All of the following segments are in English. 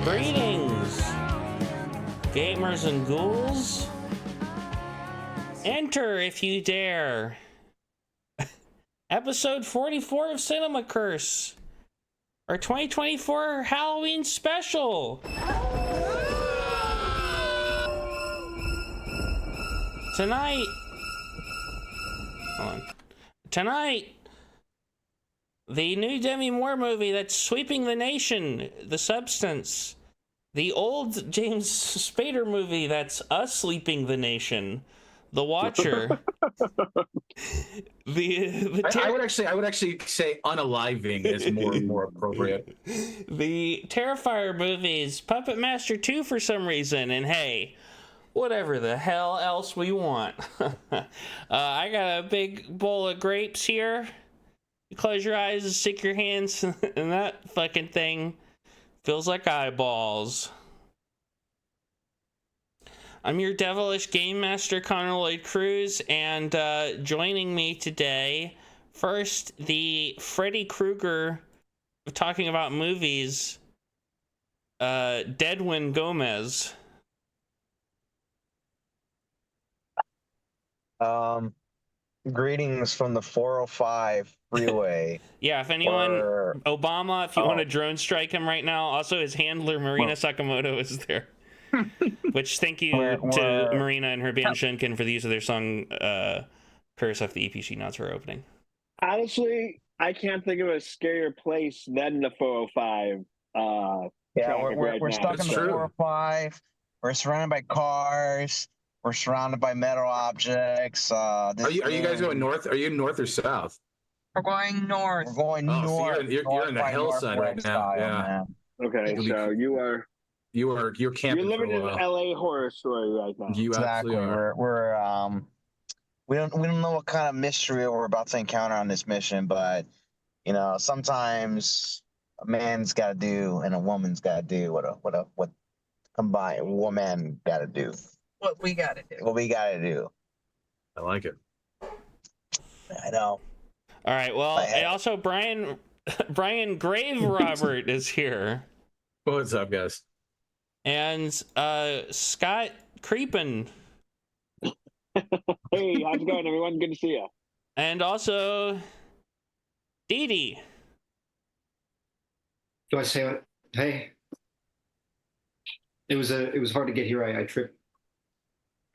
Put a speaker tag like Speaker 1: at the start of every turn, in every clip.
Speaker 1: Greetings, gamers and ghouls. Enter if you dare. Episode 44 of Cinema Curse, our 2024 Halloween special. Tonight, the new Demi Moore movie that's sweeping the nation, The Substance. The old James Spader movie that's us sleeping the nation, The Watcher.
Speaker 2: I would actually say unaliving is more appropriate.
Speaker 1: The Terrifier movies, Puppet Master 2 for some reason, and hey, whatever the hell else we want. I got a big bowl of grapes here. You close your eyes and stick your hands in that fucking thing. Feels like eyeballs. I'm your devilish game master, Connor Lloyd Crews, and joining me today, first, the Freddy Krueger of talking about movies, Edwin Gomez.
Speaker 3: Greetings from the 405 freeway.
Speaker 1: Yeah, if anyone, Obama, if you want to drone strike him right now. Also, his handler, Marina Sakimoto, is there. Which, thank you to Marina and her band Shinkin for the use of their song Curse off the EP She Nods for opening.
Speaker 4: Honestly, I can't think of a scarier place than the 405.
Speaker 3: We're stuck in the 405. We're surrounded by cars. We're surrounded by metal objects.
Speaker 2: Are you guys going north? Are you north or south?
Speaker 3: We're going north. We're going north.
Speaker 2: So you're in the hillside right now.
Speaker 3: Man.
Speaker 4: Okay, so you're
Speaker 2: camping.
Speaker 4: You're living in an LA horror story right now.
Speaker 2: You
Speaker 3: exactly.
Speaker 2: Are.
Speaker 3: We don't know what kind of mystery we're about to encounter on this mission, but you know, sometimes a man's got to do and a woman's got to do what combined woman got to do.
Speaker 5: What we got to do.
Speaker 2: I like it.
Speaker 3: I know.
Speaker 1: All right. Well, and also Brian Grave Robert is here.
Speaker 2: What's up, guys?
Speaker 1: And Scott Creepin.
Speaker 4: Hey, how's it going, everyone? Good to see you.
Speaker 1: And also Didi.
Speaker 6: Do I say it? Hey. It was hard to get here.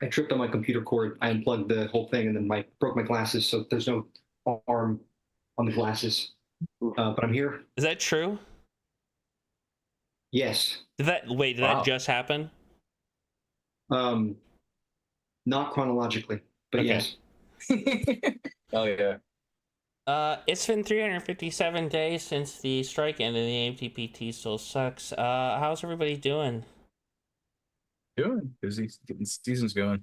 Speaker 6: I tripped on my computer cord. I unplugged the whole thing and then broke my glasses, so there's no arm on the glasses. But I'm here.
Speaker 1: Is that true?
Speaker 6: Yes.
Speaker 1: Did that just happen?
Speaker 6: Not chronologically, but
Speaker 1: okay.
Speaker 6: Yes.
Speaker 2: Oh yeah.
Speaker 1: It's been 357 days since the strike ended. The AMTPT still sucks. How's everybody doing?
Speaker 2: Doing busy, getting seasons going.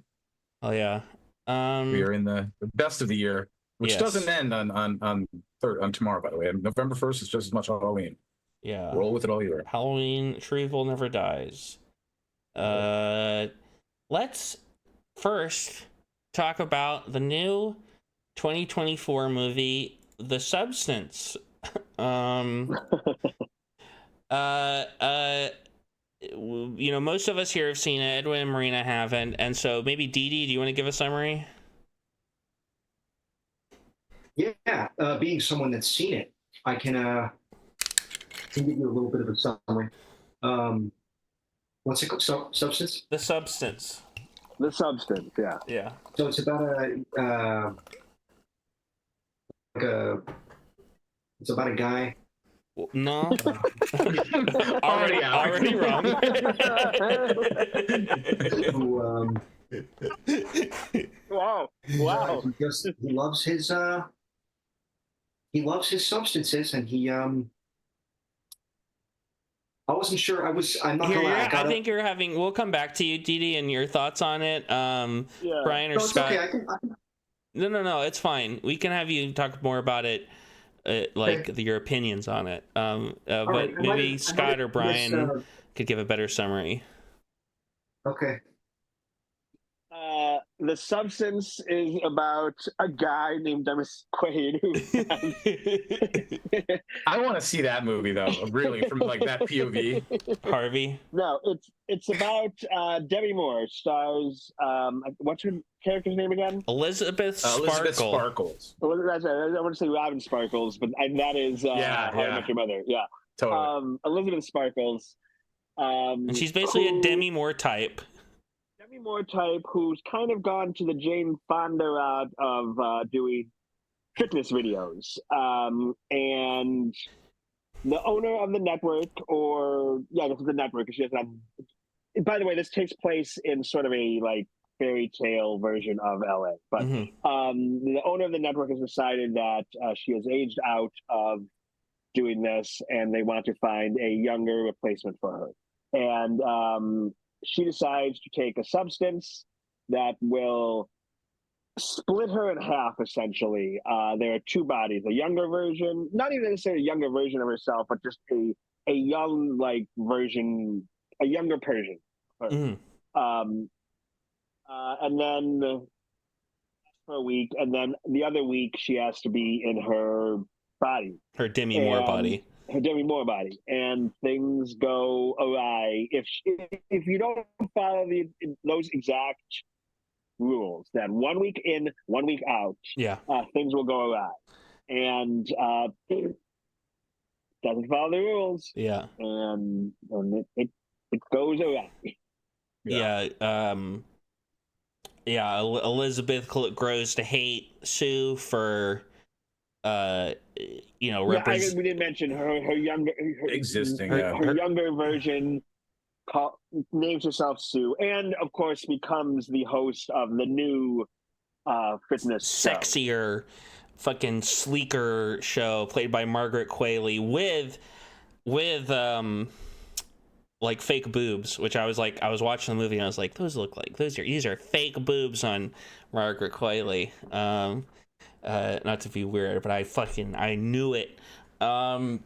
Speaker 1: Oh yeah.
Speaker 2: We are in the best of the year, which doesn't end on tomorrow. By the way, November 1st is just as much Halloween.
Speaker 1: Yeah.
Speaker 2: Roll with it all year.
Speaker 1: Halloween, Shreveport never dies. Let's first talk about the new 2024 movie, The Substance. You know, most of us here have seen it. Edwin and Marina haven't, and so maybe Didi, do you want to give a summary?
Speaker 6: Yeah. Being someone that's seen it, I can give you a little bit of a summary. What's it called? Substance?
Speaker 1: The Substance.
Speaker 4: The Substance, yeah.
Speaker 1: Yeah.
Speaker 6: So it's about it's about a guy.
Speaker 1: No. already wrong.
Speaker 6: Who,
Speaker 4: Wow.
Speaker 6: He loves his substances, and he I wasn't sure. I'm not gonna lie.
Speaker 1: I think you're having. We'll come back to you, Didi, and your thoughts on it. Brian or Scott.
Speaker 6: Okay. I can...
Speaker 1: No. It's fine. We can have you talk more about it, your opinions on it. But
Speaker 6: right.
Speaker 1: maybe Scott or Brian could give a better summary.
Speaker 6: Okay.
Speaker 4: The Substance is about a guy named Dennis Quaid who
Speaker 2: I want to see that movie though, really, from like that POV.
Speaker 1: Harvey.
Speaker 4: No, it's about Demi Moore stars. What's her character's name again?
Speaker 1: Elizabeth Sparkle.
Speaker 2: Elizabeth Sparkles.
Speaker 4: I want to say Robin Sparkles, but that is How I Met Your Mother. Yeah,
Speaker 2: Totally.
Speaker 4: Elizabeth Sparkles.
Speaker 1: And she's basically a Demi Moore type.
Speaker 4: Demi Moore type who's kind of gone to the Jane Fonda route of doing fitness videos. And the owner of the network, this is the network. She doesn't have. By the way, this takes place in sort of a like fairy tale version of LA. But the owner of the network has decided that she has aged out of doing this, and they want to find a younger replacement for her. And she decides to take a substance that will split her in half, essentially. There are two bodies, a younger version, not even necessarily a younger version of herself, but just a young, like, version, a younger version. And then for a week, and then the other week she has to be in her body.
Speaker 1: Her Demi Moore body.
Speaker 4: Her Demi Moore body, and things go awry if you don't follow those exact rules. Then 1 week in, 1 week out, things will go awry, and doesn't follow the rules.
Speaker 1: Yeah,
Speaker 4: and it goes awry.
Speaker 1: Elizabeth grows to hate Sue for. We
Speaker 4: didn't mention her younger her younger version names herself Sue, and of course becomes the host of the new fitness
Speaker 1: sexier, fucking sleeker show played by Margaret Qualley with like fake boobs, which I was watching the movie and I was like, these are fake boobs on Margaret Qualley. Not to be weird, but I knew it. And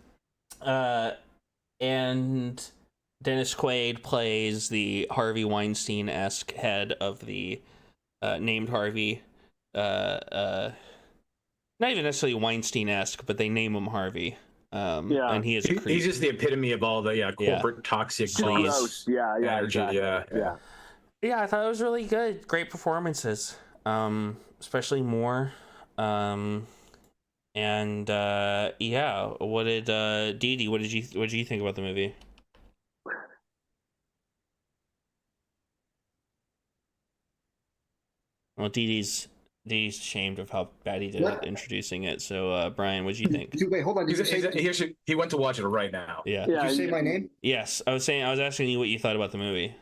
Speaker 1: Dennis Quaid plays the Harvey Weinstein-esque head of the named Harvey. Not even necessarily Weinstein-esque, but they name him Harvey. And he is
Speaker 2: he's just the epitome of all the corporate toxic
Speaker 4: gross.
Speaker 2: energy.
Speaker 4: Exactly.
Speaker 1: Yeah, I thought it was really good. Great performances, especially Moore. What did Didi? What did you think about the movie? Well, Didi's ashamed of how bad he did at introducing it. So, Brian, what did you think?
Speaker 6: Wait, hold on.
Speaker 2: He went to watch it right now.
Speaker 1: Yeah.
Speaker 6: Did you say my name?
Speaker 1: Yes, I was asking you what you thought about the movie.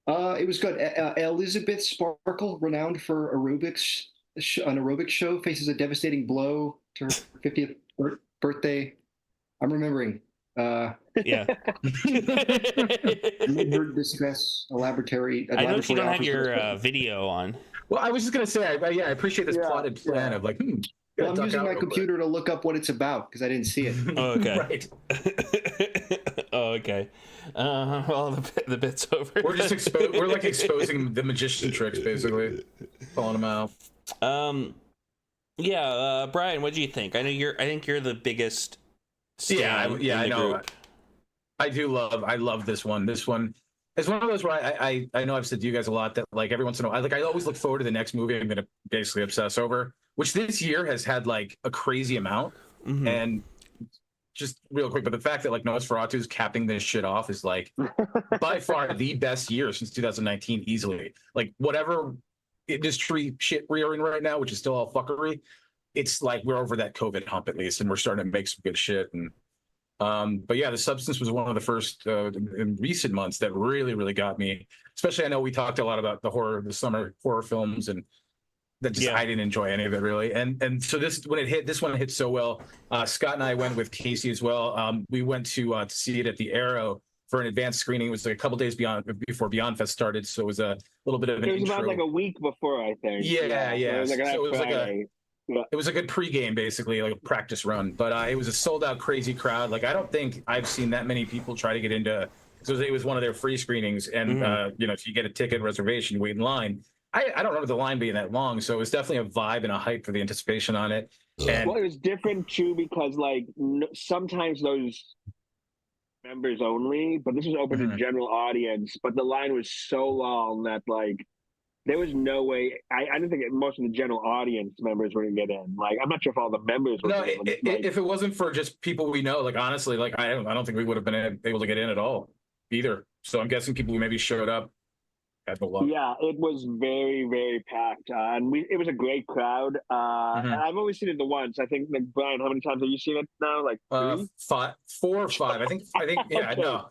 Speaker 6: It was good. Elizabeth Sparkle, renowned for aerobics. An aerobics show, faces a devastating blow to her 50th birthday. I'm remembering. Her distress, a laboratory.
Speaker 1: I know you don't have your video on.
Speaker 2: Well, I was just gonna say, I appreciate this plotted plan of like.
Speaker 6: I'm using my computer to look up what it's about because I didn't see it.
Speaker 1: Oh, okay.
Speaker 2: Right.
Speaker 1: Oh, okay. Well, the bit's over.
Speaker 2: We're just exposing the magician tricks, basically, calling them out.
Speaker 1: Brian, what do you think? I think you're the biggest stan in the
Speaker 2: I know.
Speaker 1: group.
Speaker 2: I love this one. This one is one of those where I know I've said to you guys a lot that like every once in a while, I always look forward to the next movie I'm gonna basically obsess over, which this year has had like a crazy amount. And just real quick, but the fact that like Nosferatu's capping this shit off is like by far the best year since 2019, easily. Like whatever industry shit we're in right now, which is still all fuckery, it's like we're over that COVID hump at least, and we're starting to make some good shit. And but yeah, The Substance was one of the first in recent months that really got me. Especially, I know we talked a lot about the summer horror films, and that just I didn't enjoy any of it really. And so this one hit so well. Scott and I went with Casey as well. We went to see it at the Arrow for an advanced screening. It was like a couple days before Beyond Fest started, so it was a little bit of an intro.
Speaker 4: It was about like a week before, I think.
Speaker 2: Yeah.
Speaker 4: So
Speaker 2: it was a good pregame, basically, like a practice run. But it was a sold out, crazy crowd. Like I don't think I've seen that many people try to get into. So it was one of their free screenings, and so you get a ticket reservation, you wait in line. I don't remember the line being that long, so it was definitely a vibe and a hype for the anticipation on it. And
Speaker 4: Well, it was different too because like sometimes those members only, but this was open to general audience. But the line was so long that like there was no way. I didn't think most of the general audience members were gonna get in. Like I'm not sure if all the members were.
Speaker 2: no,
Speaker 4: Like,
Speaker 2: if it wasn't for just people we know, like honestly, like I don't think we would have been able to get in at all either. So I'm guessing people who maybe showed up had the luck.
Speaker 4: yeah, it was very, very packed, and it was a great crowd. And I've only seen it the once. I think, like, Brian, how many times have you seen it now? Like 3?
Speaker 2: 4 or 5. I think. Yeah,
Speaker 4: Okay.
Speaker 2: no.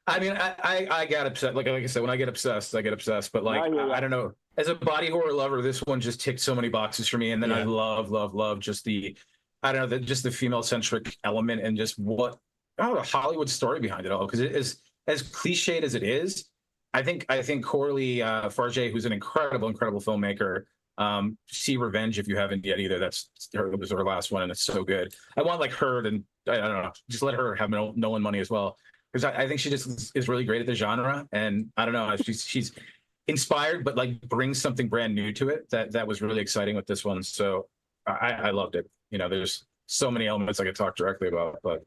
Speaker 2: I mean, I got upset. Like I said, when I get obsessed, I get obsessed. But like, I don't know. As a body horror lover, this one just ticked so many boxes for me. And then I love just the, I don't know, just the female centric element and just what, I don't know, Hollywood story behind it all. Because it is as cliched as it is. I think Coralie Farge, who's an incredible filmmaker. See Revenge if you haven't yet either. That was her last one, and it's so good. I want like her to, I don't know, just let her have Nolan money as well, because I think she just is really great at the genre, and I don't know, she's inspired, but like brings something brand new to it that was really exciting with this one. So I loved it. You know, there's so many elements I could talk directly about, but.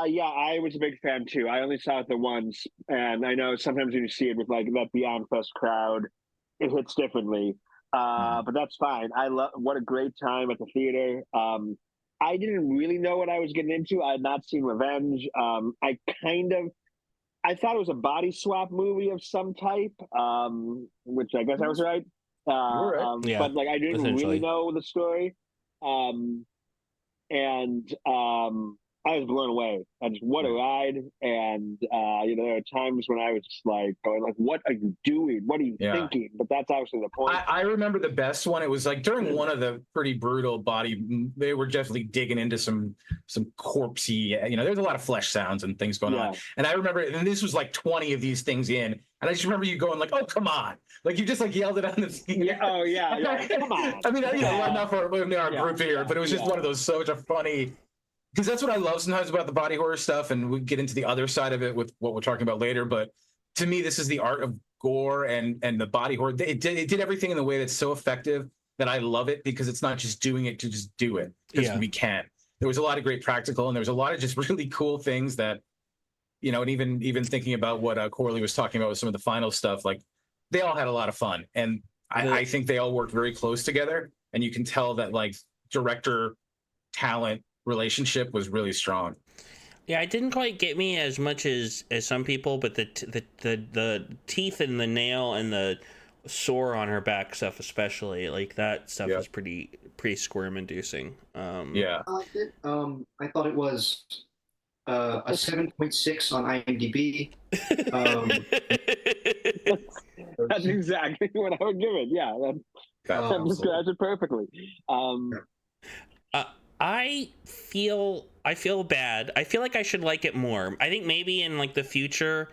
Speaker 4: Yeah, I was a big fan too. I only saw it the once, and I know sometimes when you see it with like that Beyond Fest crowd, it hits differently. But that's fine. I love what a great time at the theater. I didn't really know what I was getting into. I had not seen Revenge. I thought it was a body swap movie of some type, which I guess I was right.
Speaker 1: Yeah,
Speaker 4: but like I didn't really know the story. I was blown away. I just what a ride, and you know, there are times when I was just like going, like, "What are you doing? What are you thinking?" But that's actually the point.
Speaker 2: I remember the best one. It was like during one of the pretty brutal body. They were definitely digging into some corpsey. You know, there's a lot of flesh sounds and things going on. And I remember, and this was like 20 of these things in, and I just remember you going like, "Oh, come on!" Like you just like yelled it on the screen.
Speaker 4: Yeah. Oh yeah. Come on.
Speaker 2: I mean, you know, not for our group here, but it was just one of those such a funny. Because that's what I love sometimes about the body horror stuff, and we get into the other side of it with what we're talking about later. But to me, this is the art of gore and the body horror. It did everything in the way that's so effective that I love it, because it's not just doing it to just do it because we can. There was a lot of great practical, and there was a lot of just really cool things that, you know, and even thinking about what Coralie was talking about with some of the final stuff, like they all had a lot of fun, and I think they all worked very close together, and you can tell that like director talent relationship was really strong.
Speaker 1: Yeah, it didn't quite get me as much as some people, but the teeth and the nail and the sore on her back stuff, especially, like that stuff is pretty squirm inducing.
Speaker 6: I thought it was a 7.6 on IMDb.
Speaker 4: That's exactly what I would give it. Yeah, that describes it perfectly.
Speaker 1: I feel bad. I feel like I should like it more. I think maybe in like the future.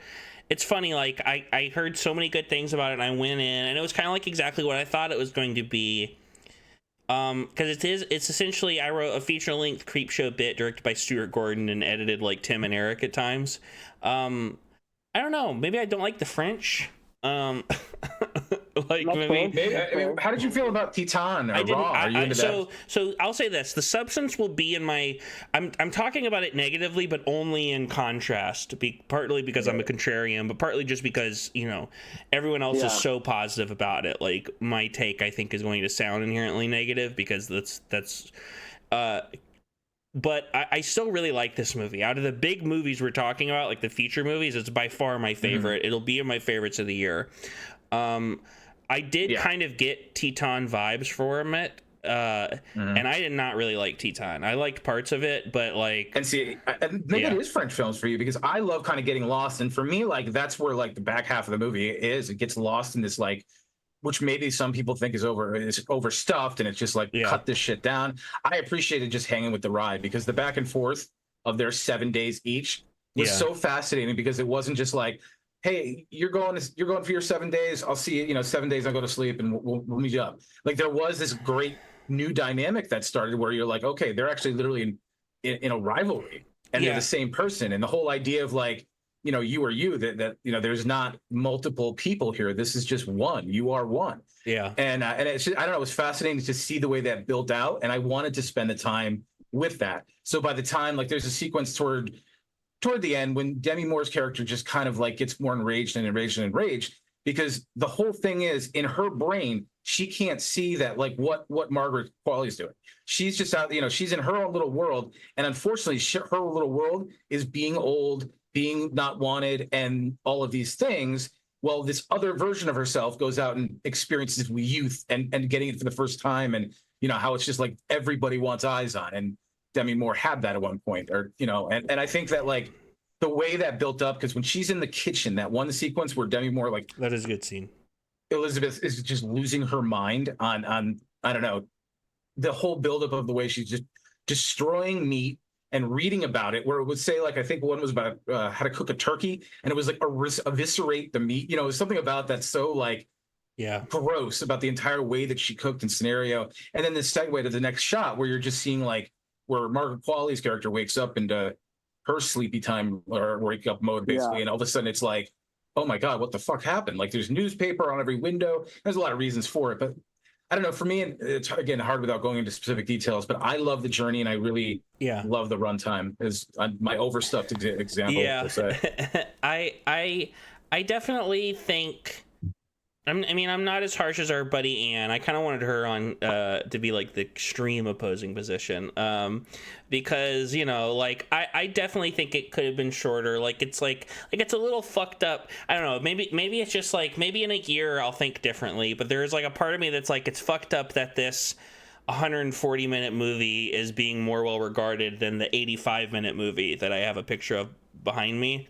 Speaker 1: It's funny, like I heard so many good things about it, and I went in, and it was kind of like exactly what I thought it was going to be. Because it's essentially, I wrote a feature-length creep show bit directed by Stuart Gordon and edited like Tim and Eric at times. I don't know. Maybe I don't like the French. Like maybe
Speaker 2: I mean, how did you feel about Titan or Raw? Are you into that?
Speaker 1: So I'll say this: the substance will be in my. I'm talking about it negatively, but only in contrast. Partly because I'm a contrarian, but partly just because, you know, everyone else is so positive about it. Like my take, I think, is going to sound inherently negative because that's. But I still really like this movie. Out of the big movies we're talking about, like the feature movies, it's by far my favorite. It'll be in my favorites of the year. I did kind of get Titan vibes from it, and I did not really like Titan. I liked parts of it, but like...
Speaker 2: And see, maybe it is French films for you, because I love kind of getting lost. And for me, like, that's where like the back half of the movie is. It gets lost in this like, which maybe some people think is overstuffed, and it's just like, cut this shit down. I appreciated just hanging with the ride, because the back and forth of their 7 days each was so fascinating, because it wasn't just like, hey, you're going for your 7 days. I'll see you, 7 days I'll go to sleep and we'll meet up. Like there was this great new dynamic that started where you're like, okay, they're actually literally in a rivalry, and they're the same person. And the whole idea of like, you are you, that there's not multiple people here. This is just one. You are one.
Speaker 1: Yeah.
Speaker 2: And it's just, I don't know, it was fascinating to see the way that built out, and I wanted to spend the time with that. So by the time, like, there's a sequence toward the end when Demi Moore's character just kind of like gets more enraged and enraged and enraged, because the whole thing is, in her brain, she can't see that, like, what Margaret Qualley's doing. She's just out, she's in her own little world, and unfortunately her little world is being old, being not wanted, and all of these things. Well, this other version of herself goes out and experiences youth and getting it for the first time, and how it's just like everybody wants eyes on, and Demi Moore had that at one point, or and I think that, like, the way that built up, because when she's in the kitchen, that one sequence where Demi Moore, like,
Speaker 1: That is a good scene.
Speaker 2: Elizabeth is just losing her mind on I don't know, the whole buildup of the way she's just destroying meat, and reading about it, where it would say, like, I think one was about how to cook a turkey, and it was like eviscerate the meat. It was something about that so, like, gross about the entire way that she cooked and scenario. And then the segue to the next shot where you're just seeing, like, where Margaret Qualley's character wakes up into her sleepy time or wake up mode, basically. And all of a sudden it's like, oh my God, what the fuck happened? Like, there's newspaper on every window. There's a lot of reasons for it, but I don't know. For me, it's, again, hard without going into specific details, but I love the journey, and I really love the runtime. Is my overstuffed example.
Speaker 1: Yeah, I definitely think. I'm not as harsh as our buddy Anne. I kind of wanted her on to be like the extreme opposing position, because I definitely think it could have been shorter. Like it's a little fucked up. I don't know. Maybe it's just like, maybe in a year I'll think differently. But there's like a part of me that's like, it's fucked up that this 140-minute movie is being more well regarded than the 85-minute movie that I have a picture of behind me.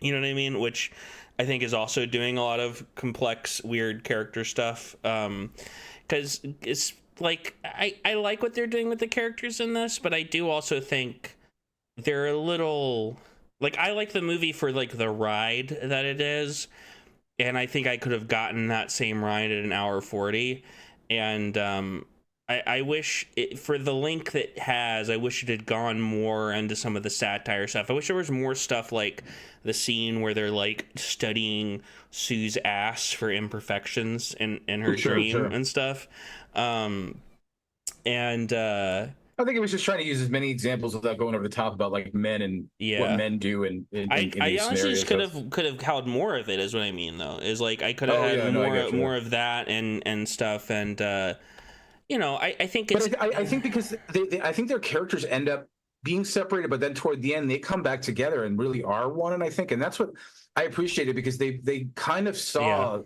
Speaker 1: You know what I mean? Which I think is also doing a lot of complex, weird character stuff. Because it's like, I like what they're doing with the characters in this, but I do also think they're a little, like, I like the movie for, like, the ride that it is, and I think I could have gotten that same ride at an hour 40. And I wish for the length it has, I wish it had gone more into some of the satire stuff. I wish there was more stuff like the scene where they're like studying Sue's ass for imperfections in her dream and stuff. I think
Speaker 2: it was just trying to use as many examples without going over the top about, like, men and what men do in
Speaker 1: I honestly just could have held more of it, is what I mean, though. Is like I could have had more of that and stuff, and I think it's.
Speaker 2: But I think because I think their characters end up being separated, but then toward the end they come back together and really are one. And I think, and that's what I appreciated, because they kind of saw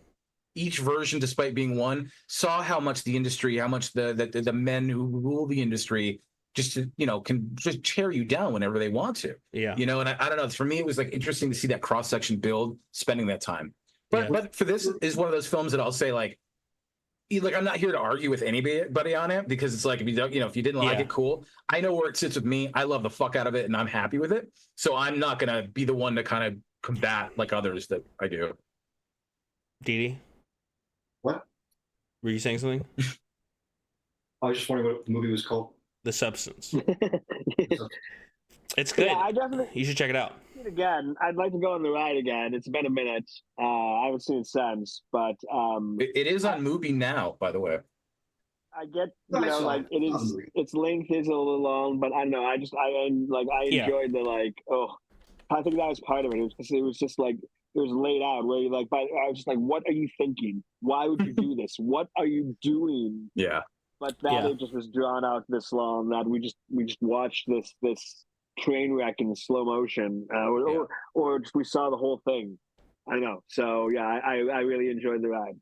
Speaker 2: each version, despite being one, saw how much the industry, how much the men who rule the industry just can just tear you down whenever they want to. And I don't know. For me, it was like interesting to see that cross section build, spending that time. But for this is one of those films that I'll say, like, I'm not here to argue with anybody on it, because it's like, if you don't, if you didn't like it, cool. I know where it sits with me. I love the fuck out of it, and I'm happy with it. So I'm not gonna be the one to kind of combat like others that I do.
Speaker 1: Didi,
Speaker 6: what
Speaker 1: were you saying? Something?
Speaker 6: I was just wondering what the movie was called.
Speaker 1: The Substance. It's good.
Speaker 4: Yeah, I definitely.
Speaker 1: You should check it out.
Speaker 4: Again, I'd like to go on the ride again. It's been a minute. I haven't seen it since, but
Speaker 2: it is on Mubi now, by the way.
Speaker 4: I get, like, it is. Its length is a little long, but I don't know. I enjoyed the, like. Oh, I think that was part of it. It was just like, it was laid out where you, like. But I was just like, what are you thinking? Why would you do this? What are you doing?
Speaker 2: Yeah.
Speaker 4: But that it just was drawn out this long that we just watched this train wreck in slow motion, or just we saw the whole thing. I know. So yeah, I really enjoyed the ride.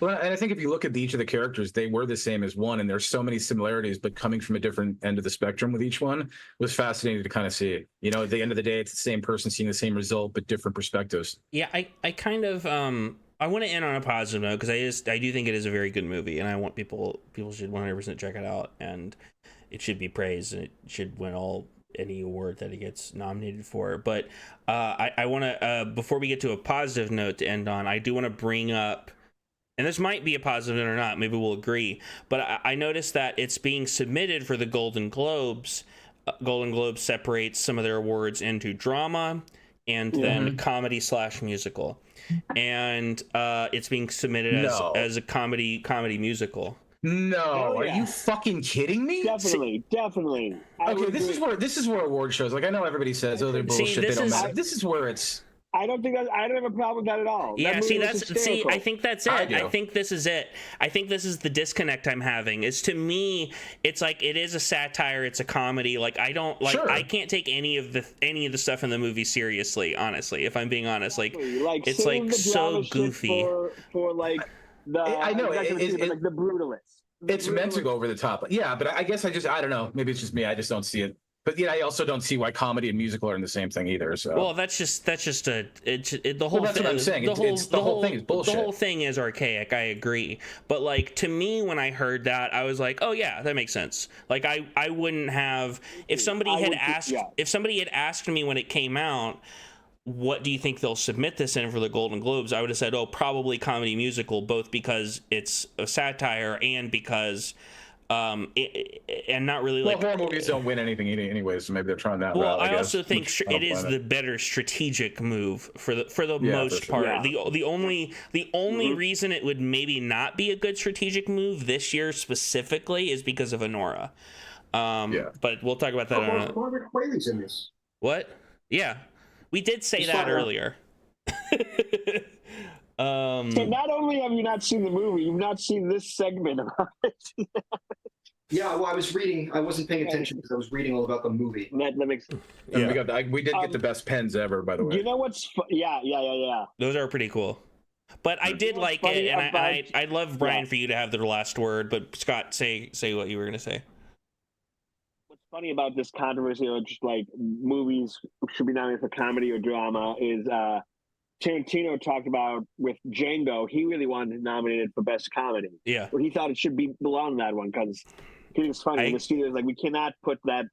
Speaker 2: Well, and I think if you look at each of the characters, they were the same as one, and there's so many similarities, but coming from a different end of the spectrum with each one was fascinating to kind of see. At the end of the day, it's the same person seeing the same result, but different perspectives.
Speaker 1: Yeah, I kind of I want to end on a positive note, because I do think it is a very good movie, and I want people should 100% check it out, and it should be praised, and it should win any award that it gets nominated for. But I want to, before we get to a positive note to end on, I do want to bring up, and this might be a positive note or not, maybe we'll agree, but I noticed that it's being submitted for the Golden Globes. Golden Globes separates some of their awards into drama, and then comedy / musical, and it's being submitted as a comedy musical.
Speaker 2: No, are
Speaker 4: yeah.
Speaker 2: you fucking kidding me?
Speaker 4: Definitely.
Speaker 2: Okay, this is where award shows. Like I know everybody says, "Oh, they're bullshit." They don't matter. This is where it's.
Speaker 4: I don't have a problem with that at all.
Speaker 1: Yeah,
Speaker 4: That
Speaker 1: I think that's it. I think this is it. I think this is the disconnect I'm having. Is to me, it's like it is a satire, it's a comedy. Like I don't like I can't take any of the stuff in the movie seriously. Honestly, if I'm being honest, like it's like so goofy.
Speaker 4: For like the
Speaker 2: I know
Speaker 4: like the brutalists.
Speaker 2: It's meant to go over the top. Yeah, but I guess I don't know. Maybe it's just me. I just don't see it. But yeah, I also don't see why comedy and musical are in the same thing either. So
Speaker 1: well, that's just the whole.
Speaker 2: Well, that's what I'm saying. The whole thing is bullshit.
Speaker 1: The whole thing is archaic. I agree. But like to me, when I heard that, I was like, oh yeah, that makes sense. Like I wouldn't have if somebody had asked me when it came out, what do you think they'll submit this in for the Golden Globes? I would have said, oh, probably comedy musical, both because it's a satire and because, and not really like.
Speaker 2: Well, horror movies don't win anything anyways, so maybe they're trying that.
Speaker 1: Well,
Speaker 2: route,
Speaker 1: I also think it is the better strategic move for the most part. Yeah. The only reason it would maybe not be a good strategic move this year specifically is because of Honora. But we'll talk about that.
Speaker 6: Margaret Qualley's in this.
Speaker 1: What? Yeah. We did say that earlier.
Speaker 4: So not only have you not seen the movie, you've not seen this segment about it.
Speaker 6: Yeah, well, I was reading. I wasn't paying attention because I was reading all about the movie.
Speaker 4: That makes sense.
Speaker 2: Yeah. We did get the best pens ever, by the way.
Speaker 4: You know what's yeah.
Speaker 1: Those are pretty cool. But I did like it, and I'd love Brian for you to have the last word. But Scott, say what you were gonna say.
Speaker 4: Funny about this controversy of just like movies should be nominated for comedy or drama is Tarantino talked about with Django. He really wanted to nominate it for best comedy.
Speaker 1: Yeah,
Speaker 4: but he thought it should belong that one because he was funny. The studio's like, we cannot put that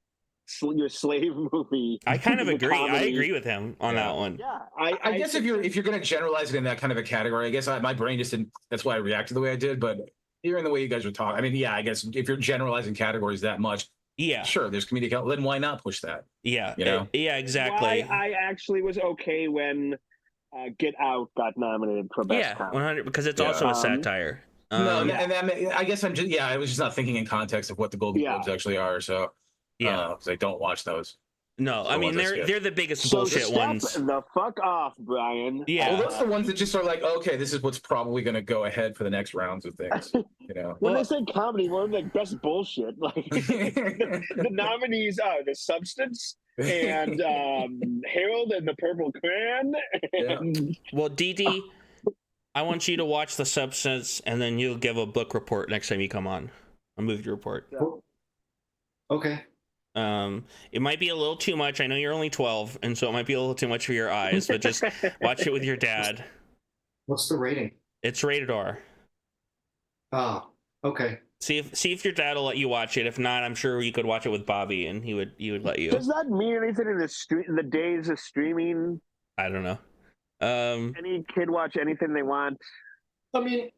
Speaker 4: your slave movie.
Speaker 1: I kind of agree. I agree with him on that one.
Speaker 4: Yeah,
Speaker 2: I guess if you're going to generalize it in that kind of a category, I guess my brain just didn't. That's why I reacted the way I did. But hearing the way you guys were talking, I mean, yeah, I guess if you're generalizing categories that much.
Speaker 1: Yeah,
Speaker 2: sure. There's comedic element. Then why not push that?
Speaker 1: Yeah,
Speaker 2: you know.
Speaker 1: Yeah, exactly.
Speaker 4: I actually was okay when Get Out got nominated for best comedy.
Speaker 1: 100 because it's also a satire.
Speaker 2: And I guess I'm just I was just not thinking in context of what the Golden Globes actually are. So because I don't watch those.
Speaker 1: No, I mean they're the biggest bullshit ones.
Speaker 4: The fuck off, Brian.
Speaker 1: Yeah,
Speaker 2: well, those are the ones that just are like, okay, this is what's probably going to go ahead for the next rounds of things. You know,
Speaker 4: when they say comedy, we're like best bullshit. Like the nominees are The Substance and Harold and the Purple Crayon. And...
Speaker 1: Well, Didi, I want you to watch The Substance, and then you'll give a book report next time you come on. A movie report.
Speaker 6: Okay.
Speaker 1: It might be a little too much. I know you're only 12, and so it might be a little too much for your eyes, but just watch it with your dad.
Speaker 6: What's the rating?
Speaker 1: It's rated R.
Speaker 6: Ah, okay.
Speaker 1: See if your dad will let you watch it. If not, I'm sure you could watch it with Bobby, and he would let you.
Speaker 4: Does that mean anything in the days of streaming?
Speaker 1: I don't know.
Speaker 4: Any kid watch anything they want?
Speaker 6: I mean,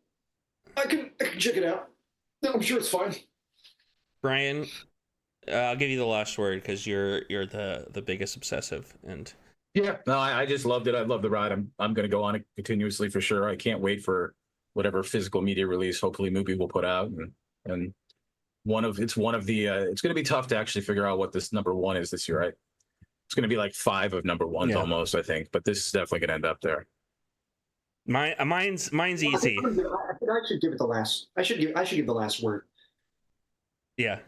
Speaker 6: I can check it out. No, I'm sure it's fine.
Speaker 1: Brian, I'll give you the last word because you're the biggest obsessive. And
Speaker 2: yeah, no, I just loved it. I love the ride. I'm going to go on it continuously for sure. I can't wait for whatever physical media release hopefully movie will put out, and it's going to be tough to actually figure out what this number one is this year, right? It's going to be like 5 of number ones almost, I think, but this is definitely going to end up there.
Speaker 1: Mine's easy.
Speaker 6: I think I should give it the last. I should give the last word.
Speaker 1: Yeah,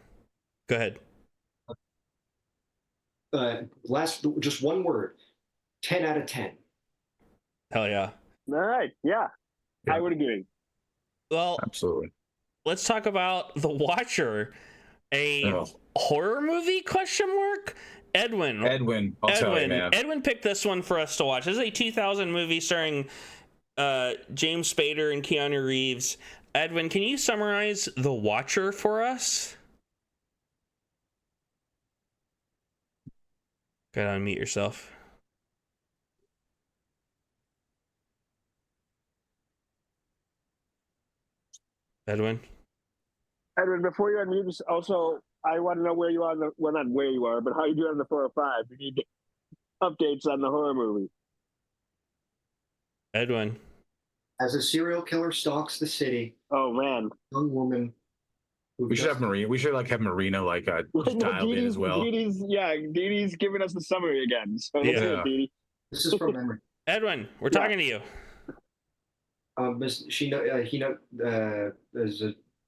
Speaker 1: go ahead.
Speaker 6: Just one word. 10 out of 10.
Speaker 1: Hell yeah.
Speaker 4: All right. Yeah. I would agree.
Speaker 1: Well,
Speaker 2: absolutely.
Speaker 1: Let's talk about The Watcher, a horror movie ? Edwin,
Speaker 2: tell you, man.
Speaker 1: Edwin picked this one for us to watch. This is a 2000 movie starring James Spader and Keanu Reeves. Edwin, can you summarize The Watcher for us? Gotta unmute yourself. Edwin,
Speaker 4: before you unmute, also, I want to know where you are. Well, not where you are, but how you doing on the 405. We need updates on the horror movie.
Speaker 1: Edwin.
Speaker 6: As a serial killer stalks the city,
Speaker 4: Oh man,
Speaker 6: young woman.
Speaker 2: We should have Marina. We should have Marina just dialed in as well.
Speaker 4: Didi's giving us the summary again. So let's hear it,
Speaker 2: Yeah.
Speaker 4: Didi.
Speaker 6: This is from memory.
Speaker 1: Edwin, we're talking to you.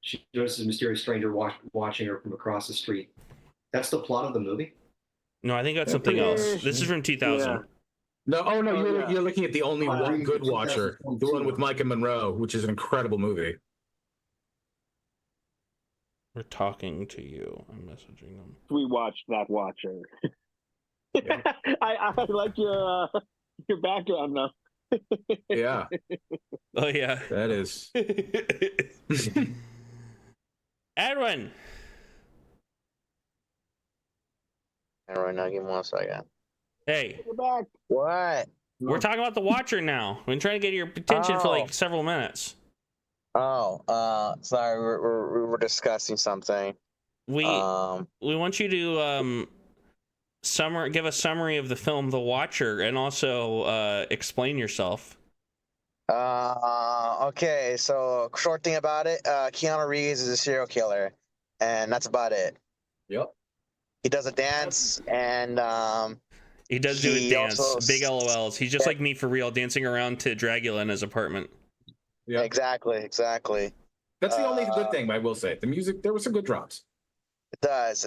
Speaker 6: She notices a mysterious stranger watching her from across the street. That's the plot of the movie?
Speaker 1: No, I think that's something else. This is from 2000.
Speaker 4: Yeah.
Speaker 2: No, you're looking at the only
Speaker 6: Oh,
Speaker 2: one good
Speaker 6: 2022.
Speaker 2: Watcher, the one with Micah Monroe, which is an incredible movie.
Speaker 1: We're talking to you. I'm messaging them.
Speaker 4: We watched that Watcher.
Speaker 2: Yeah.
Speaker 4: I like your background though.
Speaker 2: Yeah,
Speaker 1: Oh, yeah.
Speaker 2: that is.
Speaker 1: Edwin.
Speaker 3: Right now, give me 1 second.
Speaker 1: Hey,
Speaker 4: We're back.
Speaker 3: What?
Speaker 1: we're talking about The Watcher now. We've been trying to get your attention for like several minutes.
Speaker 3: Oh, sorry, we were discussing something.
Speaker 1: We want you to give a summary of the film The Watcher and also explain yourself.
Speaker 3: Okay, so short thing about it, Keanu Reeves is a serial killer, and that's about it.
Speaker 2: Yep.
Speaker 3: He does a dance, and
Speaker 1: He does do a
Speaker 3: he
Speaker 1: dance.
Speaker 3: also-
Speaker 1: Big LOLs. He's just like me for real, dancing around to Dragula in his apartment.
Speaker 2: Yeah.
Speaker 3: exactly.
Speaker 2: That's the only good thing I will say. The music, there were some good drops.
Speaker 3: It does.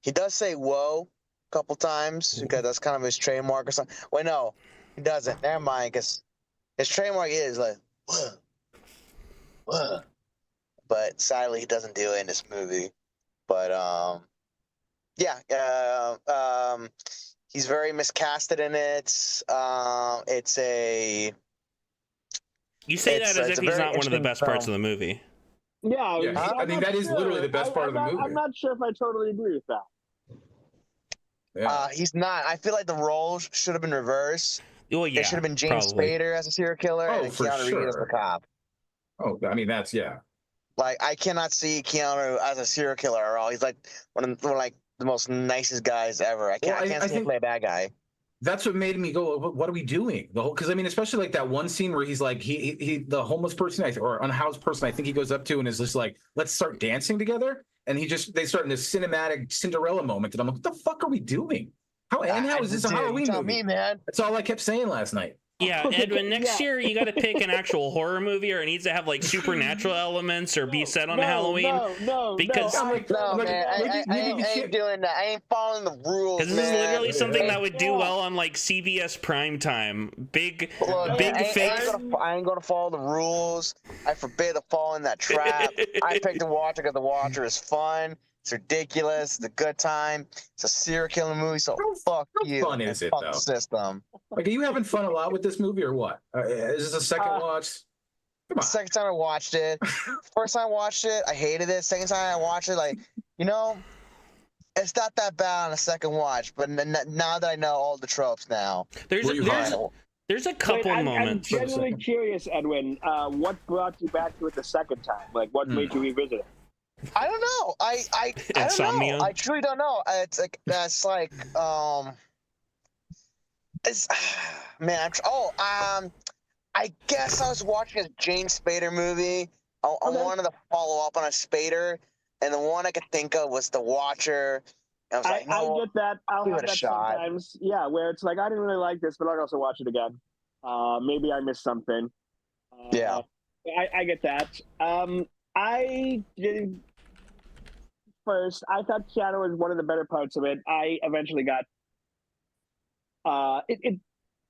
Speaker 3: He does say "whoa" a couple times because that's kind of his trademark or something. Wait, no, he doesn't. Never mind, because his trademark is like "whoa, whoa," but sadly he doesn't do it in this movie. But he's very miscasted in it. It's a
Speaker 1: You say
Speaker 3: It's-
Speaker 1: that as
Speaker 3: it's
Speaker 1: if
Speaker 3: a
Speaker 1: he's
Speaker 3: very
Speaker 1: not one of the
Speaker 3: interesting
Speaker 1: best parts of
Speaker 3: film.
Speaker 1: the movie.
Speaker 4: Yeah,
Speaker 2: Yeah, I mean, that is literally the best part of the movie.
Speaker 4: I'm not sure if I totally agree with that.
Speaker 2: Yeah.
Speaker 3: he's not. I feel like the roles should have been reversed.
Speaker 1: Well, yeah,
Speaker 3: It should have been James
Speaker 1: probably.
Speaker 3: Spader as a serial killer
Speaker 2: Oh,
Speaker 3: and
Speaker 2: for
Speaker 3: Keanu Reeves as the
Speaker 2: sure.
Speaker 3: cop.
Speaker 2: Oh, I mean, that's yeah.
Speaker 3: Like, I cannot see Keanu as a serial killer at all. He's like one of the most nicest guys ever. I can't see him
Speaker 2: think
Speaker 3: play a bad guy.
Speaker 2: that's what made me go, what are we doing? The whole, because I mean, especially like that one scene where he's like, he the homeless person or unhoused person, I think he goes up to and is just like, let's start dancing together. And they start in this cinematic Cinderella moment, and I'm like, what the fuck are we doing? How is this a
Speaker 3: Dude,
Speaker 2: Halloween
Speaker 3: tell
Speaker 2: movie?
Speaker 3: me, man.
Speaker 2: That's all I kept saying last night.
Speaker 1: Yeah, Edwin, next
Speaker 4: Yeah.
Speaker 1: year you got to pick an actual horror movie, or it needs to have like supernatural elements or be set on Halloween. Because-
Speaker 2: I'm like,
Speaker 3: No, man, I
Speaker 2: maybe we
Speaker 3: ain't
Speaker 2: can't.
Speaker 3: doing that. I ain't following the rules,
Speaker 1: Because this is
Speaker 3: man.
Speaker 1: literally something that would do
Speaker 4: Yeah.
Speaker 1: well on like CBS primetime. Big
Speaker 3: Look,
Speaker 1: fake.
Speaker 3: I ain't gonna follow the rules. I forbid to fall in that trap. I picked The Watcher because The Watcher is fun. It's ridiculous. It's a good time. It's a serial killing movie, so fuck
Speaker 2: how
Speaker 3: you.
Speaker 2: fun
Speaker 3: and
Speaker 2: is it,
Speaker 3: fuck
Speaker 2: though?
Speaker 3: the system.
Speaker 2: Like, are you having fun a lot with this movie or what? Is this a second watch? Come on.
Speaker 3: Second time I watched it. First time I watched it, I hated it. Second time I watched it, like, it's not that bad on a second watch. But now that I know all the tropes now,
Speaker 1: There's
Speaker 2: Were you
Speaker 1: there's a couple
Speaker 4: I'm
Speaker 1: moments.
Speaker 4: genuinely curious, Edwin. What brought you back to it the second time? Like, what made you revisit it?
Speaker 3: I don't know. I don't
Speaker 1: Insomnia?
Speaker 3: know. I truly don't know. It's like it's man. I guess I was watching a James Spader movie. I wanted to follow up on a Spader, and the one I could think of was The Watcher. And I was like,
Speaker 4: I
Speaker 3: no,
Speaker 4: get that. I'll
Speaker 3: give
Speaker 4: have
Speaker 3: it a
Speaker 4: that
Speaker 3: shot.
Speaker 4: sometimes. Yeah, where it's like I didn't really like this, but I'll also watch it again. Maybe I missed something.
Speaker 3: Yeah.
Speaker 4: I get that. I did first. I thought Keanu was one of the better parts of it. I eventually got.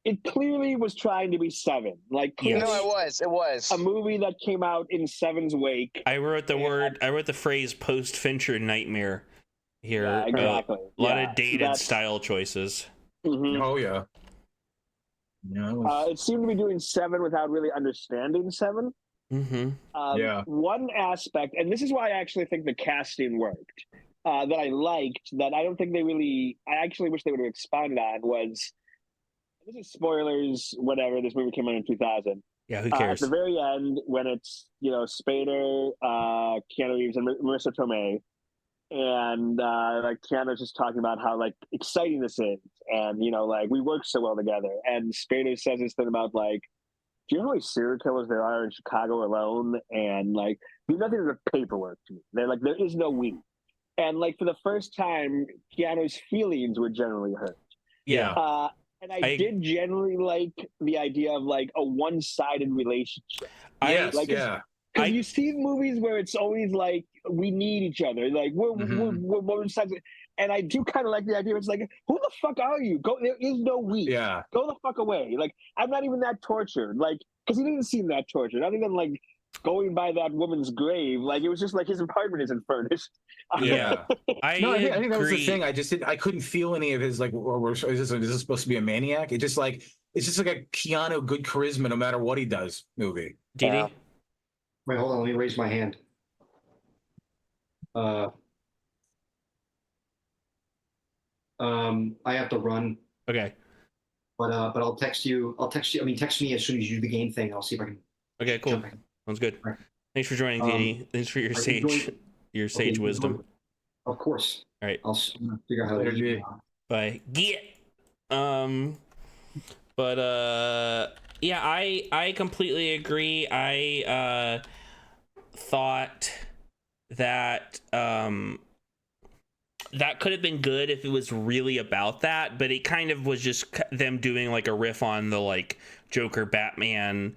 Speaker 4: It clearly was trying to be Seven. Like clearly
Speaker 1: Yes.
Speaker 3: no, it was.
Speaker 4: a movie that came out in Seven's wake.
Speaker 1: I wrote the phrase post Fincher nightmare here.
Speaker 4: Yeah, exactly.
Speaker 1: A lot of dated style choices.
Speaker 4: Mhm.
Speaker 2: Oh yeah. Yeah. It was-
Speaker 4: It seemed to be doing Seven without really understanding Seven.
Speaker 1: Mm-hmm.
Speaker 2: Yeah.
Speaker 4: One aspect, and this is why I actually think the casting worked, that I liked, that I don't think I actually wish they would have expounded on was, this is spoilers, whatever, this movie came out in 2000.
Speaker 1: Yeah, who
Speaker 4: At
Speaker 1: cares?
Speaker 4: the very end, when it's, Spader, Keanu Reeves, and Marissa Tomei, and like Keanu's just talking about how like exciting this is, and like we work so well together. And Spader says this thing about like, do you know how many serial killers there are in Chicago alone? And like, there's nothing but paperwork to me. They're like, there is no we. And like for the first time, Keanu's feelings were generally hurt.
Speaker 1: Yeah.
Speaker 4: And I did generally like the idea of like a one-sided relationship.
Speaker 2: Yes,
Speaker 4: like,
Speaker 2: yeah.
Speaker 4: Because you see movies where it's always like we need each other, like we're one side. And I do kind of like the idea. It's like, who the fuck are you? Go. There is no we.
Speaker 2: Yeah.
Speaker 4: Go the fuck away. Like I'm not even that tortured. Like because he didn't seem that tortured. Not even like going by that woman's grave. Like it was just like his apartment isn't furnished.
Speaker 2: Yeah.
Speaker 1: I
Speaker 2: think that was the
Speaker 1: agree.
Speaker 2: thing. I couldn't feel any of his like. Is this supposed to be a maniac? It's just like a Keanu good charisma no matter what he does movie.
Speaker 1: Didi?
Speaker 3: Yeah.
Speaker 6: Wait, hold on. Let me raise my hand. I have to run,
Speaker 1: Okay.
Speaker 6: but I'll text you. I mean, text me as soon as you do the game thing. I'll see if I can.
Speaker 1: Okay, cool.
Speaker 6: jump in.
Speaker 1: Sounds good.
Speaker 6: Right.
Speaker 1: Thanks for joining, Didi. Thanks for your
Speaker 6: are you
Speaker 1: sage
Speaker 6: going- Okay,
Speaker 1: wisdom.
Speaker 6: Of course.
Speaker 1: All right.
Speaker 6: I'll figure out how to
Speaker 2: Later,
Speaker 6: do
Speaker 2: G.
Speaker 6: it.
Speaker 1: Bye. Get. But yeah, I completely agree. I thought that that could have been good if it was really about that, but it kind of was just them doing like a riff on the like Joker Batman.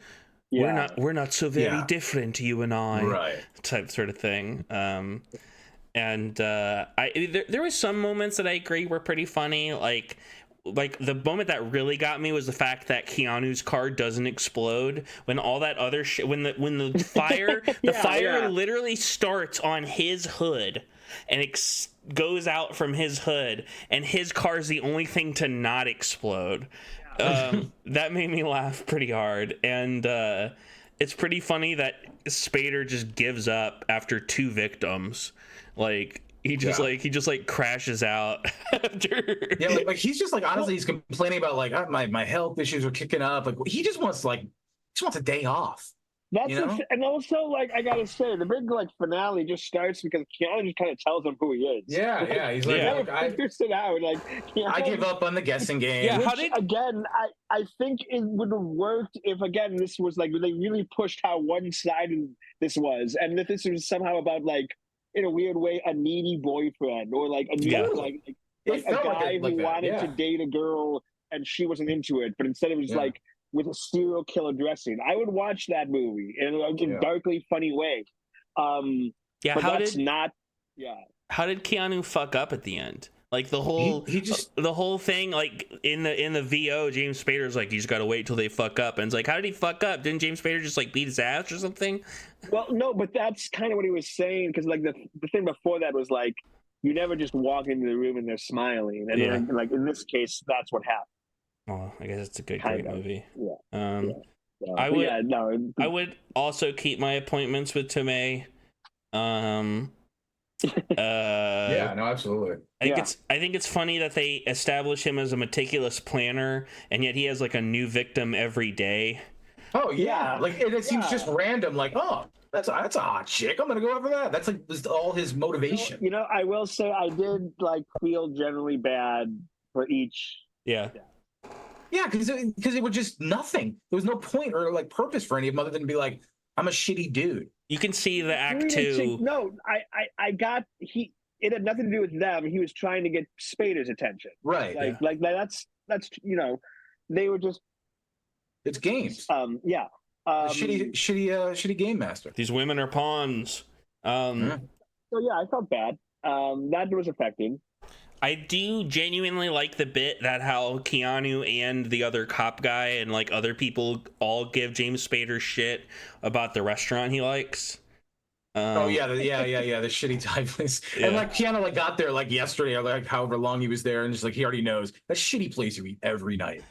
Speaker 4: Yeah.
Speaker 1: We're not so very
Speaker 2: Yeah.
Speaker 1: different, you and I,
Speaker 2: Right.
Speaker 1: type sort of thing. And there was some moments that I agree were pretty funny, like the moment that really got me was the fact that Keanu's car doesn't explode when all that other shit, when the fire
Speaker 4: Yeah.
Speaker 1: literally starts on his hood and goes out from his hood, and his car's the only thing to not explode. That made me laugh pretty hard, and it's pretty funny that Spader just gives up after 2 victims. Like he just crashes out after.
Speaker 2: Yeah, like he's just like honestly, he's complaining about like my health issues are kicking up. Like he just wants a day off.
Speaker 4: That's
Speaker 2: You know?
Speaker 4: and also like I gotta say the big like finale just starts because Keanu just kind of tells him who he is.
Speaker 2: Yeah. He's like,
Speaker 1: Yeah.
Speaker 2: look,
Speaker 4: Never figures it out. Like Keanu,
Speaker 2: I give up on the guessing game.
Speaker 1: Yeah,
Speaker 4: Which,
Speaker 1: how did-
Speaker 4: again, I think it would have worked if again this was like they really pushed how one-sided this was, and if this was somehow about like in a weird way a needy boyfriend or like a
Speaker 1: Yeah.
Speaker 4: like
Speaker 2: It
Speaker 4: a
Speaker 2: felt
Speaker 4: guy
Speaker 2: like
Speaker 4: who
Speaker 2: that,
Speaker 4: wanted
Speaker 2: yeah.
Speaker 4: to date a girl and she wasn't into it, but instead it was
Speaker 2: Yeah.
Speaker 4: like with a serial killer dressing. I would watch that movie in a darkly funny way.
Speaker 1: Yeah,
Speaker 4: But
Speaker 1: how
Speaker 4: that's
Speaker 1: did
Speaker 4: not. Yeah.
Speaker 1: how did Keanu fuck up at the end? Like the whole the whole thing, like in the VO, James Spader's like, you just gotta wait till they fuck up, and it's like, how did he fuck up? Didn't James Spader just like beat his ass or something?
Speaker 4: Well, no, but that's kind of what he was saying because like the thing before that was like you never just walk into the room and they're smiling, and
Speaker 1: Yeah.
Speaker 4: then, like in this case, that's what happened.
Speaker 1: Oh, I guess it's a great
Speaker 4: Kind of.
Speaker 1: movie.
Speaker 4: Yeah. So,
Speaker 1: I
Speaker 4: but
Speaker 1: would-
Speaker 4: Yeah, no.
Speaker 1: I would also keep my appointments with Tomei.
Speaker 2: Yeah, no, absolutely.
Speaker 1: I think it's funny that they establish him as a meticulous planner, and yet he has like a new victim every day.
Speaker 2: Oh yeah,
Speaker 4: Yeah.
Speaker 2: like it seems
Speaker 4: Yeah.
Speaker 2: just random. Like, oh, that's a hot chick. I'm gonna go after that. That's like just all his motivation.
Speaker 4: You know, I will say I did like feel generally bad for each.
Speaker 1: Yeah.
Speaker 2: Yeah, because it was just nothing. There was no point or like purpose for any of them other than to be like, I'm a shitty dude.
Speaker 1: You can see the act
Speaker 4: Really,
Speaker 1: 2.
Speaker 4: No, I got it had nothing to do with them. He was trying to get Spader's attention.
Speaker 2: Right.
Speaker 4: Like that's they were just
Speaker 2: It's games.
Speaker 4: yeah.
Speaker 2: Shitty game master.
Speaker 1: These women are pawns.
Speaker 2: Yeah.
Speaker 4: So yeah, I felt bad. That was affecting.
Speaker 1: I do genuinely like the bit that how Keanu and the other cop guy and like other people all give James Spader shit about the restaurant he likes.
Speaker 2: The shitty Thai place.
Speaker 1: Yeah.
Speaker 2: And like Keanu like got there like yesterday or like however long he was there, and just like he already knows that shitty place you eat every night.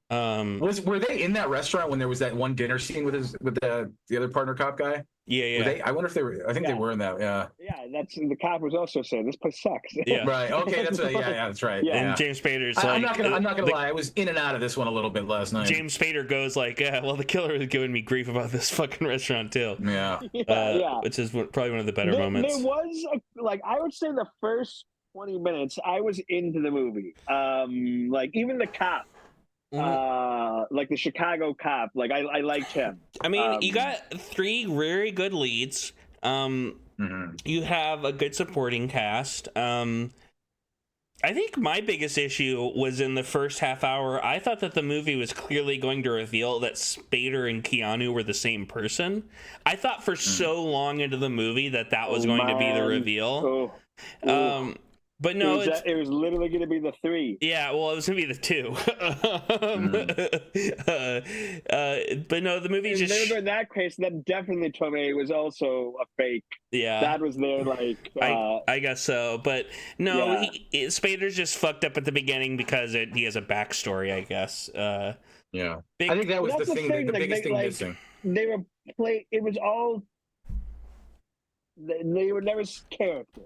Speaker 2: Were they in that restaurant when there was that one dinner scene with the other partner cop guy?
Speaker 1: Yeah.
Speaker 2: I wonder if they were. I think they were in that. Yeah.
Speaker 4: Yeah, that's the cop was also saying this place sucks.
Speaker 1: Yeah.
Speaker 2: Right. Okay. That's right. Yeah. That's right.
Speaker 4: Yeah.
Speaker 1: And James Spader's like,
Speaker 2: I'm not gonna lie. I was in and out of this one a little bit last night.
Speaker 1: James Spader goes like, well, the killer is giving me grief about this fucking restaurant too.
Speaker 2: Yeah.
Speaker 4: yeah.
Speaker 1: Which is probably one of the better moments.
Speaker 4: There was I would say the first 20 minutes, I was into the movie. Like even the cop, like the Chicago cop, like I liked him.
Speaker 1: I mean, you got 3 very good leads. You have a good supporting cast. I think my biggest issue was in the first half hour. I thought that the movie was clearly going to reveal that Spader and Keanu were the same person. I thought for so long into the movie that was going to be the reveal. But no,
Speaker 4: it was literally going to be the 3.
Speaker 1: Yeah, well, it was going to be the 2. But no, the movie just...
Speaker 4: If they were in that case, then definitely Tomei was also a fake.
Speaker 1: Yeah.
Speaker 4: That was their, like...
Speaker 1: I guess so. But no, Spader's just fucked up at the beginning because he has a backstory, I guess.
Speaker 2: I think that was the biggest thing missing.
Speaker 4: They were it was all... They were never characters.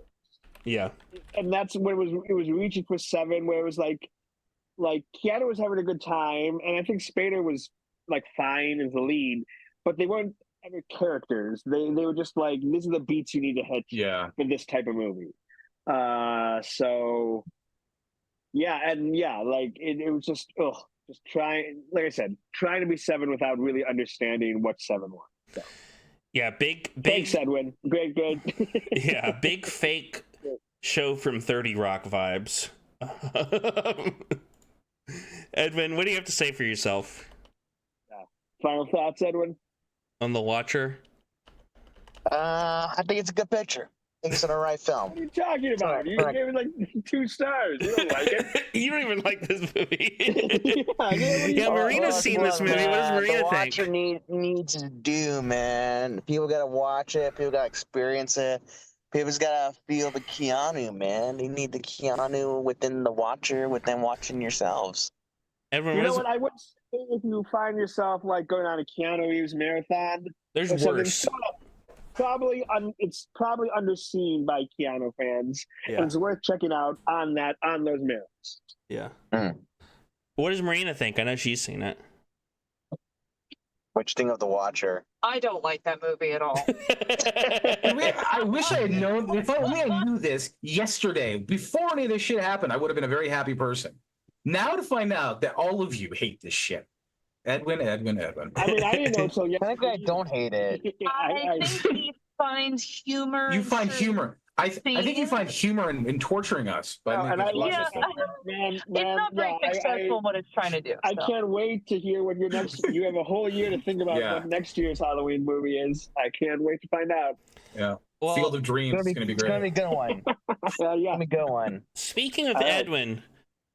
Speaker 1: Yeah,
Speaker 4: and that's when it was reaching for 7, where it was like Keanu was having a good time, and I think Spader was like fine as the lead, but they weren't ever characters. They were just like, these are the beats you need to hit for this type of movie. So like it was just trying, like I said, trying to be 7 without really understanding what 7 was. So.
Speaker 1: Yeah, big.
Speaker 4: Thanks, Edwin. Great.
Speaker 1: Yeah, big fake show from 30 Rock vibes. Edwin, what do you have to say for yourself?
Speaker 4: Final thoughts, Edwin?
Speaker 1: On The Watcher?
Speaker 3: I think it's a good picture. I think it's an alright film.
Speaker 4: What are you talking about? You gave it like 2 stars. You don't like it.
Speaker 1: You don't even like this movie.
Speaker 4: Yeah,
Speaker 1: Marina's seen this movie. What does Marina think?
Speaker 3: The Watcher needs to do, man. People gotta watch it. People gotta experience it. People's gotta feel the Keanu, man. They need the Keanu within the Watcher, within watching yourselves.
Speaker 1: Everyone,
Speaker 4: you know what? I would say if you find yourself like going on a Keanu Reeves marathon,
Speaker 1: there's worse.
Speaker 4: It's probably underseen by Keanu fans.
Speaker 1: Yeah.
Speaker 4: And it's worth checking out on those merits.
Speaker 1: Yeah. What does Marina think? I know she's seen it.
Speaker 3: What you think of The Watcher?
Speaker 7: I don't like that movie at all.
Speaker 2: I wish I had known. If only I knew this yesterday, before any of this shit happened, I would have been a very happy person. Now to find out that all of you hate this shit. Edwin.
Speaker 4: I mean, I didn't know until yesterday.
Speaker 3: I think I don't hate it.
Speaker 7: I think he finds humor.
Speaker 2: You find humor. I think you find humor in torturing us. But
Speaker 7: it's not very successful what it's trying to do.
Speaker 4: I can't wait to hear what your next. You have a whole year to think about what next year's Halloween movie is. I can't wait to find out.
Speaker 2: Yeah. Well, Field of Dreams is going to be great.
Speaker 3: It's going to be a good one. It's going to be a good one.
Speaker 1: Speaking of Edwin,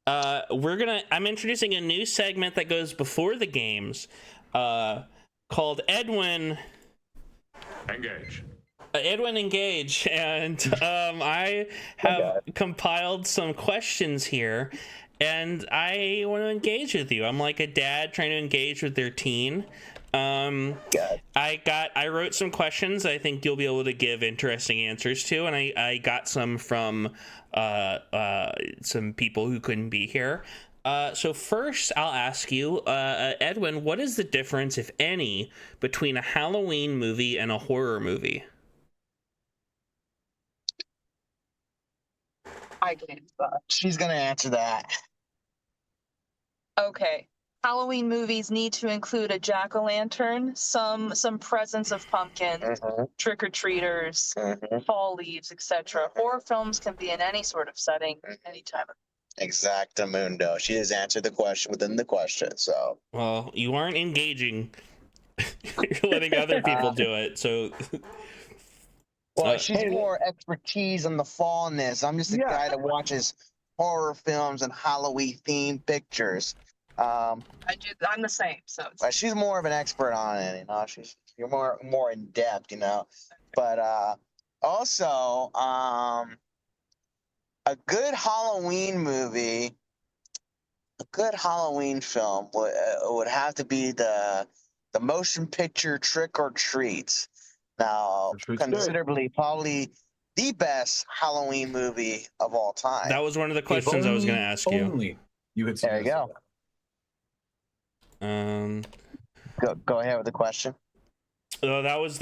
Speaker 1: I'm introducing a new segment that goes before the games, called Edwin
Speaker 8: Engage.
Speaker 1: Edwin Engage, and I have compiled some questions here, and I want to engage with you. I'm like a dad trying to engage with their teen. I wrote some questions I think you'll be able to give interesting answers to, and I got some from some people who couldn't be here. So first, I'll ask you, Edwin, what is the difference, if any, between a Halloween movie and a horror movie?
Speaker 7: I can't.
Speaker 3: She's going to answer that.
Speaker 7: Okay. Halloween movies need to include a jack-o'-lantern, some presence of pumpkins, trick-or-treaters, fall leaves, etc. Horror films can be in any sort of setting, any time of
Speaker 3: Exactamundo. She has answered the question within the question, so.
Speaker 1: Well, you aren't engaging. You're letting other people do it, so.
Speaker 3: Well, she's more expertise in the fallness. I'm just a guy that watches horror films and Halloween-themed pictures.
Speaker 7: I'm the same, so.
Speaker 3: She's more of an expert on it, you know. You're more in depth, you know. But also, a good Halloween movie, a good Halloween film would have to be the motion picture Trick or Treat. Now, considerably, probably the best Halloween movie of all time.
Speaker 1: That was one of the questions I was going to ask you.
Speaker 2: Only you had
Speaker 3: there you go. Go ahead with the question.
Speaker 1: That was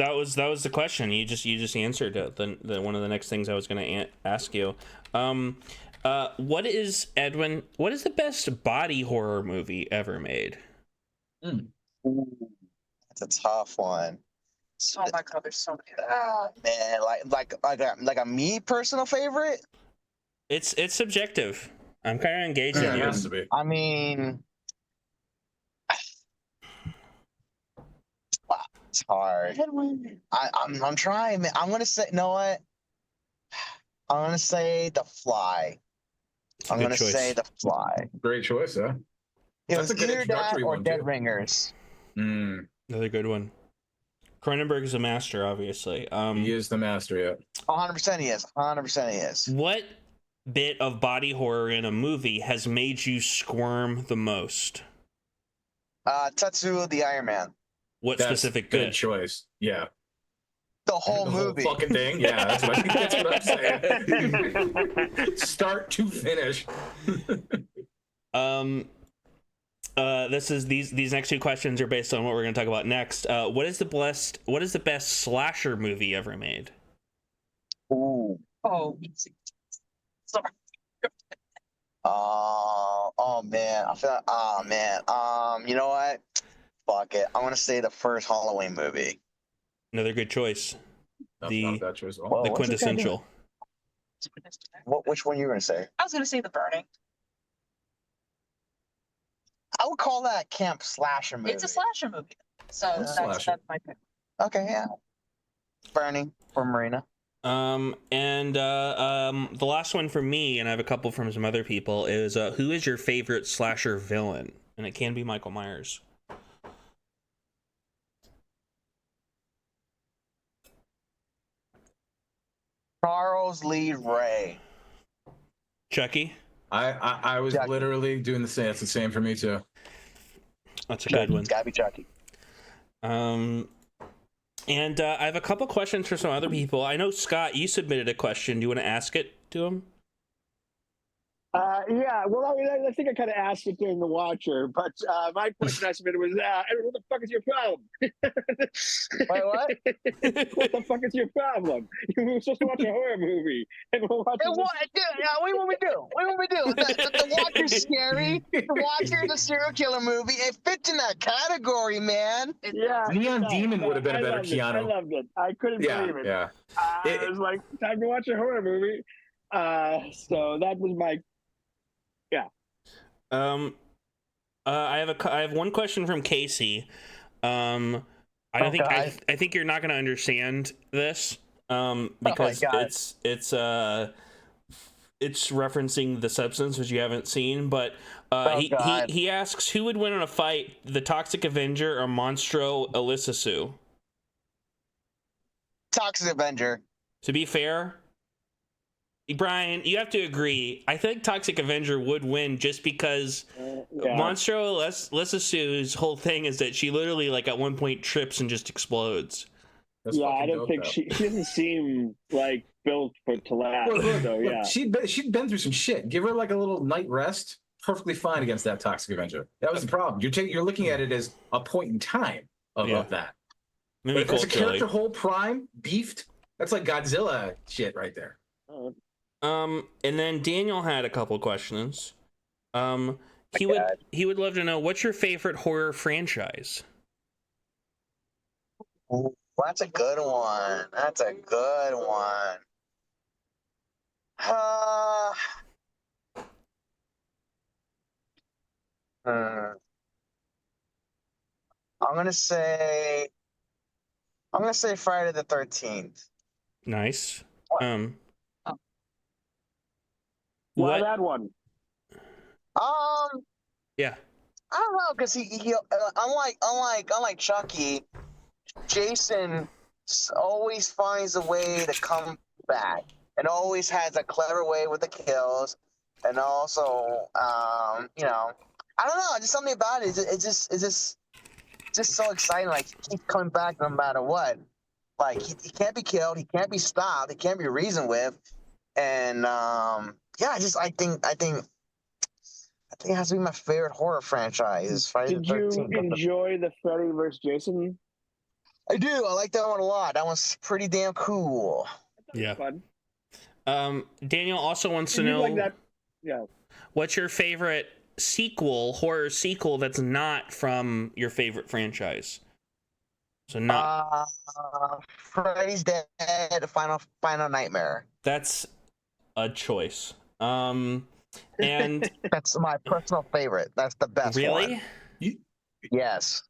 Speaker 1: the question. You just answered it. The one of the next things I was going to ask you. What is Edwin? What is the best body horror movie ever made?
Speaker 3: Ooh, that's a tough one.
Speaker 7: Oh my god, there's so many.
Speaker 3: Man, like a me personal favorite.
Speaker 1: It's subjective. I'm kind of engaging
Speaker 2: Yeah, it
Speaker 1: you.
Speaker 2: has to be.
Speaker 3: I mean, wow, it's hard. I'm trying, man. I'm gonna say, you know what? I'm gonna say The Fly.
Speaker 1: It's a
Speaker 3: I'm
Speaker 1: good
Speaker 3: gonna
Speaker 1: choice.
Speaker 3: say The Fly.
Speaker 2: Great choice, huh?
Speaker 3: It
Speaker 2: That's
Speaker 3: was
Speaker 2: a good
Speaker 3: either that
Speaker 2: introductory
Speaker 3: or
Speaker 2: one,
Speaker 3: Dead
Speaker 2: too.
Speaker 3: Ringers.
Speaker 1: Another good one. Cronenberg is a master, obviously.
Speaker 2: He is the master, yeah.
Speaker 3: 100% he is. 100% he is.
Speaker 1: What bit of body horror in a movie has made you squirm the most?
Speaker 3: Tetsuo the Iron Man.
Speaker 1: What
Speaker 2: That's
Speaker 1: specific
Speaker 2: good
Speaker 1: bit?
Speaker 2: choice. Yeah.
Speaker 3: The whole
Speaker 2: The
Speaker 3: movie.
Speaker 2: whole fucking thing. Yeah, that's what I'm saying. Start to finish.
Speaker 1: These next two questions are based on what we're going to talk about next. What is the best slasher movie ever made?
Speaker 3: Ooh.
Speaker 7: Oh, easy. Sorry.
Speaker 3: Oh man. I feel like, oh man. You know what? Fuck it. I want to say the first Halloween movie.
Speaker 1: Another good choice.
Speaker 2: That's not a bad choice at all.
Speaker 3: Whoa,
Speaker 1: The
Speaker 3: what's this guy doing?
Speaker 1: quintessential.
Speaker 3: Which one you were gonna say?
Speaker 7: I was gonna say The Burning.
Speaker 3: I would call that a camp slasher movie.
Speaker 7: It's a slasher movie, so
Speaker 3: It's
Speaker 7: that's my pick.
Speaker 3: Okay, yeah. Burning from Marina.
Speaker 1: The last one from me, and I have a couple from some other people, is who is your favorite slasher villain? And it can be Michael Myers.
Speaker 3: Charles Lee Ray.
Speaker 1: Chucky?
Speaker 2: I was
Speaker 3: Chucky.
Speaker 2: literally doing the same. It's the same for me too.
Speaker 1: That's a good one.
Speaker 3: It's gotta be Chucky.
Speaker 1: I have a couple questions for some other people. I know, Scott, you submitted a question. Do you want to ask it to him?
Speaker 4: Yeah, well, I think I kind of asked it during the Watcher, but my question I submitted was, what the fuck is your problem?
Speaker 3: Wait, what?
Speaker 4: What the fuck is your problem? We were supposed to watch a horror movie, and we're watching
Speaker 3: What will we do? What will we do? The Watcher's scary. The Watcher is a serial killer movie. It fits in that category, man.
Speaker 4: Yeah,
Speaker 2: Neon Demon would have been a better
Speaker 4: loved it. I
Speaker 2: Keanu.
Speaker 4: loved it. I couldn't believe it.
Speaker 2: Yeah.
Speaker 4: It was like, time to watch a horror movie. So that was my...
Speaker 1: I have one question from Casey. I think you're not going to understand this because it's referencing The Substance, which you haven't seen, but he asks, who would win in a fight, the Toxic Avenger or Monstro Elissasu?
Speaker 3: Toxic Avenger.
Speaker 1: To be fair, Brian, you have to agree. I think Toxic Avenger would win just because Monstro Elissa's whole thing is that she literally, like, at one point trips and just explodes.
Speaker 4: I don't think she doesn't seem like built to last.
Speaker 2: Look, she'd been through some shit. Give her like a little night rest. Perfectly fine against that Toxic Avenger. That was the problem. You're looking at it as a point in time of that.
Speaker 1: Maybe
Speaker 2: but as a character whole prime beefed, that's like Godzilla shit right there.
Speaker 1: And then Daniel had a couple questions. He would love to know, what's your favorite horror franchise?
Speaker 3: Ooh, that's a good one. That's a good one. I'm gonna say Friday the 13th.
Speaker 1: Nice.
Speaker 4: Why that one?
Speaker 1: Yeah.
Speaker 3: I don't know, because he unlike Chucky, Jason always finds a way to come back and always has a clever way with the kills, and also I don't know, just something about it. It's just so exciting. Like, he keeps coming back no matter what. Like, he can't be killed, he can't be stopped, he can't be reasoned with, and I think it has to be my favorite horror franchise. Friday the 13th.
Speaker 4: Did you enjoy the Freddy vs. Jason?
Speaker 3: I do. I like that one a lot. That one's pretty damn cool.
Speaker 1: Yeah.
Speaker 4: Fun.
Speaker 1: Daniel also wants to
Speaker 4: You
Speaker 1: know
Speaker 4: like that? Yeah.
Speaker 1: what's your favorite horror sequel that's not from your favorite franchise. So not
Speaker 3: Freddy's Dead, Final Nightmare.
Speaker 1: that's a choice. And
Speaker 3: That's my personal favorite. That's the best
Speaker 1: really?
Speaker 3: one. Yes.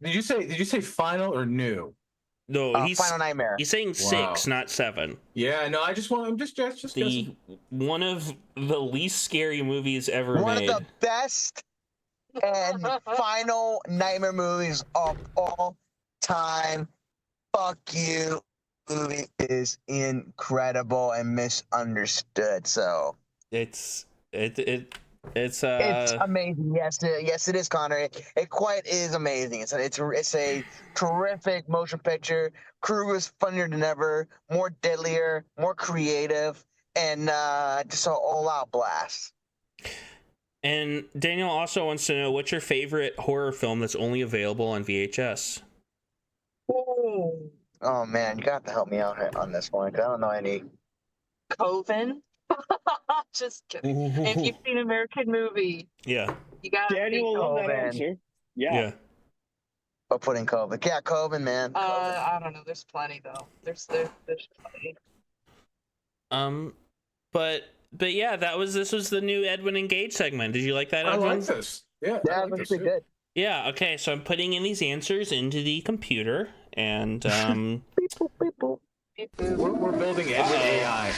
Speaker 2: Did you say final or new?
Speaker 1: No,
Speaker 3: Final Nightmare.
Speaker 1: He's saying 6, not 7.
Speaker 2: Yeah, no, I'm just
Speaker 1: The one of the least scary movies ever
Speaker 3: One
Speaker 1: made.
Speaker 3: of the best and Final Nightmare movies of all time. Fuck you. Movie is incredible and misunderstood. So
Speaker 1: It's
Speaker 3: it's amazing. Yes, it is, Connor. It quite is amazing. It's a terrific motion picture. Crew is funnier than ever, more deadlier, more creative, and just an all-out blast.
Speaker 1: And Daniel also wants to know what's your favorite horror film that's only available on VHS.
Speaker 3: Oh man, you got to help me out on this one because I don't know any.
Speaker 7: Coven. Just kidding. If you've seen American Movie,
Speaker 1: Yeah.
Speaker 7: you got
Speaker 4: Daniel will love that
Speaker 3: Coven.
Speaker 4: answer. Yeah.
Speaker 3: I'll put in Coven. Yeah, Coven, man.
Speaker 7: I don't know. There's plenty though. There's plenty.
Speaker 1: But yeah, this was the new Edwin Engage segment. Did you like that,
Speaker 2: I
Speaker 1: Edwin?
Speaker 2: like this. Yeah, I
Speaker 3: Yeah,
Speaker 2: like
Speaker 3: that's
Speaker 2: this,
Speaker 3: pretty good.
Speaker 1: Yeah, okay, so I'm putting in these answers into the computer, and
Speaker 2: We're building Edwin AI.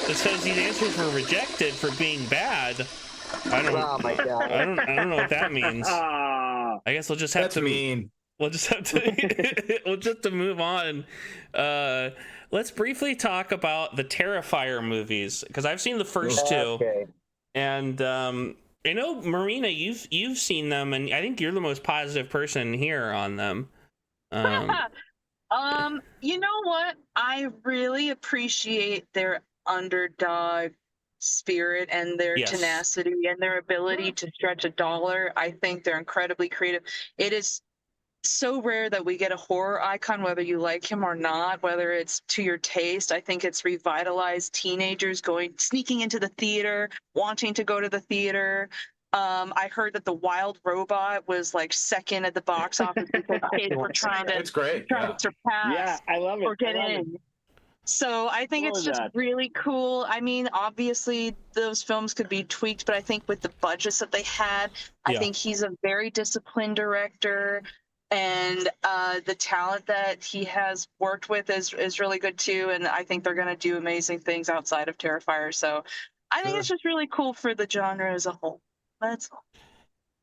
Speaker 1: it says these answers were rejected for being bad.
Speaker 3: Oh my god.
Speaker 1: I don't know what that means. I guess we'll just have
Speaker 2: That's
Speaker 1: to
Speaker 2: mean.
Speaker 1: we'll just have to move on. Let's briefly talk about the Terrifier movies because I've seen the first two,
Speaker 3: Okay.
Speaker 1: and I know Marina, you've seen them, and I think you're the most positive person here on them.
Speaker 7: You know what? I really appreciate their underdog spirit and their
Speaker 1: Yes.
Speaker 7: tenacity and their ability to stretch $1. I think they're incredibly creative. It is so rare that we get a horror icon, whether you like him or not, whether it's to your taste. I think it's revitalized teenagers sneaking into the theater, wanting to go to the theater. I heard that The Wild Robot was like second at the box office because kids were trying
Speaker 2: It's great.
Speaker 7: to surpass
Speaker 4: Yeah, I love it.
Speaker 7: or get
Speaker 4: I love
Speaker 7: in. So I think
Speaker 4: What
Speaker 7: it's
Speaker 4: was
Speaker 7: just
Speaker 4: that?
Speaker 7: really cool. I mean, obviously those films could be tweaked, but I think with the budgets that they had, I
Speaker 1: Yeah.
Speaker 7: think he's a very disciplined director, and the talent that he has worked with is really good too. And I think they're going to do amazing things outside of Terrifier. So I think it's just really cool for the genre as a whole. That's all.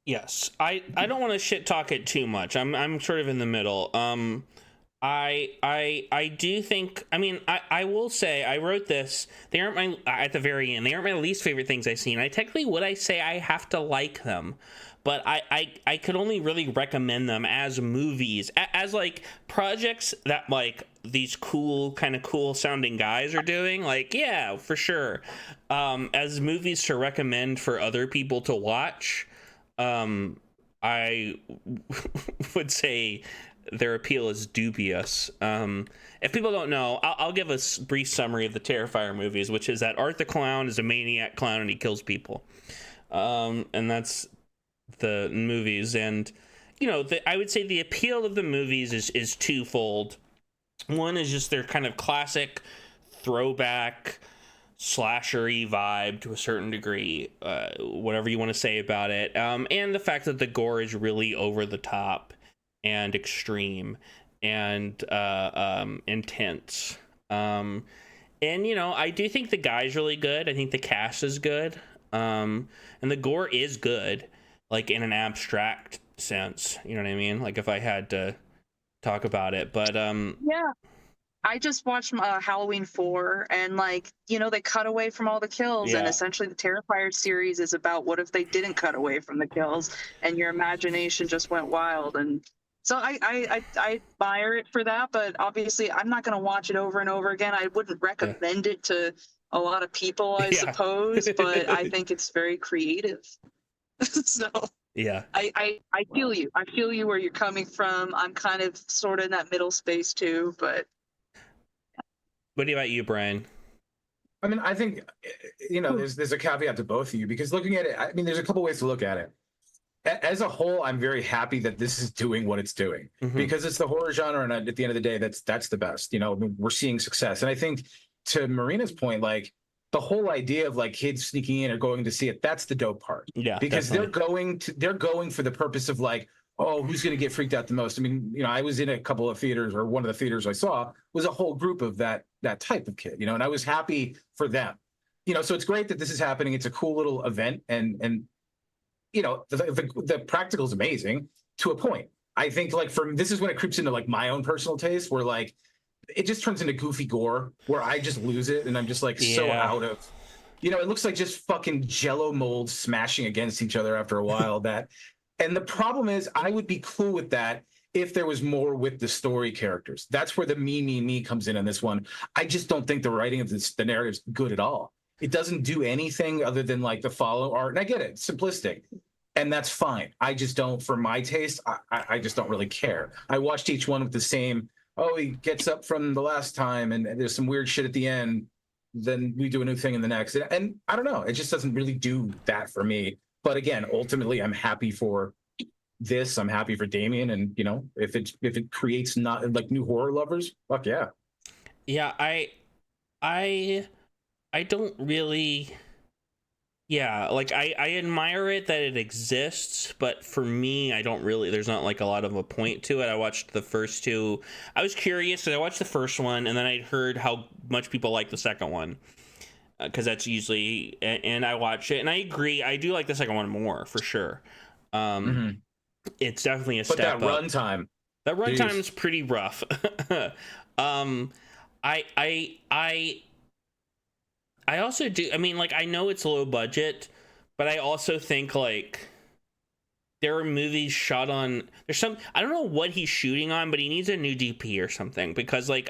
Speaker 1: Yes, I don't want to shit talk it too much. I'm sort of in the middle. I do think. I mean, I will say I wrote this. They aren't my at the very end. They aren't my least favorite things I've seen. I technically would I say I have to like them, but I could only really recommend them as movies, as like projects that like these cool sounding guys are doing. Like yeah, for sure. As movies to recommend for other people to watch. I would say their appeal is dubious. If people don't know, I'll give a brief summary of the Terrifier movies, which is that Art the Clown is a maniac clown and he kills people. And that's the movies. And, you know, I would say the appeal of the movies is twofold. One is just their kind of classic throwback slashery vibe to a certain degree, whatever you want to say about it, and the fact that the gore is really over the top and extreme and intense, and you know, I do think the guy's really good. I think the cast is good, and the gore is good, like in an abstract sense, you know what I mean, like if I had to talk about it, but
Speaker 7: Yeah. I just watched Halloween 4, and like, you know, they cut away from all the kills, and
Speaker 1: Yeah.
Speaker 7: essentially the Terrifier series is about what if they didn't cut away from the kills and your imagination just went wild. And so I admire it for that, but obviously I'm not going to watch it over and over again. I wouldn't recommend it to a lot of people, I
Speaker 1: Yeah.
Speaker 7: suppose, but I think it's very creative. So
Speaker 1: Yeah.
Speaker 7: I feel you. I feel you where you're coming from. I'm kind of sort of in that middle space too, but
Speaker 1: What about you, Brian?
Speaker 2: I mean, I think, there's a caveat to both of you, because looking at it, I mean, there's a couple ways to look at it. As a whole, I'm very happy that this is doing what it's doing, because it's the horror genre, and at the end of the day, that's the best. I mean, we're seeing success, and I think to Marina's point, like the whole idea of like kids sneaking in or going to see it, that's the dope part.
Speaker 1: Yeah,
Speaker 2: because
Speaker 1: definitely.
Speaker 2: they're going for the purpose of like, oh, who's going to get freaked out the most? I mean, I was in a couple of theaters, or one of the theaters I saw was a whole group of that type of kid, and I was happy for them. So it's great that this is happening. It's a cool little event, and the practical is amazing to a point. I think like this is when it creeps into like my own personal taste, where like it just turns into goofy gore where I just lose it, and I'm just like so out of, it looks like just fucking Jello molds smashing against each other after a while. And the problem is, I would be cool with that if there was more with the story characters. That's where the me comes in on this one. I just don't think the writing of the narrative is good at all. It doesn't do anything other than like the follow art. And I get it, it's simplistic. And that's fine. I just don't, for my taste, I just don't really care. I watched each one with the same, oh, he gets up from the last time and there's some weird shit at the end. Then we do a new thing in the next. And I don't know, it just doesn't really do that for me. But again, ultimately, I'm happy for this. I'm happy for Damien. And, if it creates not like new horror lovers, fuck yeah.
Speaker 1: Yeah, I don't really, like I admire it that it exists, but for me, I don't really, there's not like a lot of a point to it. I watched the first two. I was curious, and I watched the first one, and then I heard how much people like the second one, because that's usually, and I watched it, and I agree, I do like the second one more, for sure. It's definitely a step up.
Speaker 2: But that
Speaker 1: runtime's pretty rough. I also do, I mean, like, I know it's low budget, but I also think, like, there are movies shot on, I don't know what he's shooting on, but he needs a new DP or something, because, like,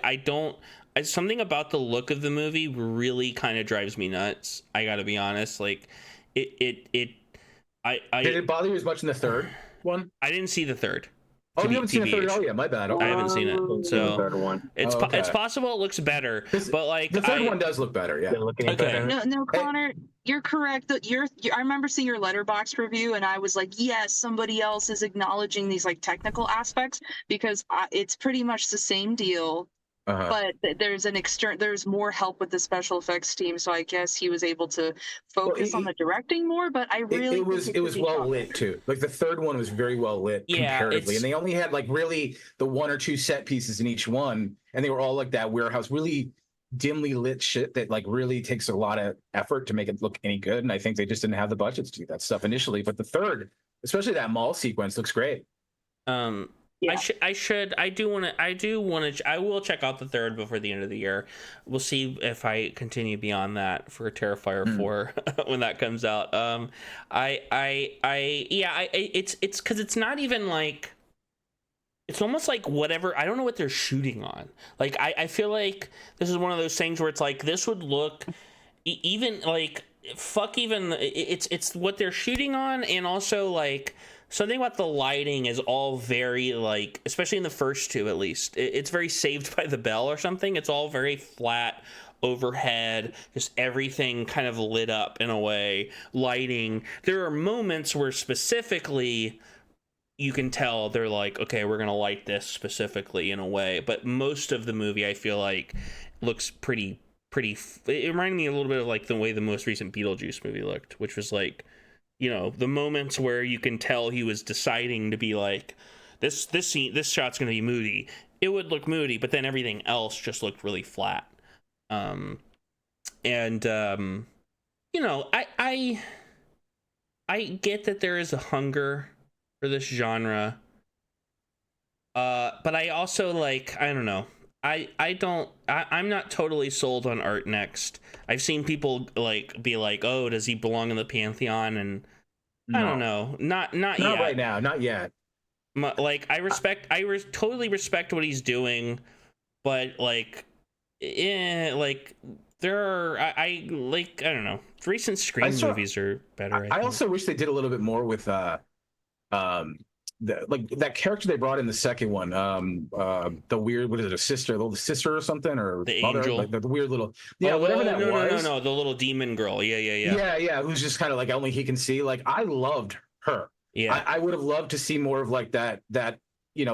Speaker 1: something about the look of the movie really kind of drives me nuts. I gotta be honest, like, did
Speaker 2: it bother you as much in the third one?
Speaker 1: I didn't see the third.
Speaker 2: Oh, you haven't seen the third? Oh, yeah, my bad. Okay.
Speaker 1: I haven't seen it, so
Speaker 4: the third one.
Speaker 1: It's possible it looks better, but like
Speaker 2: the third one does look better. Yeah,
Speaker 4: looking better.
Speaker 7: No, Connor, you're correct. That I remember seeing your Letterboxd review, and I was like, yes, somebody else is acknowledging these like technical aspects, because it's pretty much the same deal. But there's more help with the special effects team, so I guess he was able to focus on the directing more. But I really
Speaker 2: it was well lit too. Like the third one was very well lit comparatively, and they only had like really the one or two set pieces in each one, and they were all like that warehouse, really dimly lit shit that like really takes a lot of effort to make it look any good. And I think they just didn't have the budgets to do that stuff initially. But the third, especially that mall sequence, looks great.
Speaker 7: Yeah.
Speaker 1: I will check out the third before the end of the year. We'll see if I continue beyond that for Terrifier 4 when that comes out. It's because it's not even like, it's almost like whatever, I don't know what they're shooting on. Like, I feel like this is one of those things where it's like, this would look even like, it's what they're shooting on, and also like, something about the lighting is all very, like, especially in the first two at least, it's very Saved by the Bell or something. It's all very flat overhead, just everything kind of lit up in a way. Lighting. There are moments where specifically you can tell they're like, okay, we're gonna light this specifically in a way. But most of the movie, I feel like, looks pretty. It reminded me a little bit of like the way the most recent Beetlejuice movie looked, which was like, the moments where you can tell he was deciding to be like, this shot's gonna be moody. It would look moody, but then everything else just looked really flat. I get that there is a hunger for this genre, but I also like, I don't know. I'm not totally sold on Art Next. I've seen people like be like, oh, does he belong in the Pantheon? And I don't know. Not yet.
Speaker 2: Not right now. Not yet.
Speaker 1: Like, I totally respect what he's doing, but like, like there are, I don't know. Recent Scream movies are better.
Speaker 2: I also wish they did a little bit more with like that character they brought in the second one, the weird, what is it, a sister, the sister or something, or
Speaker 1: the
Speaker 2: mother,
Speaker 1: angel,
Speaker 2: like the weird little,
Speaker 1: oh,
Speaker 2: whatever that was.
Speaker 1: No, the little demon girl. Yeah.
Speaker 2: Who's just kind of like only he can see. Like I loved her.
Speaker 1: Yeah.
Speaker 2: I would have loved to see more of like that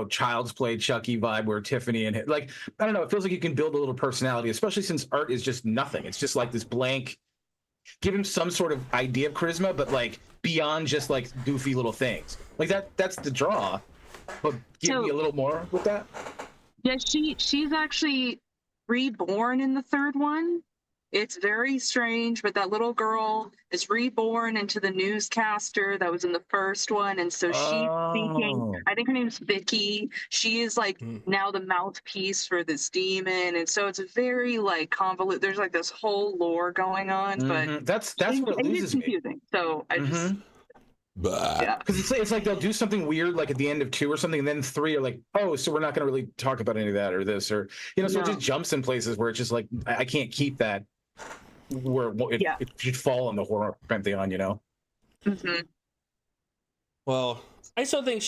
Speaker 2: Child's Play Chucky vibe where Tiffany and like, I don't know, it feels like you can build a little personality, especially since art is just nothing. It's just like this blank. Give him some sort of idea of charisma, but like beyond just like goofy little things. Like that's the draw. But give me a little more with that.
Speaker 9: Yeah, she's actually reborn in the third one. It's very strange, but that little girl is reborn into the newscaster that was in the first one, and so she's speaking. I think her name's Vicky. She is like now the mouthpiece for this demon, and so it's very like convoluted. There's like this whole lore going on, but
Speaker 2: that's what it loses
Speaker 9: confusing. So I just. Yeah,
Speaker 2: because it's like they'll do something weird like at the end of 2 or something, and then 3 are like, oh, so we're not going to really talk about any of that or this, or so it just jumps in places where it's just like I can't keep that where it should fall in the horror pantheon.
Speaker 1: Well, I still think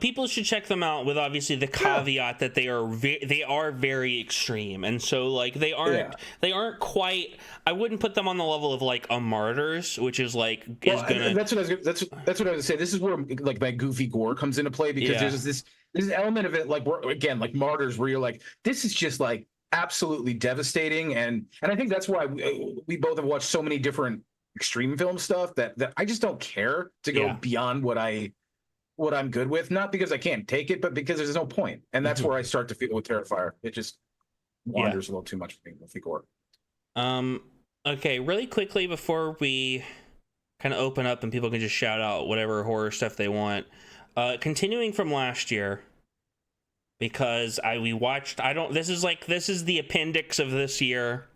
Speaker 1: people should check them out with obviously the caveat that they are very extreme, and so like they aren't quite. I wouldn't put them on the level of like a Martyrs, which is like
Speaker 2: That's what I was gonna say. This is where like my goofy gore comes into play, because there's this element of it like again like Martyrs where you're like, this is just like absolutely devastating, and I think that's why we both have watched so many different extreme film stuff that I just don't care to go beyond what I'm good with, not because I can't take it, but because there's no point. And that's where I start to feel with Terrifier. It just wanders a little too much for me with the gore.
Speaker 1: Okay, really quickly before we kind of open up and people can just shout out whatever horror stuff they want. Continuing from last year, because this is the appendix of this year.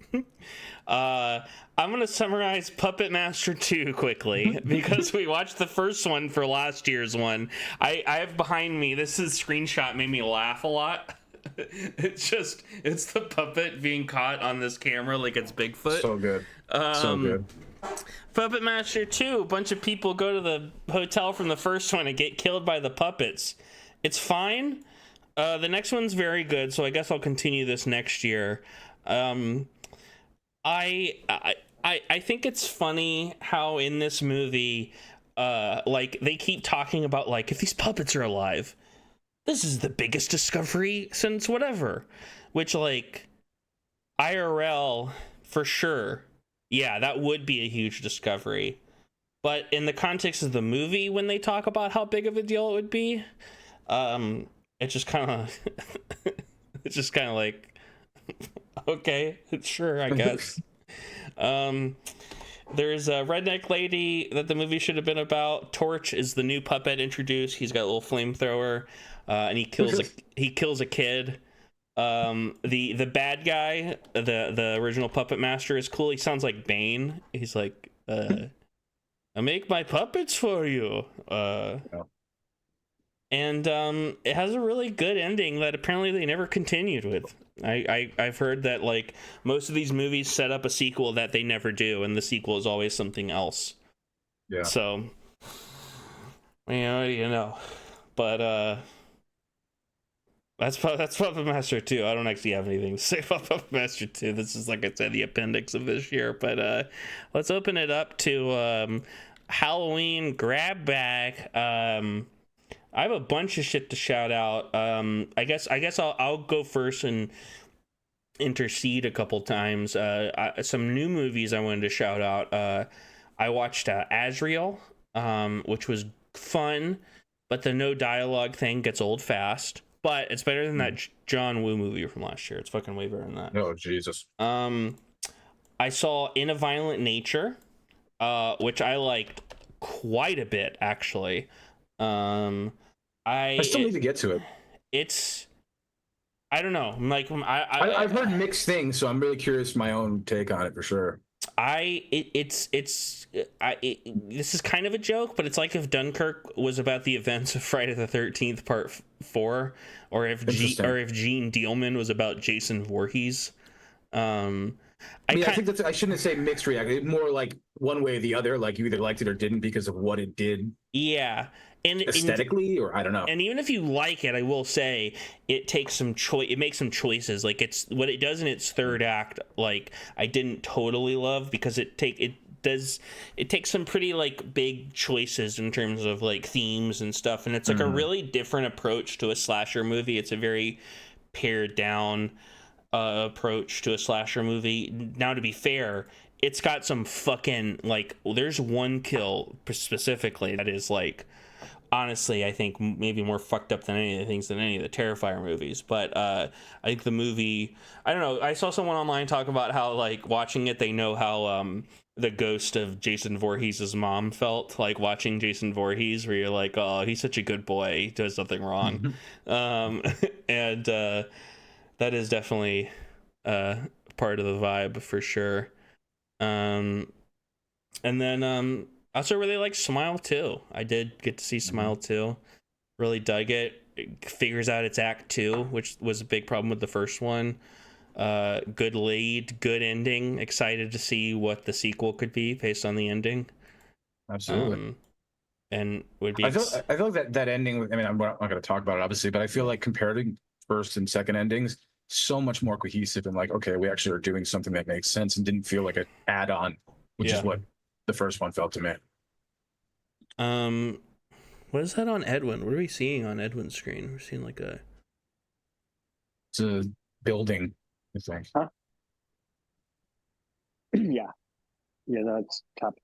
Speaker 1: I'm going to summarize Puppet Master 2 quickly because we watched the first one for last year's one. I have behind me, this screenshot made me laugh a lot. It's the puppet being caught on this camera like it's Bigfoot.
Speaker 2: So good. So good.
Speaker 1: Puppet Master 2, a bunch of people go to the hotel from the first one and get killed by the puppets. It's fine. The next one's very good, so I guess I'll continue this next year. I think it's funny how in this movie, like they keep talking about like, if these puppets are alive, this is the biggest discovery since whatever, which like IRL for sure. Yeah, that would be a huge discovery. But in the context of the movie, when they talk about how big of a deal it would be, it's just kind of like, okay, sure, I guess. There's a redneck lady that the movie should have been about. Torch is the new puppet introduced. He's got a little flamethrower, and he kills a kid. The bad guy, the original Puppet Master, is cool. He sounds like Bane. He's like, I make my puppets for you. And it has a really good ending that apparently they never continued with. I've heard that like most of these movies set up a sequel that they never do, and the sequel is always something else. Yeah. So, but that's Puppet Master 2. I don't actually have anything to say about Puppet Master 2. This is, like I said, the appendix of this year. But let's open it up to Halloween grab bag. I have a bunch of shit to shout out. I guess I'll go first and intercede a couple times. Some new movies I wanted to shout out. I watched Azrael, which was fun, but the no dialogue thing gets old fast. But it's better than that John Woo movie from last year. It's fucking way better than that.
Speaker 2: Oh, Jesus.
Speaker 1: I saw In a Violent Nature, which I liked quite a bit, actually.
Speaker 2: I still need to get to it.
Speaker 1: I don't know. Like
Speaker 2: I've heard mixed things, so I'm really curious my own take on it for sure.
Speaker 1: This is kind of a joke, but it's like if Dunkirk was about the events of Friday the 13th Part 4, or if Gene Dealman was about Jason Voorhees.
Speaker 2: I think I shouldn't say mixed reaction. More like one way or the other. Like you either liked it or didn't because of what it did.
Speaker 1: Yeah. And
Speaker 2: aesthetically, or I don't know.
Speaker 1: And even if you like it, I will say it takes some it makes some choices. Like it's what it does in its third act. Like I didn't totally love because it takes some pretty like big choices in terms of like themes and stuff. And it's like a really different approach to a slasher movie. It's a very pared down approach to a slasher movie. Now, to be fair, it's got some fucking like there's one kill specifically that is like honestly I think maybe more fucked up than any of the things than any of the Terrifier movies. But I think the movie, I don't know, I saw someone online talk about how like watching it they know how the ghost of Jason Voorhees' mom felt like watching Jason Voorhees, where you're like, oh, he's such a good boy, he does nothing wrong. And that is definitely part of the vibe for sure. And then I also really like Smile 2. I did get to see Smile 2. Really dug it. It figures out its act 2, which was a big problem with the first one. Good lead, good ending. Excited to see what the sequel could be based on the ending.
Speaker 2: Absolutely.
Speaker 1: And would be
Speaker 2: I feel like that ending, I mean, I'm not going to talk about it obviously, but I feel like compared to first and second endings, so much more cohesive and like, okay, we actually are doing something that makes sense and didn't feel like an add-on, which is what the first one felt to me.
Speaker 1: What is that on Edwin? What are we seeing on Edwin's screen? We're seeing like
Speaker 2: it's a building, I think.
Speaker 4: Huh? Yeah, that's top.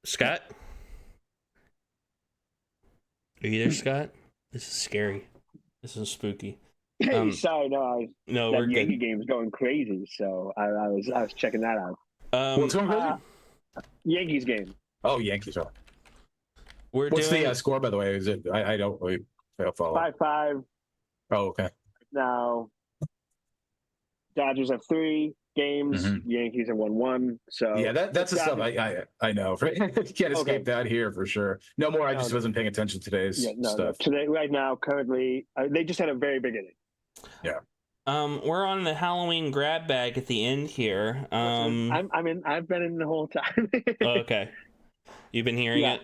Speaker 1: Scott? Are you there, Scott? This is scary. This is spooky.
Speaker 4: Hey, sorry,
Speaker 1: no,
Speaker 4: that
Speaker 1: we're
Speaker 4: Yankee
Speaker 1: good.
Speaker 4: game was going crazy, so I was checking that out.
Speaker 2: What's going crazy?
Speaker 4: Yankees game.
Speaker 2: Oh, Yankees. Oh.
Speaker 1: What's
Speaker 2: the score, by the way? Is it? I don't really follow.
Speaker 4: 5-5.
Speaker 2: Oh, okay.
Speaker 4: Now, Dodgers have 3 games. Yankees have 1-1. So
Speaker 2: yeah, that's the stuff I know. Can't escape that here for sure. No more. I just wasn't paying attention to today's stuff.
Speaker 4: Today, right now, currently, they just had a very big inning.
Speaker 2: Yeah.
Speaker 1: We're on the Halloween grab bag at the end here.
Speaker 4: I've been in the whole time.
Speaker 1: Okay. You've been hearing it?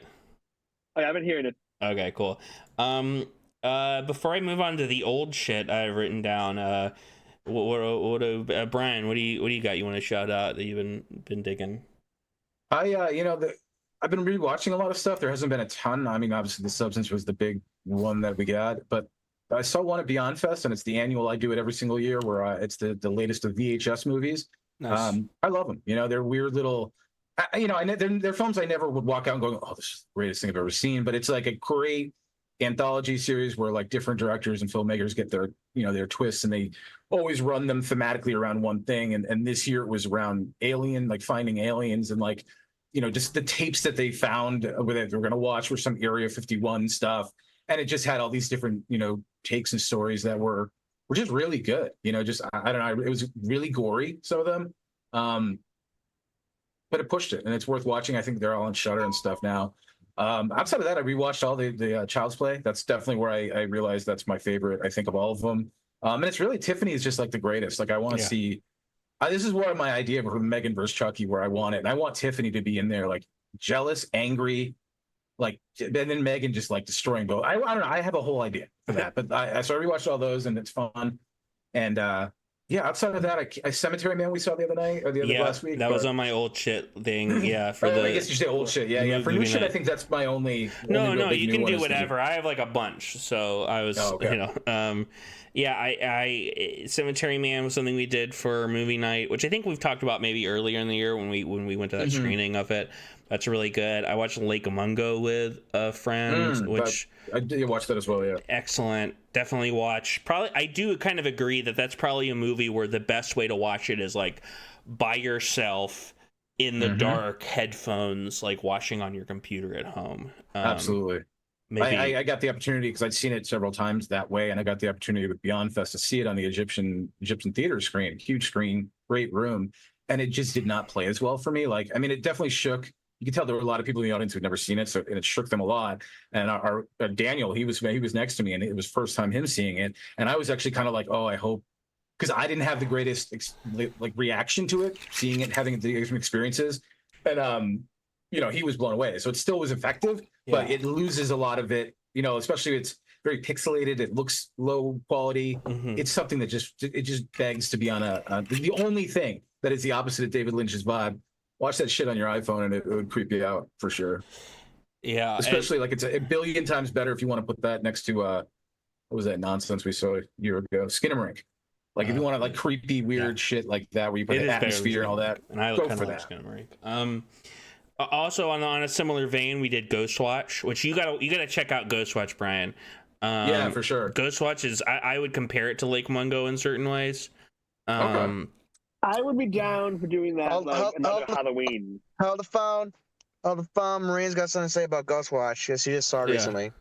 Speaker 4: Oh, yeah, I've been hearing it.
Speaker 1: Okay, cool. Before I move on to the old shit I've written down, Brian, what do you got? You want to shout out that you've been digging?
Speaker 2: I've been rewatching a lot of stuff. There hasn't been a ton. I mean, obviously, The Substance was the big one that we got, but I saw one at Beyond Fest, and it's the annual. I do it every single year, where it's the latest of VHS movies. Nice. I love them. They're weird little. They're films I never would walk out and go, oh, this is the greatest thing I've ever seen. But it's like a great anthology series where like different directors and filmmakers get their twists, and they always run them thematically around one thing. And this year it was around finding aliens, and just the tapes that they found where they were going to watch were some Area 51 stuff. And it just had all these different, takes and stories that were just really good. I don't know. It was really gory, some of them. But it pushed it, and it's worth watching. I think they're all on Shudder and stuff now. Outside of that, I rewatched all the Child's Play. That's definitely where I realized that's my favorite, I think, of all of them. And it's really, Tiffany is just like the greatest. Like I want to see, this is where my idea of Megan versus Chucky, where I want it. And I want Tiffany to be in there, like jealous, angry, like, and then Megan just like destroying both. I don't know. I have a whole idea for that, but so I rewatched all those, and it's fun. And outside of that, Cemetery Man we saw the other night or the other last week.
Speaker 1: That was on my old shit thing. Yeah,
Speaker 2: I guess you say old shit. Yeah. For new shit, I think that's my only.
Speaker 1: No, you can do whatever. I have like a bunch, so I was, Cemetery Man was something we did for movie night, which I think we've talked about maybe earlier in the year when we went to that screening of it. That's really good. I watched Lake Mungo with a friend, which
Speaker 2: I did watch that as well. Yeah,
Speaker 1: excellent. Definitely watch. Probably, I do kind of agree that that's probably a movie where the best way to watch it is like by yourself in the dark, headphones, like watching on your computer at home.
Speaker 2: Absolutely. Maybe I got the opportunity because I'd seen it several times that way, and I got the opportunity with Beyond Fest to see it on the Egyptian theater screen, huge screen, great room, and it just did not play as well for me. Like, I mean, it definitely shook. You could tell there were a lot of people in the audience who'd never seen it, and it shook them a lot. And our Daniel, he was next to me, and it was first time him seeing it. And I was actually kind of like, oh, I hope because I didn't have the greatest like reaction to it, seeing it, having the experiences, and he was blown away. So it still was effective, but it loses a lot of it. Especially it's very pixelated. It looks low quality. It's something that just begs to be on the only thing that is the opposite of David Lynch's vibe. Watch that shit on your iPhone and it would creep you out for sure.
Speaker 1: Yeah.
Speaker 2: Especially like it's a billion times better if you want to put that next to what was that nonsense we saw a year ago? Skinamarink. Like if you want to like creepy, weird shit like that where you put the atmosphere and all that.
Speaker 1: And I
Speaker 2: go
Speaker 1: kind
Speaker 2: for
Speaker 1: of like
Speaker 2: that.
Speaker 1: Skinamarink. Also on a similar vein, we did Ghostwatch, which you gotta check out Ghostwatch, Brian.
Speaker 2: Yeah, for sure.
Speaker 1: Ghostwatch is I would compare it to Lake Mungo in certain ways.
Speaker 2: Okay.
Speaker 4: I would be down for doing that another Halloween.
Speaker 3: Hold the phone. Marina's got something to say about Ghostwatch. Yes, she just saw it recently.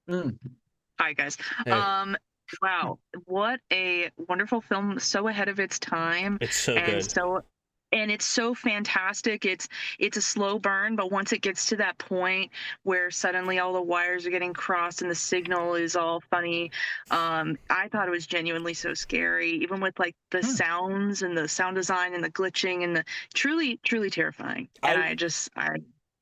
Speaker 9: Hi, guys.
Speaker 1: Hey.
Speaker 9: Wow, what a wonderful film! So ahead of its time.
Speaker 1: It's so good.
Speaker 9: And it's so fantastic. It's a slow burn, but once it gets to that point where suddenly all the wires are getting crossed and the signal is all funny, I thought it was genuinely so scary, even with like the sounds and the sound design and the glitching and the truly terrifying. And it's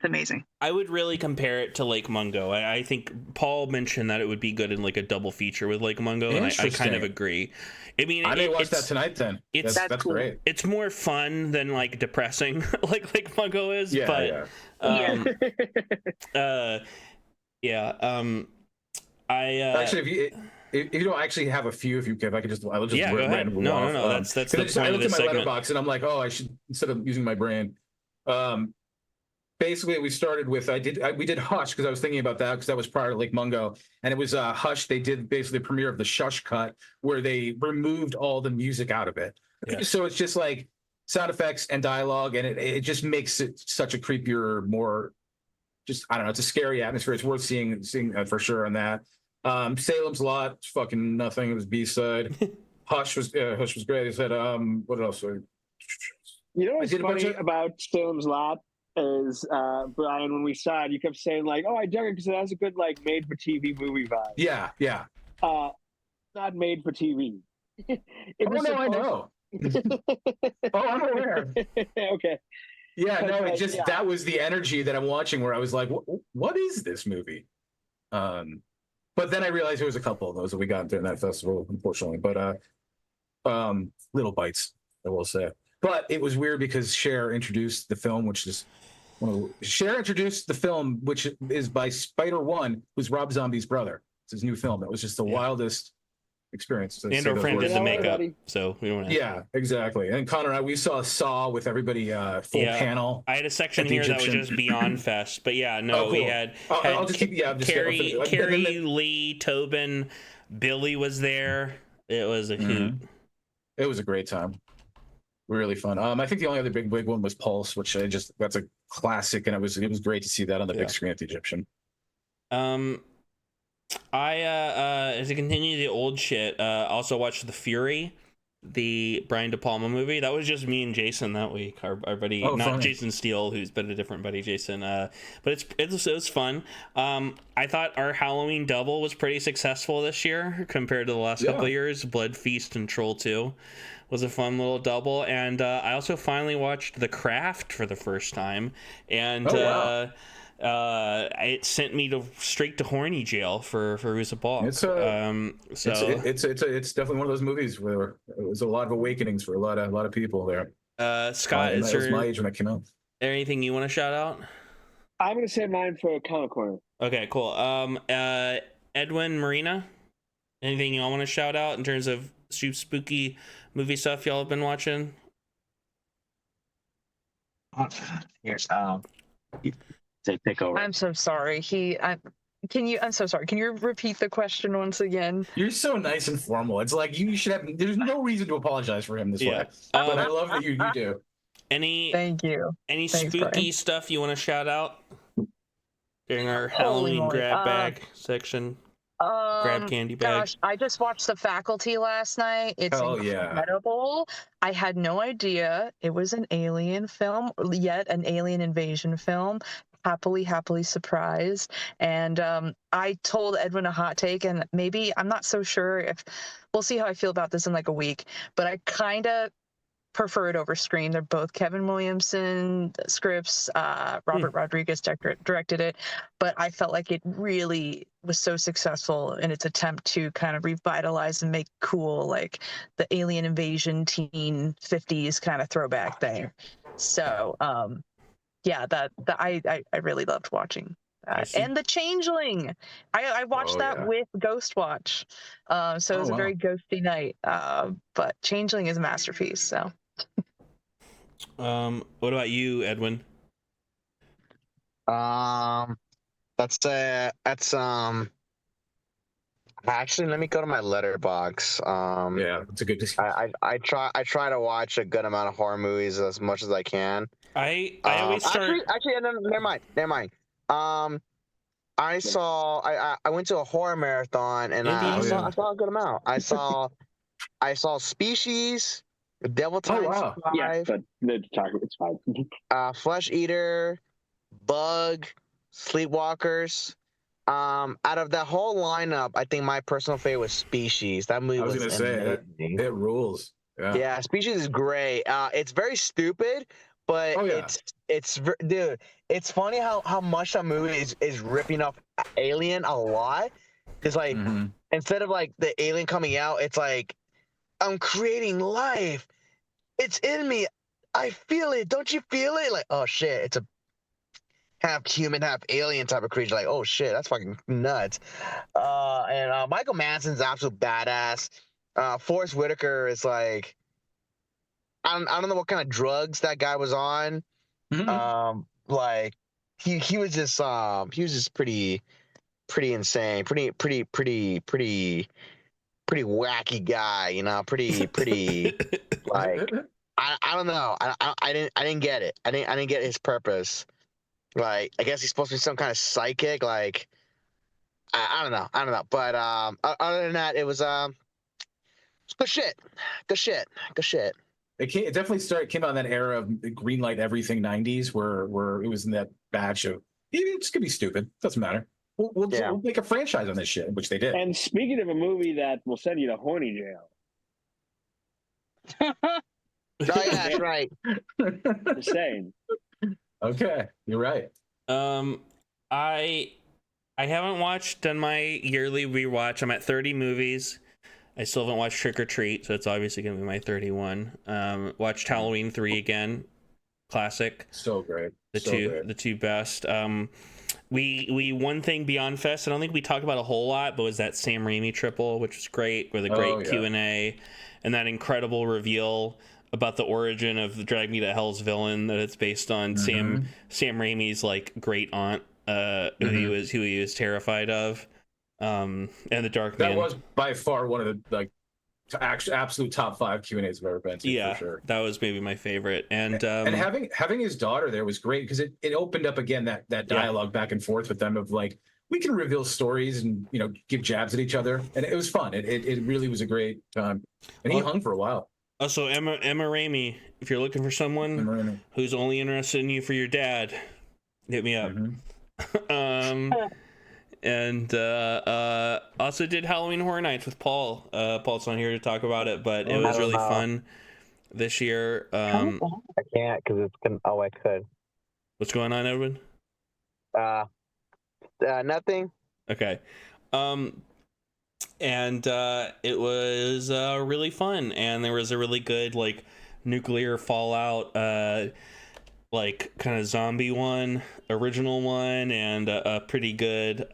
Speaker 9: amazing.
Speaker 1: I would really compare it to Lake Mungo. I think Paul mentioned that it would be good in like a double feature with Lake Mungo, and I kind of agree. I mean,
Speaker 2: I may watch that tonight then. That's
Speaker 1: cool.
Speaker 2: great.
Speaker 1: It's more fun than like depressing, like Lake Mungo is.
Speaker 2: Yeah, actually, if you don't actually have a few, if I could just, I'll just
Speaker 1: go ahead. No. That's the point
Speaker 2: I
Speaker 1: of
Speaker 2: looked
Speaker 1: this
Speaker 2: at my
Speaker 1: segment.
Speaker 2: letterbox and I'm like, I should, instead of using my brain. Basically, we started with we did Hush because I was thinking about that because that was prior to Lake Mungo, and it was Hush. They did basically the premiere of the Shush cut where they removed all the music out of it, so it's just like sound effects and dialogue, and it just makes it such a creepier, more just I don't know. It's a scary atmosphere. It's worth seeing for sure on that. Salem's Lot, it's fucking nothing. It was B-side. Hush was great. I said, what else?
Speaker 4: You know what's funny about Salem's Lot? Is Brian, when we saw it, you kept saying like, "Oh, I dug it because it has a good like made-for-TV movie vibe."
Speaker 2: Yeah.
Speaker 4: Not made for TV.
Speaker 2: I know. I'm aware.
Speaker 4: Okay.
Speaker 2: Yeah, no, it just that was the energy that I'm watching where I was like, "What is this movie?" But then I realized there was a couple of those that we got during that festival, unfortunately. But little bites, I will say. But it was weird because Cher introduced the film, which is which is by Spider One, who's Rob Zombie's brother. It's his new film. It was just the wildest experience.
Speaker 1: And our friend did the makeup, so we don't.
Speaker 2: Yeah, exactly. And Connor and I, we saw Saw with everybody full panel.
Speaker 1: I had a section here that was just Beyond Fest, but cool. We had Carrie, Lee, Tobin, Billy was there. It was a hoot.
Speaker 2: It was a great time. Really fun. I think the only other big one was Pulse, which that's a classic, and it was great to see that on the big screen at the Egyptian.
Speaker 1: As to continue the old shit, also watched The Fury, the Brian De Palma movie. That was just me and Jason that week. Our buddy, not Jason Steele, who's been a different buddy, Jason. But it was fun. I thought our Halloween double was pretty successful this year compared to the last couple of years. Blood Feast and Troll 2 was a fun little double, and I also finally watched The Craft for the first time, and it sent me straight to horny jail for Who's a Balk.
Speaker 2: It's definitely one of those movies where it was a lot of awakenings for a lot of people there.
Speaker 1: Scott,
Speaker 2: it was my age when that came out.
Speaker 1: Anything you want to shout out?
Speaker 4: I'm gonna say mine for Comic Corner.
Speaker 1: Okay, cool. Edwin, Marina, anything y'all want to shout out in terms of spooky movie stuff y'all have been watching?
Speaker 5: Here's take over.
Speaker 7: I'm so sorry. I'm so sorry. Can you repeat the question once again?
Speaker 2: You're so nice and formal. It's like you should have. There's no reason to apologize for him this way. But I love that you do.
Speaker 7: Thank you.
Speaker 1: Any spooky
Speaker 7: Brian.
Speaker 1: stuff you want to shout out during our Halloween grab bag section? Grab candy bag.
Speaker 7: Gosh, I just watched The Faculty last night. It's incredible. I had no idea it was an alien film, yet an alien invasion film. happily surprised. And I told Edwin a hot take, and maybe I'm not so sure if we'll see how I feel about this in like a week, but I kind of prefer it over Scream. They're both Kevin Williamson scripts. Robert Rodriguez directed it, but I felt like it really was so successful in its attempt to kind of revitalize and make cool like the alien invasion teen 50s kind of throwback thing. So yeah, I really loved watching that. And The Changeling. I watched that with Ghost Watch. So it was a very ghosty night. But Changeling is a masterpiece. So
Speaker 1: what about you, Edwin?
Speaker 3: That's actually, let me go to my letterbox.
Speaker 2: Yeah, it's a good.
Speaker 3: I try to watch a good amount of horror movies as much as I can.
Speaker 1: I always start.
Speaker 3: Actually, never mind. I went to a horror marathon and I saw a good amount. I saw Species, Devil Times 5,
Speaker 4: yeah, but it's fine.
Speaker 3: Flesh Eater, Bug, Sleepwalkers. Out of that whole lineup, I think my personal favorite was Species. That movie was
Speaker 2: gonna say it rules.
Speaker 3: Yeah, Species is great. It's very stupid, but it's dude. It's funny how much that movie is ripping off Alien a lot. Because like instead of like the alien coming out, it's like I'm creating life. It's in me. I feel it. Don't you feel it? Like, oh shit, it's a half human, half alien type of creature. Like, oh shit, that's fucking nuts. And Michael Madsen's absolute badass. Forrest Whitaker is like, I don't know what kind of drugs that guy was on. Like he was just pretty insane, pretty wacky guy, you know, pretty like I don't know. I didn't get it. I didn't get his purpose. Like, I guess he's supposed to be some kind of psychic. Like, I don't know. But other than that, it was good shit.
Speaker 2: It definitely came out in that era of greenlight everything 90s, where it was in that batch of it's gonna be stupid. Doesn't matter. We'll make a franchise on this shit, which they did.
Speaker 4: And speaking of a movie that will send you to horny jail.
Speaker 3: Oh, yeah, that's right.
Speaker 4: Just saying.
Speaker 2: Okay, you're right.
Speaker 1: I haven't done my yearly rewatch. I'm at 30 movies. I still haven't watched Trick or Treat, so it's obviously gonna be my 31. Watched Halloween 3 again, classic.
Speaker 2: So great.
Speaker 1: The two best. We one thing Beyond Fest, I don't think we talked about a whole lot, but was that Sam Raimi triple, which was great, with a great Q&A, and that incredible reveal about the origin of the Drag Me to Hell's villain, that it's based on Sam Raimi's like great aunt, who he was terrified of, and the Dark Man.
Speaker 2: That was by far one of the like absolute top 5 Q&As I've ever been to.
Speaker 1: Yeah,
Speaker 2: for sure.
Speaker 1: That was maybe my favorite. And
Speaker 2: having his daughter there was great, because it opened up again that dialogue back and forth with them of like, we can reveal stories and, you know, give jabs at each other, and it was fun. It really was a great time, and he hung for a while. Also,
Speaker 1: Emma Raimi, if you're looking for someone who's only interested in you for your dad, hit me up. And also did Halloween Horror Nights with Paul. Paul's not here to talk about it, but it was really fun this year.
Speaker 3: I can't because it's gonna. Oh, I could.
Speaker 1: What's going on, Edwin?
Speaker 3: Nothing.
Speaker 1: Okay. And it was really fun, and there was a really good like nuclear fallout like kind of zombie one, original one, and a pretty good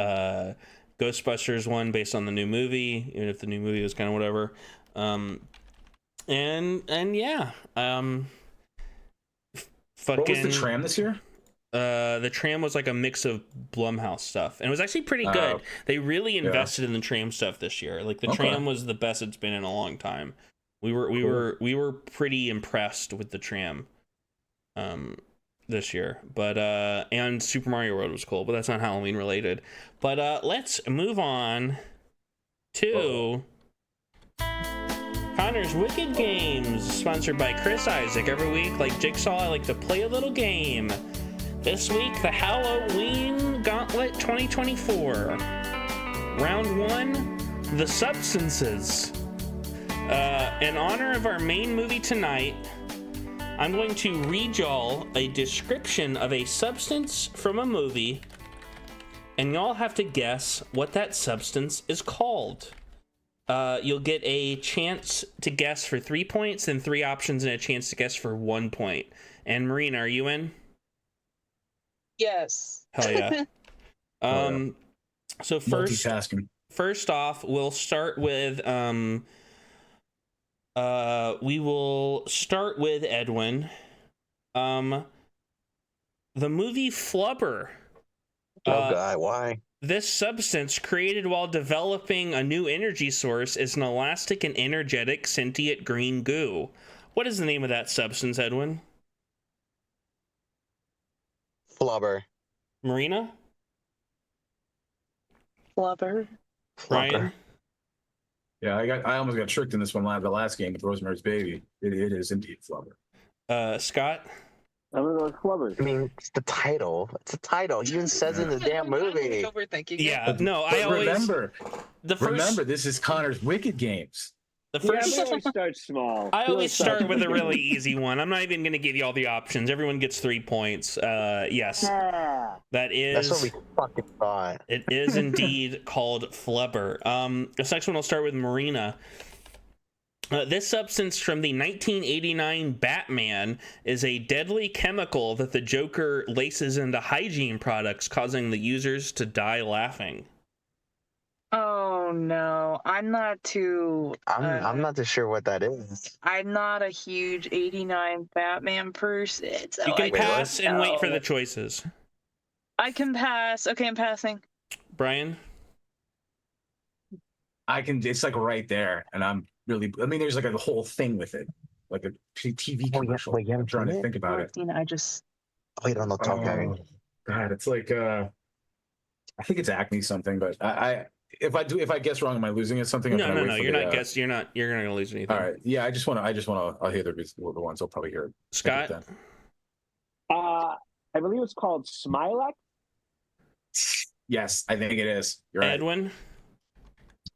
Speaker 1: Ghostbusters one based on the new movie, even if the new movie was kind of whatever.
Speaker 2: What was the tram this year?
Speaker 1: The tram was like a mix of Blumhouse stuff, and it was actually pretty good. They really invested in the tram stuff this year. Like the tram was the best it's been in a long time. We were pretty impressed with the tram this year. But and Super Mario World was cool, but that's not Halloween related. But let's move on to Connor's Wicked Games, sponsored by Chris Isaac. Every week, like Jigsaw, I like to play a little game. This week, the Halloween Gauntlet 2024. Round 1, the substances. In honor of our main movie tonight, I'm going to read y'all a description of a substance from a movie, and y'all have to guess what that substance is called. You'll get a chance to guess for 3 points, and 3 options, and a chance to guess for 1 point. And Marina, are you in?
Speaker 7: Yes.
Speaker 1: Hell yeah. So
Speaker 2: Multitasking.
Speaker 1: first off, we'll start with we will start with Edwin. The movie Flubber.
Speaker 3: Oh God, why?
Speaker 1: This substance, created while developing a new energy source, is an elastic and energetic sentient green goo. What is the name of that substance, Edwin?
Speaker 3: Flubber.
Speaker 1: Marina?
Speaker 7: Flubber.
Speaker 1: Ryan?
Speaker 2: Yeah, I almost got tricked in this one the last game with Rosemary's Baby. It is indeed Flubber.
Speaker 1: Scott?
Speaker 4: I'm gonna go with Flubber.
Speaker 3: I mean, it's the title. It's a title. It even says in the damn movie.
Speaker 7: Overthinking.
Speaker 1: Yeah, no, I always...
Speaker 2: Remember, this is Connor's Wicked Games.
Speaker 1: The first...
Speaker 4: Yeah, we always start small.
Speaker 1: I always start with a really easy one. I'm not even going to give you all the options. Everyone gets 3 points. Yes, that is...
Speaker 3: That's what we fucking thought.
Speaker 1: It is indeed called Flubber. This next one, I'll start with Marina. This substance from the 1989 Batman is a deadly chemical that the Joker laces into hygiene products, causing the users to die laughing.
Speaker 7: Oh no, I'm not too.
Speaker 3: I'm not too sure what that is.
Speaker 7: I'm not a huge '89 Batman person. So
Speaker 1: You can pass and wait for the choices.
Speaker 7: I can pass. Okay, I'm passing.
Speaker 1: Brian?
Speaker 2: It's like right there, and I'm really. I mean, there's like a whole thing with it, like a TV commercial.
Speaker 3: Wait,
Speaker 2: I'm trying to think about it.
Speaker 7: I just.
Speaker 3: Wait, on the top.
Speaker 2: Oh, God, it's like I think it's Acne something, but if I guess wrong, am I losing it something?
Speaker 1: No, you're not guessing. You're not going to lose anything.
Speaker 2: All right, yeah, I just want to. I'll hear the ones. I'll probably hear it.
Speaker 1: Scott?
Speaker 4: I believe it's called Smilex.
Speaker 2: Yes, I think it is. You're right.
Speaker 1: Edwin?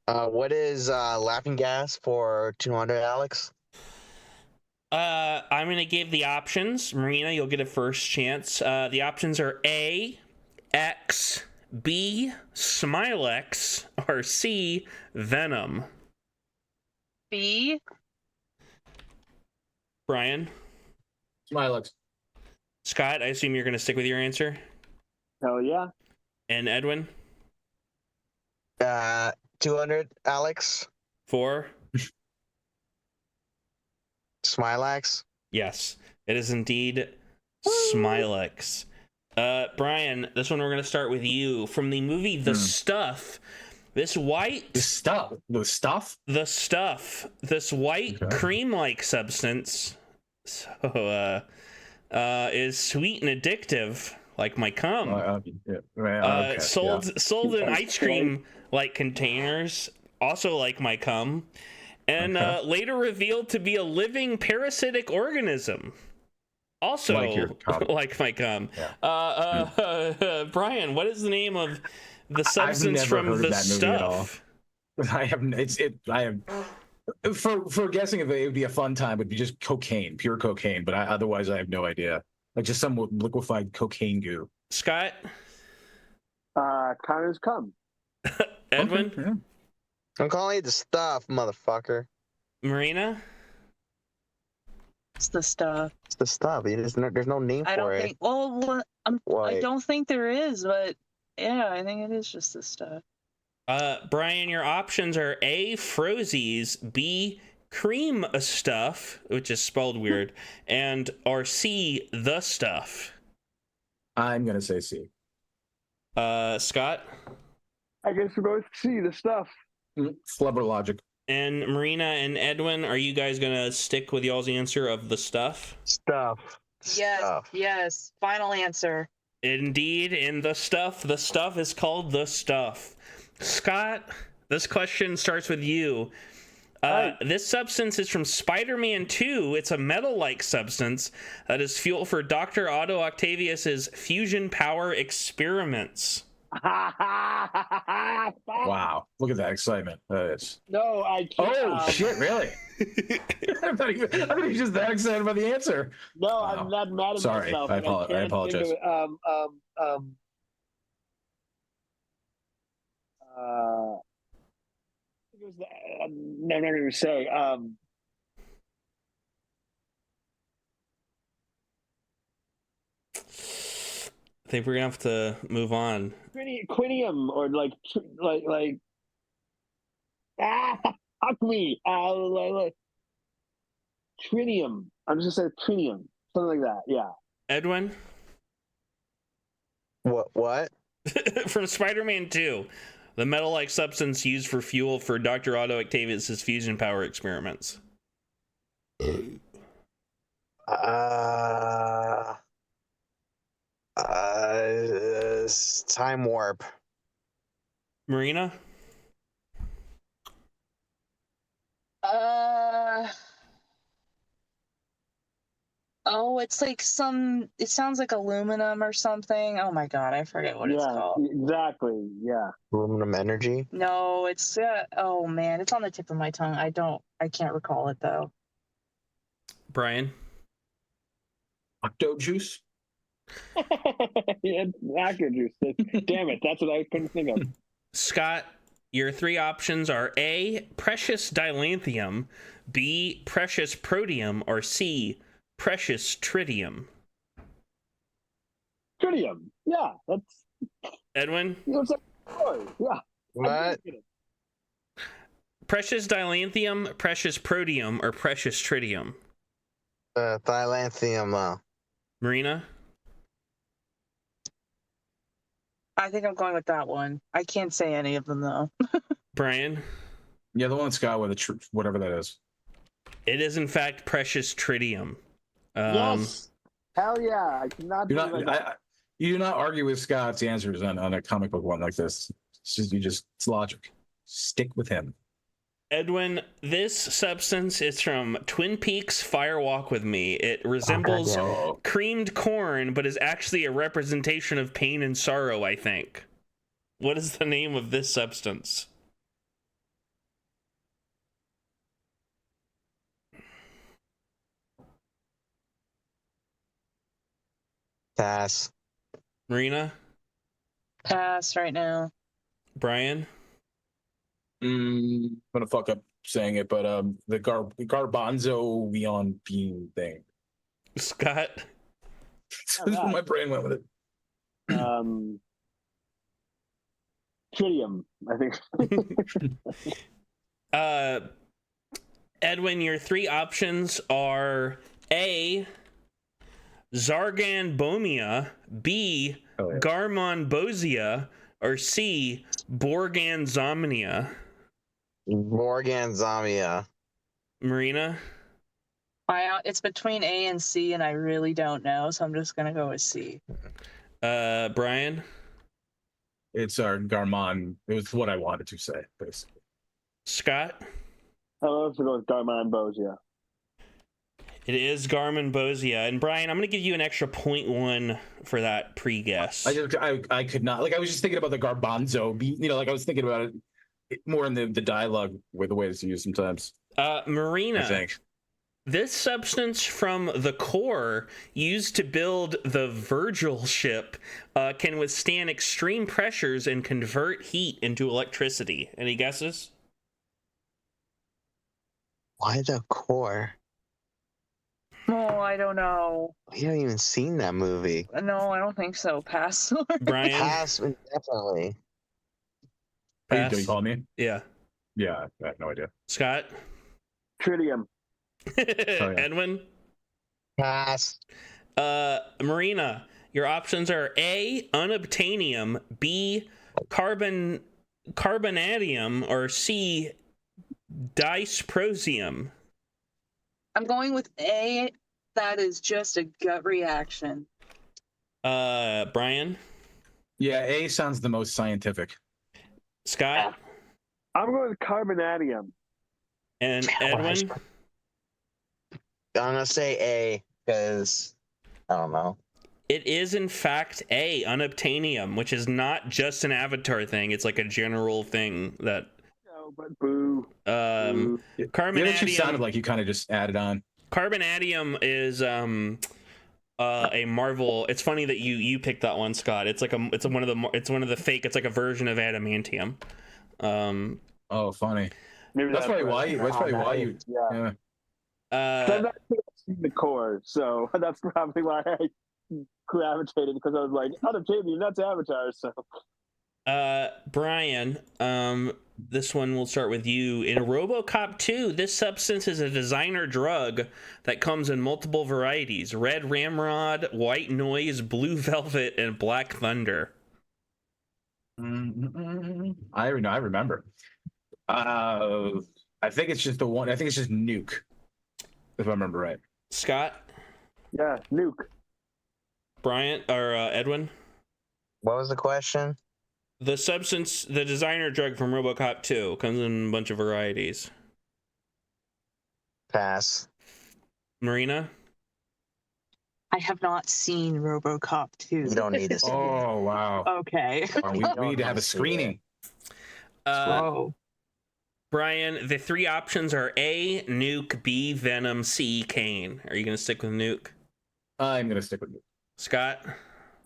Speaker 3: What is laughing gas for 200, Alex?
Speaker 1: I'm going to give the options. Marina, you'll get a first chance. The options are A, X, B, Smilex, or C, Venom.
Speaker 7: B.
Speaker 1: Brian?
Speaker 2: Smilex.
Speaker 1: Scott, I assume you're going to stick with your answer?
Speaker 4: Hell yeah.
Speaker 1: And Edwin?
Speaker 3: 200, Alex.
Speaker 1: 4?
Speaker 3: Smilex.
Speaker 1: Yes, it is indeed Smilex. Brian, this one we're going to start with you. From the movie The Stuff, this white...
Speaker 2: The stuff?
Speaker 1: This white cream-like substance is sweet and addictive, like my cum. Sold in ice cream-like containers, also like my cum, and later revealed to be a living parasitic organism. Also, like my cum. Yeah. Brian, what is the name of the substance from The Stuff?
Speaker 2: I have. For guessing if it would be a fun time, it would be just cocaine, pure cocaine. But otherwise, I have no idea. Like just some liquefied cocaine goo.
Speaker 1: Scott?
Speaker 4: Connor's cum.
Speaker 1: Edwin?
Speaker 2: Okay, yeah.
Speaker 3: I'm calling it The Stuff, motherfucker.
Speaker 1: Marina?
Speaker 7: It's The Stuff.
Speaker 3: It's The Stuff. There's no name for it.
Speaker 7: I don't think there is, but yeah, I think it is just The Stuff.
Speaker 1: Brian, your options are A, Frozies, B, Cream Stuff, which is spelled weird, or C, The Stuff.
Speaker 2: I'm gonna say C.
Speaker 1: Scott?
Speaker 4: I guess we're both C, The Stuff.
Speaker 2: Flubber logic.
Speaker 1: And Marina and Edwin, are you guys gonna stick with y'all's answer of The Stuff?
Speaker 3: Stuff.
Speaker 7: Yes. Final answer.
Speaker 1: Indeed, in The Stuff is called The Stuff. Scott, this question starts with you. This substance is from Spider-Man 2. It's a metal-like substance that is fuel for Dr. Otto Octavius's fusion power experiments.
Speaker 2: Wow, look at that excitement. That is.
Speaker 4: No, I can't.
Speaker 2: Oh shit! Really? I'm not even just that excited about the answer.
Speaker 4: No,
Speaker 2: Wow.
Speaker 4: I'm not mad at
Speaker 2: Sorry,
Speaker 4: myself.
Speaker 2: I
Speaker 4: but can't
Speaker 2: apologize.
Speaker 4: think of it. It was no, I'm not going to say.
Speaker 1: I think we're gonna have to move on.
Speaker 4: Quinium or like fuck me. Like, trinium. I'm just gonna say trinium, something like that. Yeah.
Speaker 1: Edwin?
Speaker 3: What?
Speaker 1: From Spider-Man 2. The metal-like substance used for fuel for Dr. Otto Octavius's fusion power experiments.
Speaker 3: Time warp.
Speaker 1: Marina?
Speaker 7: Oh, it's like it sounds like aluminum or something. Oh my God, I forget what it's called.
Speaker 4: Exactly. Yeah.
Speaker 3: Aluminum energy.
Speaker 7: No, it's oh man, it's on the tip of my tongue. I can't recall it though.
Speaker 1: Brian?
Speaker 2: Octo juice.
Speaker 4: Yeah, octo juice. Damn it, that's what I couldn't think of.
Speaker 1: Scott, your three options are A, precious dilanthium, B, precious protium, or C, precious tritium.
Speaker 4: Tritium. Yeah, that's.
Speaker 1: Edwin?
Speaker 4: It's yeah.
Speaker 3: What?
Speaker 1: Precious dilanthium, precious protium, or precious tritium?
Speaker 3: Dilanthium.
Speaker 1: Marina?
Speaker 7: I think I'm going with that one. I can't say any of them though.
Speaker 2: Yeah,
Speaker 1: Brian?
Speaker 2: the one Scott with the whatever that is.
Speaker 1: It is in fact precious tritium.
Speaker 4: Yes. Hell yeah! I cannot.
Speaker 2: You do not argue with Scott's answers on a comic book one like this. It's logic. Stick with him.
Speaker 1: Edwin, this substance is from Twin Peaks Fire Walk with Me. It resembles creamed corn, but is actually a representation of pain and sorrow, I think. What is the name of this substance?
Speaker 3: Pass.
Speaker 1: Marina?
Speaker 7: Pass right now.
Speaker 1: Brian?
Speaker 2: I'm gonna fuck up saying it, but the garbanzo beyond bean thing.
Speaker 1: Scott?
Speaker 2: That's where my brain went with it.
Speaker 4: Tritium, I think.
Speaker 1: Edwin, your three options are A, Zarganbomia, B, Garmonbozia, or C, Borganzomnia.
Speaker 3: Borganzomnia.
Speaker 1: Marina?
Speaker 7: It's between A and C, and I really don't know, so I'm just gonna go with C.
Speaker 1: Brian?
Speaker 2: It's our Garmon. It was what I wanted to say, basically.
Speaker 1: Scott?
Speaker 4: I'll also go with Garmonbozia.
Speaker 1: It is Garmonbozia. And Brian, I'm going to give you an extra 0.1 for that pre-guess.
Speaker 2: I could not. Like, I was just thinking about the garbanzo. I was thinking about it more in the dialogue with the way it's used sometimes.
Speaker 1: Marina.
Speaker 2: I think.
Speaker 1: This substance from the core used to build the Virgil ship can withstand extreme pressures and convert heat into electricity. Any guesses?
Speaker 3: Why the core?
Speaker 7: Oh, I don't know.
Speaker 3: You haven't even seen that movie.
Speaker 7: No, I don't think so. Pass.
Speaker 1: Brian?
Speaker 3: Pass, definitely.
Speaker 1: Pass.
Speaker 2: Do you call me?
Speaker 1: Yeah.
Speaker 2: Yeah, I have no idea.
Speaker 1: Scott?
Speaker 4: Tritium.
Speaker 2: yeah.
Speaker 1: Edwin?
Speaker 3: Pass.
Speaker 1: Marina, your options are A, unobtainium, B, carbonadium, or C, dysprosium.
Speaker 7: I'm going with A. That is just a gut reaction.
Speaker 1: Brian?
Speaker 2: Yeah, A sounds the most scientific.
Speaker 1: Scott?
Speaker 4: I'm going with carbonadium.
Speaker 1: And Edwin?
Speaker 3: I'm gonna say A because I don't know.
Speaker 1: It is in fact A, unobtainium, which is not just an Avatar thing. It's like a general thing that.
Speaker 4: No, but boo.
Speaker 1: Carbonadium.
Speaker 2: It actually sounded like you kind of just added on.
Speaker 1: Carbonadium is a Marvel. It's funny that you picked that one, Scott. It's one of the fake. It's like a version of adamantium.
Speaker 2: Oh, funny.
Speaker 4: Maybe
Speaker 2: That's probably why. That's probably why you.
Speaker 4: Yeah.
Speaker 2: Yeah.
Speaker 4: So that's the core, so that's probably why I gravitated, because I was like, unobtainium, that's Avatar. So.
Speaker 1: Brian, this one will start with you. In RoboCop 2, this substance is a designer drug that comes in multiple varieties: red ramrod, white noise, blue velvet, and black thunder.
Speaker 2: I remember. I think it's just the one. I think it's just nuke, if I remember right.
Speaker 1: Scott?
Speaker 4: Yeah, nuke.
Speaker 1: Brian or Edwin?
Speaker 3: What was the question?
Speaker 1: The substance, the designer drug from RoboCop 2 comes in a bunch of varieties.
Speaker 3: Pass.
Speaker 1: Marina?
Speaker 9: I have not seen RoboCop 2.
Speaker 3: You don't need to see it.
Speaker 2: Oh wow.
Speaker 9: Okay.
Speaker 2: We need to have a screening.
Speaker 9: Oh.
Speaker 1: Brian, the three options are A, nuke, B, venom, C, Kane. Are you going to stick with nuke?
Speaker 2: I'm gonna stick with nuke.
Speaker 1: Scott?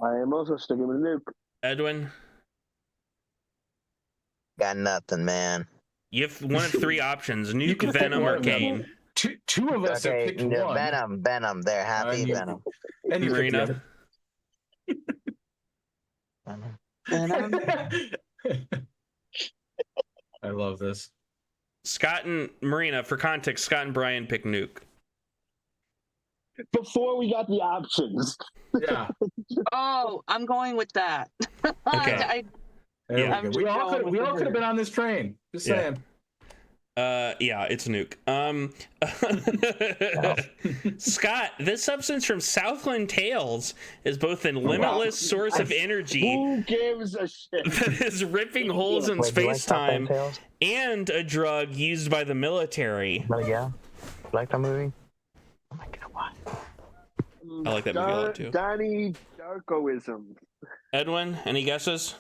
Speaker 4: I am also sticking with nuke.
Speaker 1: Edwin?
Speaker 3: Got nothing, man.
Speaker 1: You have one of three options: nuke, venom, or Kane.
Speaker 2: Two of us have picked one.
Speaker 3: Venom. They're happy. Venom.
Speaker 2: And you picked the other.
Speaker 3: Venom.
Speaker 2: I love this.
Speaker 1: Scott and Marina, for context, Scott and Brian pick nuke.
Speaker 4: Before we got the options.
Speaker 2: Yeah.
Speaker 9: Oh, I'm going with that.
Speaker 1: Okay.
Speaker 2: Yeah. We all could have been on this train. Just saying.
Speaker 1: Yeah, it's nuke. Scott, this substance from Southland Tales is both a limitless source of energy.
Speaker 4: Who gives a shit?
Speaker 1: That is ripping holes in space-time, and a drug used by the military.
Speaker 3: Yeah. Like that movie? Oh my god, what?
Speaker 1: I like that movie a lot too.
Speaker 4: Donnie Darkoism.
Speaker 1: Edwin, any guesses?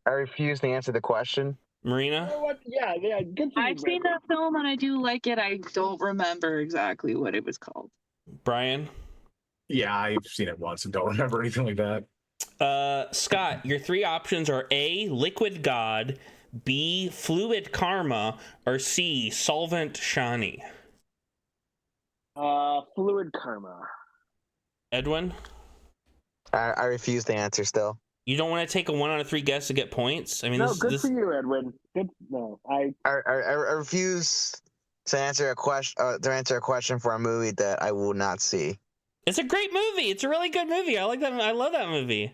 Speaker 3: I refuse to answer the question.
Speaker 1: Marina?
Speaker 4: You know what? Yeah, good for you,
Speaker 9: I've seen that film and I do like it. I don't remember exactly what it was called.
Speaker 1: Brian?
Speaker 2: Yeah, I've seen it once and don't remember anything like that.
Speaker 1: Scott, your three options are A, liquid god, B, fluid karma, or C, solvent shani.
Speaker 4: Fluid karma.
Speaker 1: Edwin?
Speaker 3: I refuse to answer still.
Speaker 1: You don't want to take a 1 out of 3 guess to get points? I mean,
Speaker 4: No, good for you, Edwin. I
Speaker 3: refuse to answer a question for a movie that I will not see.
Speaker 1: It's a great movie. It's a really good movie. I like that. I love that movie.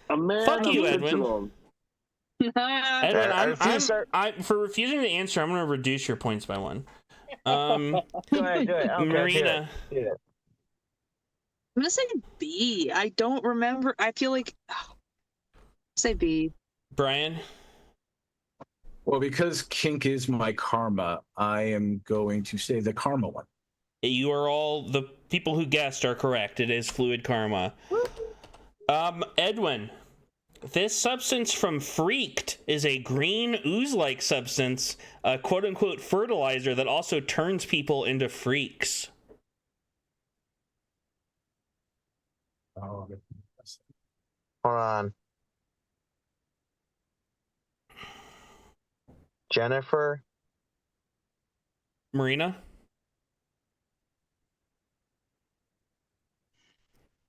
Speaker 1: Fuck you, Edwin. Edwin, for refusing to answer, I'm going to reduce your points by 1.
Speaker 3: Go ahead. Okay,
Speaker 1: Marina.
Speaker 3: do it.
Speaker 9: I'm gonna say B. I don't remember. I feel like say B.
Speaker 1: Brian?
Speaker 2: Well, because kink is my karma, I am going to say the karma one.
Speaker 1: You are all the people who guessed are correct. It is fluid karma. Edwin, this substance from Freaked is a green ooze-like substance, a quote-unquote fertilizer that also turns people into freaks.
Speaker 2: Oh,
Speaker 3: Hold on. Jennifer?
Speaker 1: Marina?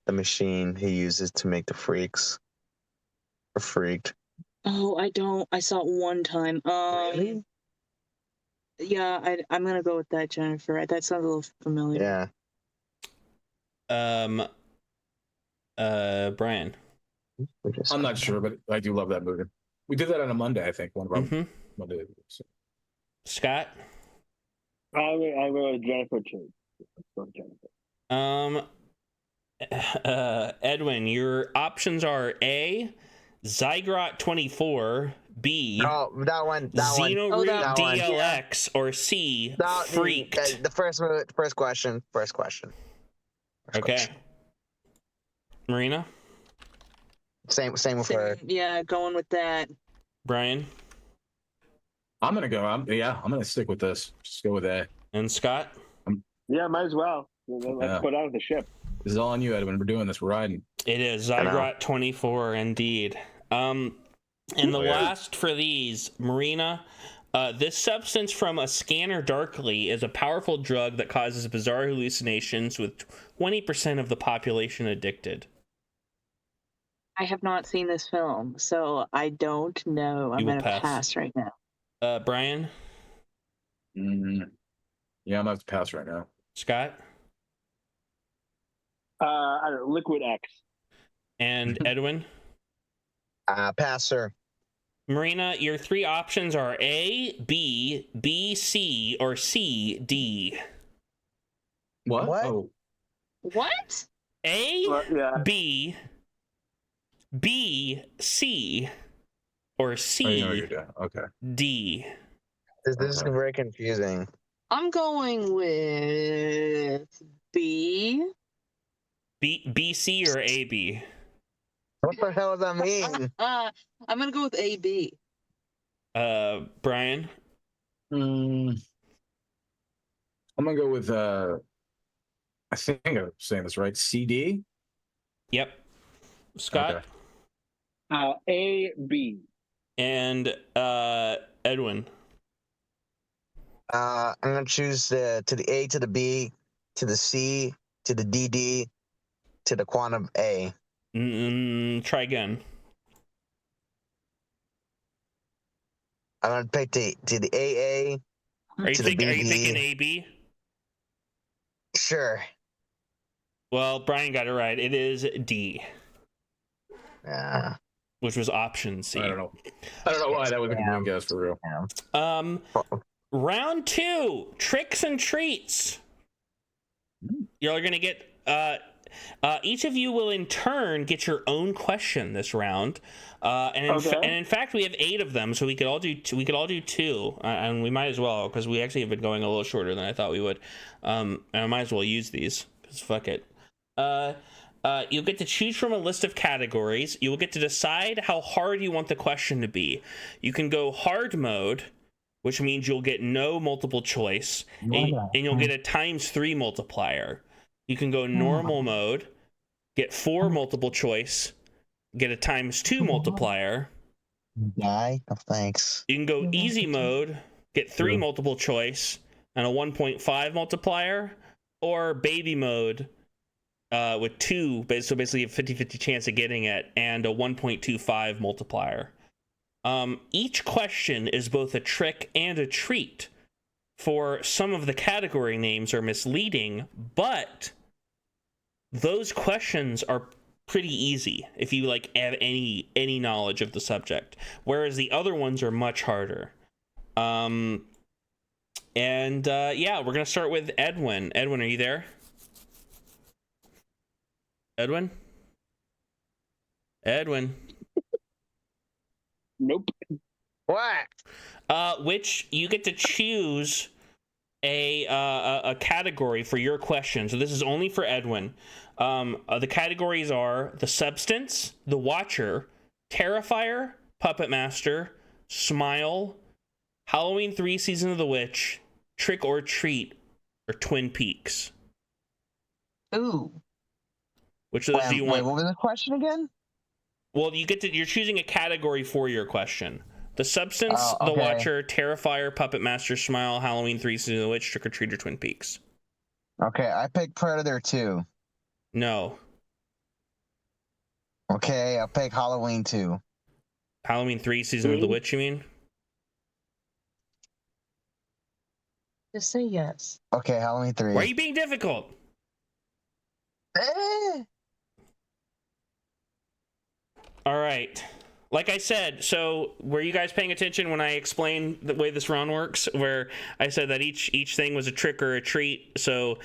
Speaker 3: The machine he uses to make the freaks. Or freaked.
Speaker 9: Oh, I don't. I saw it one time.
Speaker 3: Really?
Speaker 9: Yeah, I'm gonna go with that, Jennifer. That sounds a little familiar.
Speaker 3: Yeah.
Speaker 1: Brian?
Speaker 2: I'm not sure, but I do love that movie. We did that on a Monday, I think. One of our Monday. So.
Speaker 1: Scott?
Speaker 4: I wrote Jennifer too.
Speaker 1: Edwin, your options are A, Zygrot 24, B,
Speaker 3: Oh, that one.
Speaker 1: Xeno
Speaker 7: Oh,
Speaker 1: Root
Speaker 7: that
Speaker 3: one.
Speaker 1: DLX, or C,
Speaker 3: No,
Speaker 1: Freaked?
Speaker 3: the first question. First question.
Speaker 1: Okay. Marina?
Speaker 3: Same with her.
Speaker 9: Yeah, going with that.
Speaker 1: Brian?
Speaker 2: I'm gonna go. I'm gonna stick with this. Just go with A.
Speaker 1: And Scott?
Speaker 4: Yeah, might as well. Let's
Speaker 2: Yeah.
Speaker 4: put out the ship.
Speaker 2: This is all on you, Edwin. We're doing this. We're riding.
Speaker 1: It is
Speaker 3: I know.
Speaker 1: Zygrot 24, indeed. And the last for these, Marina, this substance from a scanner darkly is a powerful drug that causes bizarre hallucinations with 20% of the population addicted.
Speaker 9: I have not seen this film, so I don't know. I'm
Speaker 1: You will
Speaker 9: going to
Speaker 1: pass.
Speaker 9: pass right now.
Speaker 1: Brian?
Speaker 2: Mm, yeah, I'm gonna have to pass right now.
Speaker 1: Scott?
Speaker 4: I don't know, Liquid X.
Speaker 1: And Edwin?
Speaker 3: Pass her.
Speaker 1: Marina, your three options are A, B, B, C, or C, D.
Speaker 2: What?
Speaker 3: What?
Speaker 2: Oh,
Speaker 9: What?
Speaker 1: A,
Speaker 4: Yeah.
Speaker 1: B, B, C, or
Speaker 2: oh,
Speaker 1: C,
Speaker 2: you know what you're doing. Okay.
Speaker 1: D.
Speaker 3: This is
Speaker 2: Okay.
Speaker 3: very confusing.
Speaker 9: I'm going with B.
Speaker 1: B, C, or A, B?
Speaker 3: What the hell does that mean?
Speaker 9: I'm going to go with AB.
Speaker 1: Brian?
Speaker 2: I'm gonna go with I think I'm saying this right. CD.
Speaker 1: Yep. Scott?
Speaker 2: Okay.
Speaker 4: A, B.
Speaker 1: And Edwin?
Speaker 3: I'm gonna choose to the A, to the B, to the C, to the DD, to the quantum A.
Speaker 1: Try again.
Speaker 3: I'm gonna pick to the AA.
Speaker 1: Are you
Speaker 3: To the
Speaker 1: thinking
Speaker 3: BB.
Speaker 1: A, B?
Speaker 3: Sure.
Speaker 1: Well, Brian got it right. It is D,
Speaker 3: Yeah.
Speaker 1: which was option C.
Speaker 2: I don't know why that would be a guess for real.
Speaker 1: Round 2, tricks and treats. Y'all are gonna get each of you will in turn get your own question this round, and in fact we have 8 of them, so we could all do 2, and we might as well, because we actually have been going a little shorter than I thought we would. And I might as well use these because fuck it. You'll get to choose from a list of categories. You will get to decide how hard you want the question to be. You can go hard mode, which means you'll get no multiple choice, and you'll get a ×3 multiplier. You can go normal mode, get 4 multiple choice, get a ×2 multiplier.
Speaker 3: Die. Oh, thanks.
Speaker 1: You can go easy mode, get 3 multiple choice, and a 1.5 multiplier, or baby mode with 2, so basically a 50-50 chance of getting it, and a 1.25 multiplier. Each question is both a trick and a treat. For some of the category names are misleading, but those questions are pretty ezy if you like have any knowledge of the subject, whereas the other ones are much harder. Yeah, we're gonna start with Edwin. Edwin, are you there? Edwin?
Speaker 4: Nope.
Speaker 3: What?
Speaker 1: Which you get to choose a category for your question. So this is only for Edwin. The categories are the substance, the watcher, Terrifier, Puppet Master, Smile, Halloween 3 Season of the Witch, Trick or Treat, or Twin Peaks.
Speaker 3: Ooh.
Speaker 1: Which of those do you want?
Speaker 3: Wait, what was the question again?
Speaker 1: Well, you're choosing a category for your question. The substance,
Speaker 3: Oh, okay.
Speaker 1: the watcher, Terrifier, Puppet Master, Smile, Halloween 3 Season of the Witch, Trick or Treat, or Twin Peaks.
Speaker 3: Okay, I picked Predator 2.
Speaker 1: No.
Speaker 3: Okay, I'll pick Halloween 2.
Speaker 1: Halloween 3 Season of the Witch, you mean?
Speaker 7: Just say yes.
Speaker 3: Okay, Halloween 3.
Speaker 1: Why are you being difficult? All right. Like I said, so were you guys paying attention when I explained the way this round works, where I said that each thing was a trick or a treat? So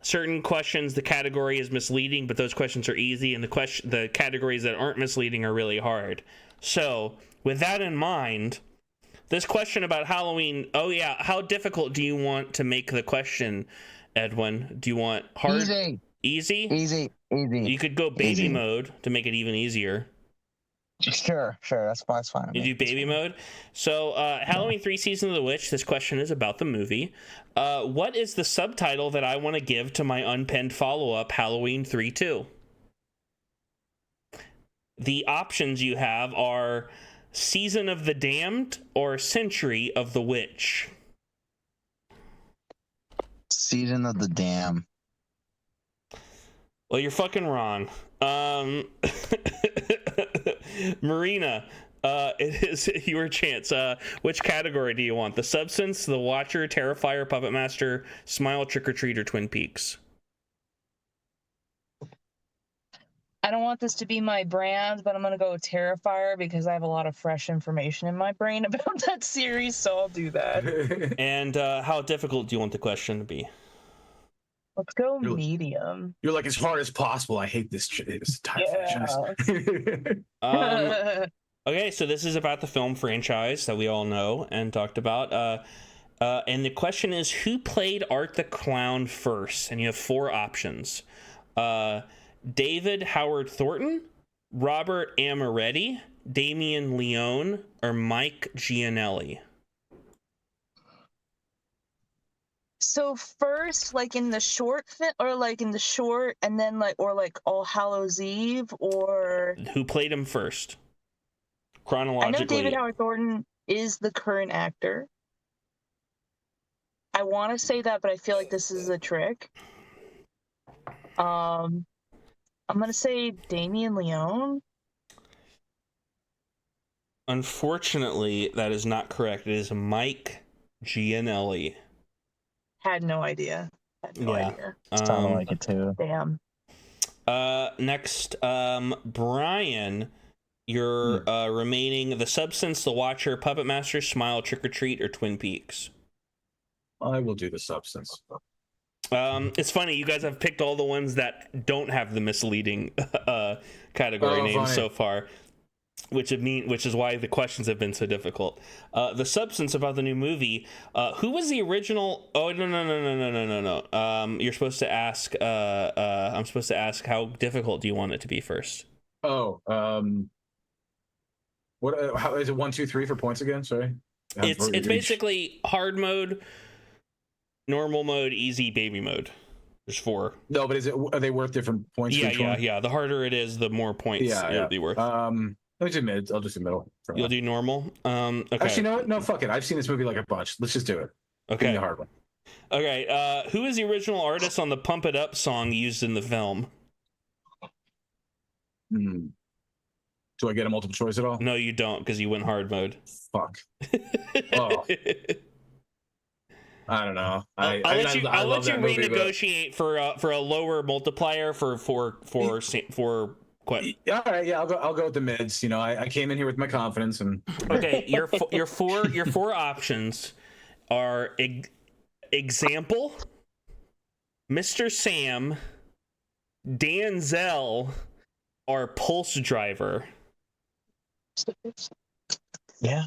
Speaker 1: certain questions, the category is misleading, but those questions are easy, and the categories that aren't misleading are really hard. So, with that in mind, this question about Halloween, how difficult do you want to make the question, Edwin? Do you want hard?
Speaker 3: Easy.
Speaker 1: Easy?
Speaker 3: Easy.
Speaker 1: You could go baby mode to make it even easier.
Speaker 3: Sure. That's fine.
Speaker 1: You do baby mode. So, Halloween 3 Season of the Witch, this question is about the movie. What is the subtitle that I want to give to my unpenned follow-up, Halloween 3-2? The options you have are Season of the Damned or Century of the Witch.
Speaker 3: Season of the Damned.
Speaker 1: Well, you're fucking wrong. Marina, it is your chance. Which category do you want? The Substance, The Watcher, Terrifier, Puppet Master, Smile, Trick or Treat, or Twin Peaks?
Speaker 7: I don't want this to be my brand, but I'm going to go with Terrifier because I have a lot of fresh information in my brain about that series, so I'll do that.
Speaker 1: And how difficult do you want the question to be?
Speaker 7: Let's go medium.
Speaker 2: You're like, as hard as possible. I hate this time franchise.
Speaker 1: Okay, so this is about the film franchise that we all know and talked about. And the question is, who played Art the Clown first? And you have 4 options. David Howard Thornton, Robert Amoretti, Damien Leone, or Mike Gianelli?
Speaker 7: So first, like in the short or like in the short, and then like All Hallows Eve, or
Speaker 1: who played him first? Chronologically.
Speaker 7: I know David Howard Thornton is the current actor. I want to say that, but I feel like this is a trick. I'm gonna say Damien Leone.
Speaker 1: Unfortunately, that is not correct. It is Mike Gianelli.
Speaker 7: Had no idea. Idea.
Speaker 3: Sounded like it too.
Speaker 7: Damn.
Speaker 1: Next, Brian, you're remaining The Substance, The Watcher, Puppet Master, Smile, Trick or Treat, or Twin Peaks.
Speaker 2: I will do The Substance.
Speaker 1: It's funny, you guys have picked all the ones that don't have the misleading category names so far, which is why the questions have been so difficult. The Substance, about the new movie. Who was the original? Oh, no. You're supposed to ask. I'm supposed to ask, how difficult do you want it to be first?
Speaker 2: Oh, what? How is it? 1, 2, 3 for points again? Sorry.
Speaker 1: It's basically hard mode, normal mode, easy, baby mode. There's 4.
Speaker 2: No, but are they worth different points?
Speaker 1: Yeah. The harder it is, the more points it'll be worth.
Speaker 2: Let me do mid. I'll just do middle.
Speaker 1: You'll do normal. Okay.
Speaker 2: Actually, no, fuck it. I've seen this movie like a bunch. Let's just do it.
Speaker 1: Okay.
Speaker 2: Give me the hard one.
Speaker 1: Okay. Who is the original artist on the "Pump It Up" song used in the film?
Speaker 2: Do I get a multiple choice at all?
Speaker 1: No, you don't, because you went hard mode.
Speaker 2: Fuck. Oh. I don't know.
Speaker 1: I'll let you renegotiate for a lower multiplier for quit.
Speaker 2: All right, yeah, I'll go with the mids. You know, I came in here with my confidence and.
Speaker 1: Okay, your 4 options are example, Mr. Sam, Danzel, or Pulse Driver.
Speaker 3: Yeah.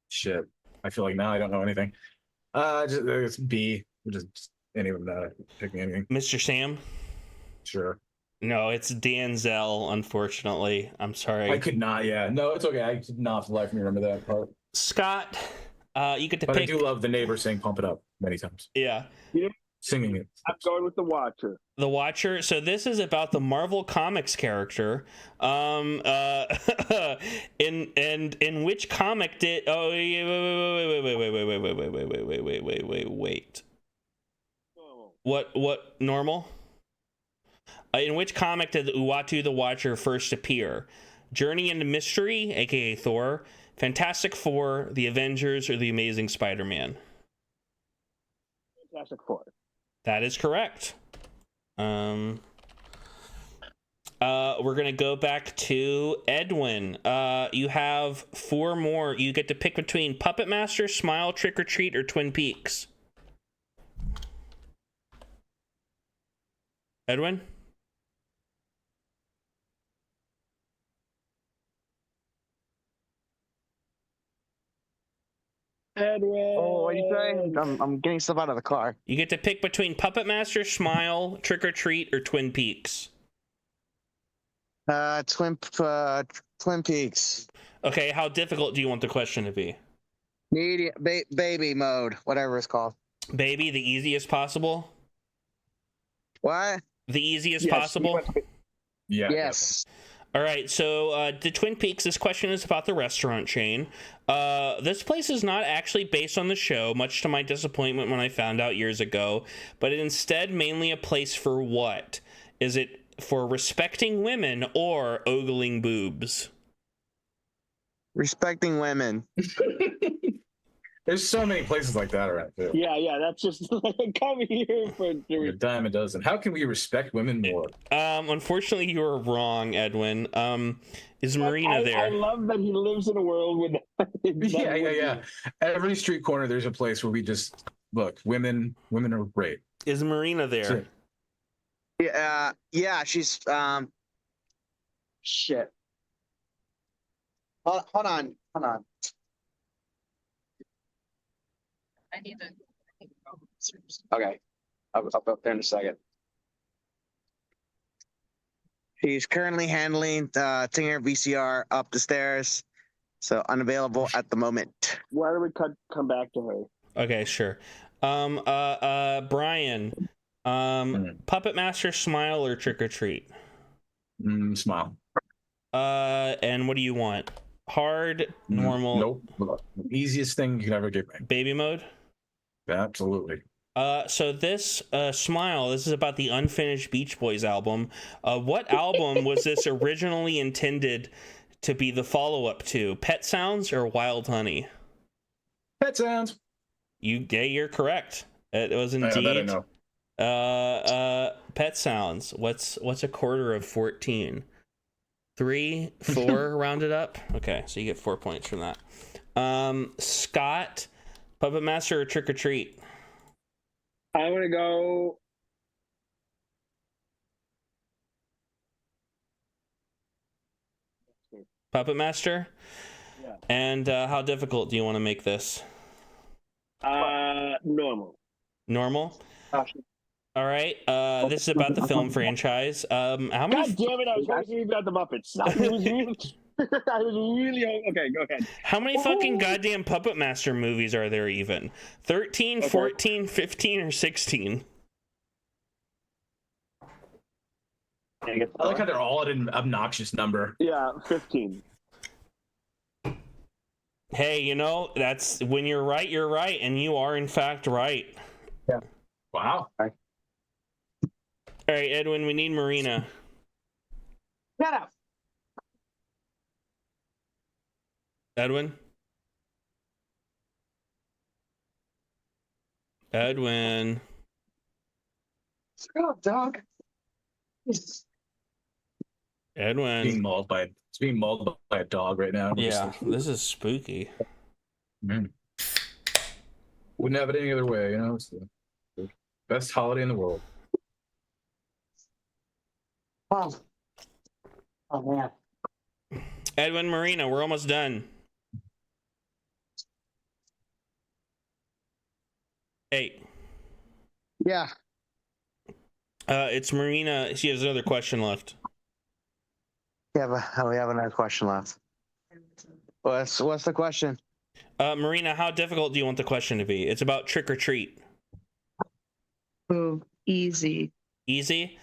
Speaker 2: Shit. I feel like now I don't know anything. It's B. Just any of them. Pick me anything.
Speaker 1: Mr. Sam?
Speaker 2: Sure.
Speaker 1: No, it's Danzel, unfortunately. I'm sorry.
Speaker 2: I could not, yeah. No, it's okay. I could not for the life of me remember that part.
Speaker 1: Scott, you get to
Speaker 2: but
Speaker 1: pick.
Speaker 2: I do love the neighbor saying "Pump It Up" many times.
Speaker 1: Yeah.
Speaker 2: Singing it.
Speaker 4: I'm going with The Watcher.
Speaker 1: The Watcher. So this is about the Marvel Comics character. In which comic did? Oh, wait. What normal? In which comic did Uatu the Watcher first appear? Journey into Mystery, aka Thor, Fantastic Four, The Avengers, or The Amazing Spider-Man?
Speaker 4: Fantastic Four.
Speaker 1: That is correct. We're gonna go back to Edwin. You have 4 more. You get to pick between Puppet Master, Smile, Trick or Treat, or Twin Peaks. Edwin?
Speaker 4: Edwin.
Speaker 3: Oh, what do you say? I'm getting stuff out of the car.
Speaker 1: You get to pick between Puppet Master, Smile, Trick or Treat, or Twin Peaks.
Speaker 3: Twin Peaks.
Speaker 1: Okay, how difficult do you want the question to be?
Speaker 3: Baby mode, whatever it's called.
Speaker 1: Baby, the easiest possible?
Speaker 3: What?
Speaker 1: The easiest
Speaker 4: Yes,
Speaker 1: possible?
Speaker 2: Yeah.
Speaker 3: Yes.
Speaker 1: All right, so the Twin Peaks, this question is about the restaurant chain. This place is not actually based on the show, much to my disappointment when I found out years ago, but it instead mainly a place for what? Is it for respecting women or ogling boobs?
Speaker 3: Respecting women.
Speaker 2: There's so many places like that around too.
Speaker 4: Yeah, that's just come here for
Speaker 2: A dime a dozen. How can we respect women more?
Speaker 1: Unfortunately, you are wrong, Edwin. Is Marina there?
Speaker 4: I love that he lives in a world with
Speaker 2: Yeah. Every street corner, there's a place where we just look. Women are great.
Speaker 1: Is Marina there?
Speaker 3: Yeah, she's shit. Hold on.
Speaker 7: I need to.
Speaker 3: Okay, I'll be up there in a second. She's currently handling taking her VCR up the stairs, so unavailable at the moment.
Speaker 4: Why don't we come back to her?
Speaker 1: Okay, sure. Brian, Puppet Master, Smile, or Trick or Treat?
Speaker 2: Smile.
Speaker 1: And what do you want? Hard, normal?
Speaker 2: Nope. Easiest thing you can ever give me.
Speaker 1: Baby mode?
Speaker 2: Absolutely.
Speaker 1: So this Smile, this is about the unfinished Beach Boys album. What album was this originally intended to be the follow-up to? Pet Sounds or Wild Honey?
Speaker 2: Pet Sounds.
Speaker 1: You're correct. It was indeed.
Speaker 2: That I know.
Speaker 1: Pet Sounds. What's a quarter of 14? 3, 4 rounded up. Okay, so you get 4 points from that. Scott, Puppet Master or Trick or Treat?
Speaker 4: I'm gonna go.
Speaker 1: Puppet Master.
Speaker 4: Yeah.
Speaker 1: And how difficult do you want to make this?
Speaker 4: Normal.
Speaker 1: Normal. All right. This is about the film franchise. How many?
Speaker 4: God damn it! I was asking you about the Muppets. I was really okay. Go ahead.
Speaker 1: How many fucking goddamn Puppet Master movies are there even? 13, 14, 15, or 16?
Speaker 2: I like how they're all at an obnoxious number.
Speaker 4: Yeah, 15.
Speaker 1: Hey, that's when you're right, and you are in fact right.
Speaker 2: Yeah. Wow.
Speaker 1: All right, Edwin, we need Marina.
Speaker 3: Shut up.
Speaker 1: Edwin? Edwin.
Speaker 3: Shut up, dog.
Speaker 1: Edwin.
Speaker 2: It's being mauled by a dog right now.
Speaker 1: Yeah, this is spooky.
Speaker 2: Wouldn't have it any other way, It's the best holiday in the world.
Speaker 3: Oh man.
Speaker 1: Edwin, Marina, we're almost done. Hey.
Speaker 3: Yeah.
Speaker 1: It's Marina. She has another question left.
Speaker 3: We have another question left. What's the question?
Speaker 1: Marina, how difficult do you want the question to be? It's about Trick or Treat.
Speaker 9: Oh, easy.
Speaker 1: Easy?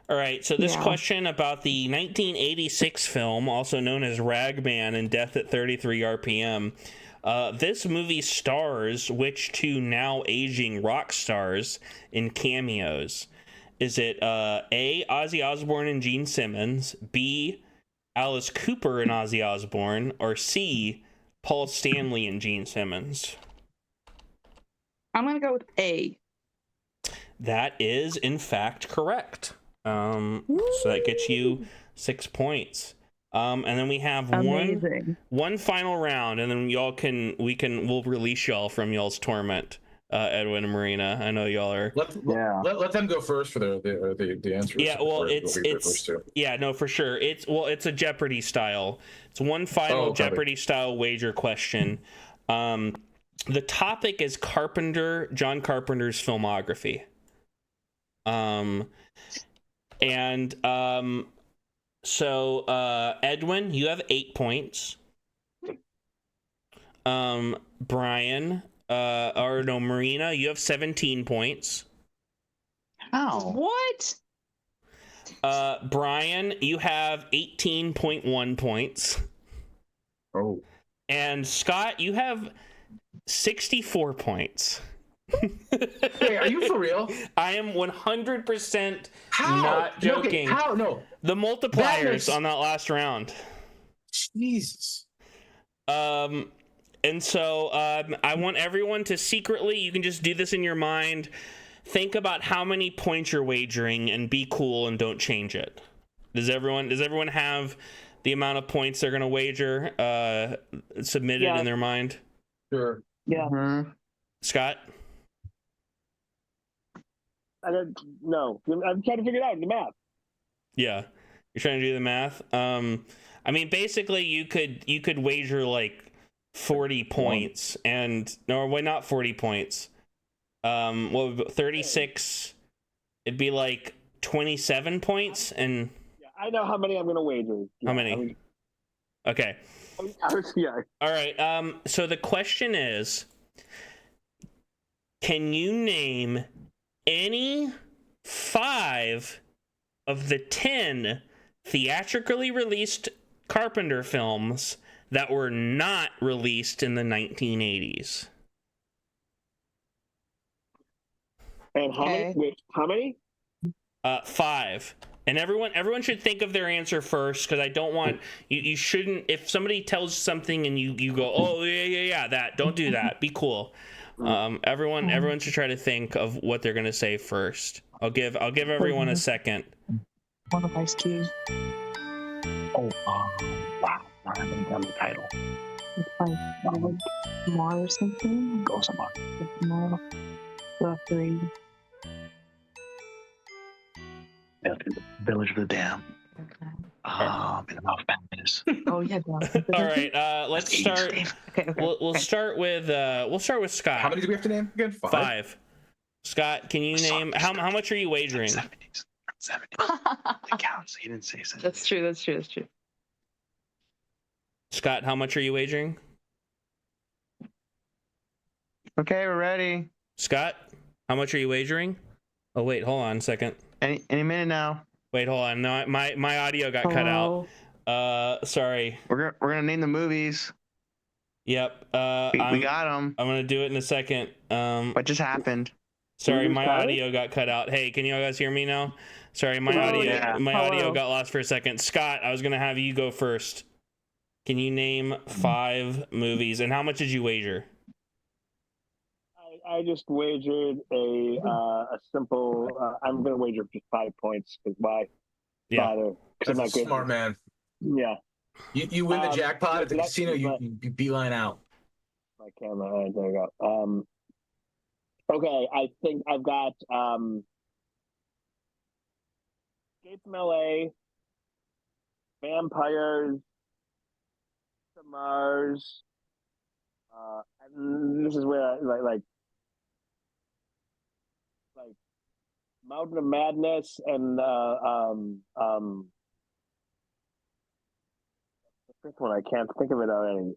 Speaker 1: All right, so this question about the 1986 film, also known as Ragman and Death at 33 RPM. This movie stars which two now aging rock stars in cameos? Is it A, Ozzy Osbourne and Gene Simmons, B, Alice Cooper and Ozzy Osbourne, or C, Paul Stanley and Gene Simmons?
Speaker 9: I'm going to go with A.
Speaker 1: That is, in fact, correct. So that gets you 6 points. And then we have one final round, and then we'll release y'all from y'all's torment. Edwin and Marina, I know y'all are.
Speaker 2: Let them go first for the answers.
Speaker 1: Yeah, well, it's yeah, no, for sure. It's a Jeopardy style. It's one final Jeopardy style wager question. The topic is John Carpenter's filmography. So Edwin, you have 8 points. Brian, Marina, you have 17 points.
Speaker 9: Oh. What?
Speaker 1: Brian, you have 18.1 points.
Speaker 2: Oh.
Speaker 1: And Scott, you have 64 points.
Speaker 2: Wait, are you for real?
Speaker 1: I am 100% not joking.
Speaker 2: Okay, how? No.
Speaker 1: The multipliers on that last round.
Speaker 2: Jesus.
Speaker 1: And so I want everyone to secretly, you can just do this in your mind, think about how many points you're wagering and be cool and don't change it. Does everyone have the amount of points they're going to wager submitted in their mind?
Speaker 2: Sure.
Speaker 4: Yeah.
Speaker 3: Mm-hmm.
Speaker 1: Scott?
Speaker 4: No. I'm trying to figure it out in the math.
Speaker 1: Yeah. You're trying to do the math? I mean, basically, you could wager like 40 points not 40 points. 36, it'd be like 27 points and
Speaker 4: I know how many I'm gonna wager.
Speaker 1: How many? Okay.
Speaker 4: Yeah.
Speaker 1: All right. So the question is, can you name any 5 of the 10 theatrically released Carpenter films that were not released in the 1980s?
Speaker 4: And how many? Wait, how many?
Speaker 1: 5. And everyone should think of their answer first, because I don't want you shouldn't, if somebody tells something and you go, oh yeah, that, don't do that. Be cool. Everyone should try to think of what they're gonna say first. I'll give everyone a second.
Speaker 9: One of Ice Cube.
Speaker 5: Oh, wow. I haven't done the title.
Speaker 9: It's like Mar or something.
Speaker 5: Go somewhere.
Speaker 9: The 3.
Speaker 5: Village of the Damned.
Speaker 9: Okay.
Speaker 5: And Mouth Madness.
Speaker 9: Oh yeah.
Speaker 1: All right. Let's start.
Speaker 9: Okay.
Speaker 1: We'll start with Scott.
Speaker 2: How many do we have to name again?
Speaker 1: 5. Scott, can you name how much are you wagering?
Speaker 5: 70s. It counts. He didn't say 70s.
Speaker 9: That's true.
Speaker 1: Scott, how much are you wagering?
Speaker 3: Okay, we're ready.
Speaker 1: Scott, how much are you wagering? Oh wait, hold on a second.
Speaker 3: Any minute now.
Speaker 1: Wait, hold on. No, my audio got cut out. Sorry.
Speaker 3: We're gonna name the movies.
Speaker 1: Yep.
Speaker 3: We got them.
Speaker 1: I'm gonna do it in a second.
Speaker 3: What just happened?
Speaker 1: Sorry, my audio got cut out. Hey, can you guys hear me now? Sorry, my audio got lost for a second. Scott, I was gonna have you go first. Can you name 5 movies, and how much did you wager?
Speaker 4: I just wagered a simple. I'm gonna wager just 5 points because why?
Speaker 1: Yeah,
Speaker 2: that's a smart man.
Speaker 4: Yeah.
Speaker 2: You win the jackpot at the casino. You beeline out.
Speaker 4: My camera. All right, there you go. Okay, I think I've got Escape from LA, Vampires, to Mars. And this is where I like Mountain of Madness and the 5th one. I can't think of it already.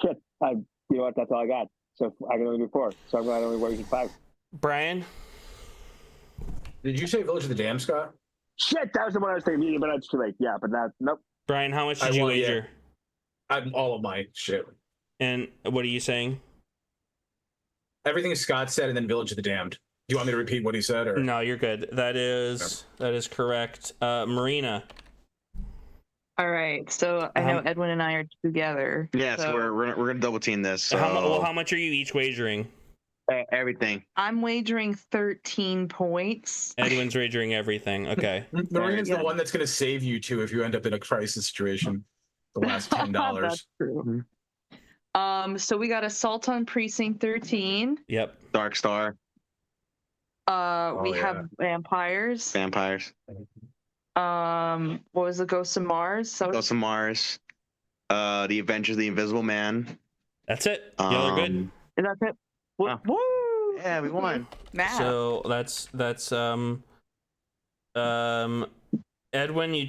Speaker 4: Shit, you know what? That's all I got. So I can only do 4. So I'm going to only wager 5.
Speaker 1: Brian,
Speaker 2: did you say Village of the Damned, Scott?
Speaker 4: Shit, that was the one I was thinking, but that's too late. Yeah, but nope.
Speaker 1: Brian, how much did you wager?
Speaker 2: I'm all of my shit.
Speaker 1: And what are you saying?
Speaker 2: Everything Scott said, and then Village of the Damned. Do you want me to repeat what he said, or
Speaker 1: no? You're good. That is correct. Marina.
Speaker 9: All right. So I know Edwin and I are together.
Speaker 3: Yeah, so we're gonna double team this. So.
Speaker 1: How much are you each wagering?
Speaker 5: Everything.
Speaker 9: I'm wagering 13 points.
Speaker 1: Edwin's wagering everything. Okay.
Speaker 2: Marina's the
Speaker 9: Yeah.
Speaker 2: one that's going to save you too if you end up in a crisis situation. The last $10.
Speaker 9: That's true. So we got Assault on Precinct 13.
Speaker 1: Yep.
Speaker 5: Dark Star.
Speaker 9: We have Vampires.
Speaker 5: Vampires.
Speaker 9: What was the Ghosts of Mars? So
Speaker 5: Ghosts of Mars. The Adventures of the Invisible Man.
Speaker 1: That's it. Y'all are good.
Speaker 9: Is that it?
Speaker 5: Wow.
Speaker 9: Woo!
Speaker 5: Yeah, we won.
Speaker 9: Matt.
Speaker 1: So that's Edwin, you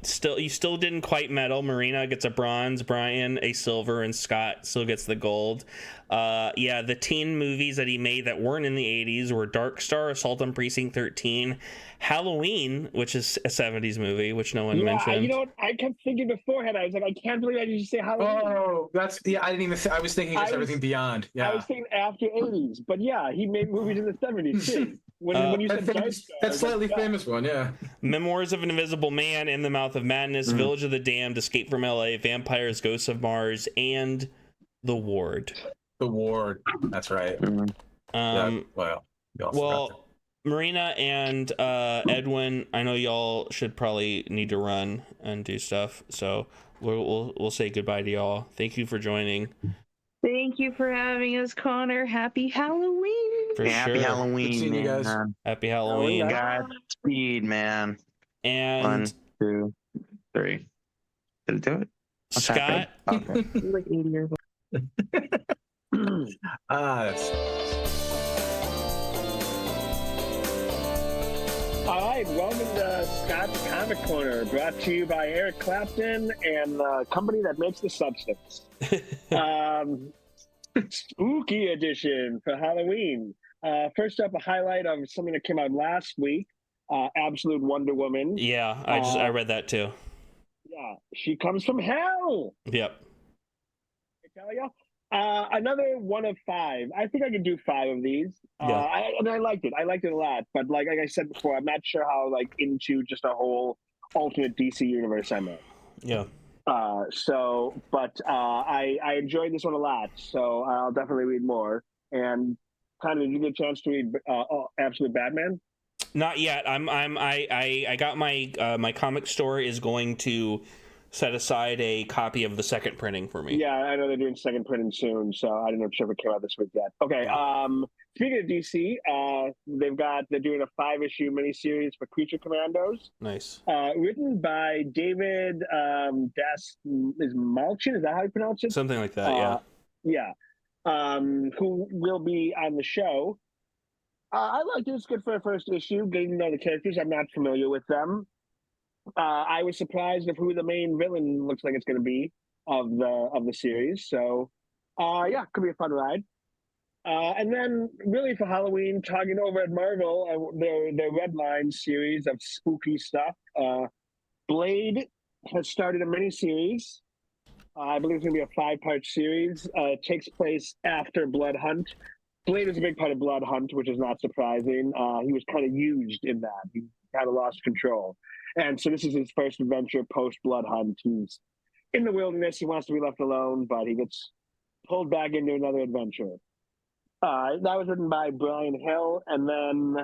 Speaker 1: still didn't quite medal. Marina gets a bronze, Brian a silver, and Scott still gets the gold. The teen movies that he made that weren't in the 80s were Dark Star, Assault on Precinct 13, Halloween, which is a 70s movie, which no one mentioned.
Speaker 4: You know what? I kept thinking beforehand. I was like, I can't believe I didn't say Halloween.
Speaker 2: Oh, I didn't even. I was thinking just everything beyond. Yeah.
Speaker 4: I was thinking after 80s, but yeah, he made movies in the 70s too. When you said Dark Star,
Speaker 2: that slightly famous one, yeah.
Speaker 1: Memoirs of an Invisible Man, In the Mouth of Madness, Village of the Damned, Escape from LA, Vampires, Ghosts of Mars, and The Ward.
Speaker 2: The Ward. That's right.
Speaker 1: Well, Marina and Edwin, I know y'all should probably need to run and do stuff, so we'll say goodbye to y'all. Thank you for joining.
Speaker 9: Thank you for having us, Connor. Happy Halloween.
Speaker 5: Happy Halloween,
Speaker 2: Good seeing you guys.
Speaker 5: man.
Speaker 1: Happy Halloween.
Speaker 5: Godspeed, man.
Speaker 1: And
Speaker 5: 1, 2, 3. Did it do it? What's
Speaker 1: Scott.
Speaker 5: happening? Okay.
Speaker 9: You're like 80 years old.
Speaker 4: All right, welcome to Scott's Comic Corner, brought to you by Eric Clapton and the company that makes the substance. Spooky edition for Halloween. First up, a highlight of something that came out last week, Absolute Wonder Woman.
Speaker 1: Yeah, I read that too.
Speaker 4: Yeah, she comes from hell.
Speaker 1: Yep.
Speaker 4: I tell ya. Another one of 5. I think I can do 5 of these.
Speaker 1: Yeah.
Speaker 4: I liked it. I liked it a lot. But like I said before, I'm not sure how into just a whole alternate DC universe I'm in.
Speaker 1: Yeah.
Speaker 4: I enjoyed this one a lot. So I'll definitely read more. And kind of, did you get a chance to read Absolute Batman?
Speaker 1: Not yet. I got my comic store is going to set aside a copy of the second printing for me.
Speaker 4: Yeah, I know they're doing second printing soon, so I don't know if it came out this week yet. Okay, speaking of DC, they're doing a 5-issue miniseries for Creature Commandos.
Speaker 1: Nice.
Speaker 4: Written by David Malchin, is that how you pronounce it?
Speaker 1: Something like that, yeah.
Speaker 4: Who will be on the show. I liked it. It's good for a first issue, getting to know the characters. I'm not familiar with them. I was surprised of who the main villain looks like it's going to be of the series. So, could be a fun ride. And then, really for Halloween, talking over at Marvel, their Red Line series of spooky stuff. Blade has started a miniseries. I believe it's going to be a 5-part series. It takes place after Blood Hunt. Blade is a big part of Blood Hunt, which is not surprising. He was kind of used in that. He kind of lost control. And so this is his first adventure post-Blood Hunt. He's in the wilderness. He wants to be left alone, but he gets pulled back into another adventure. That was written by Brian Hill. And then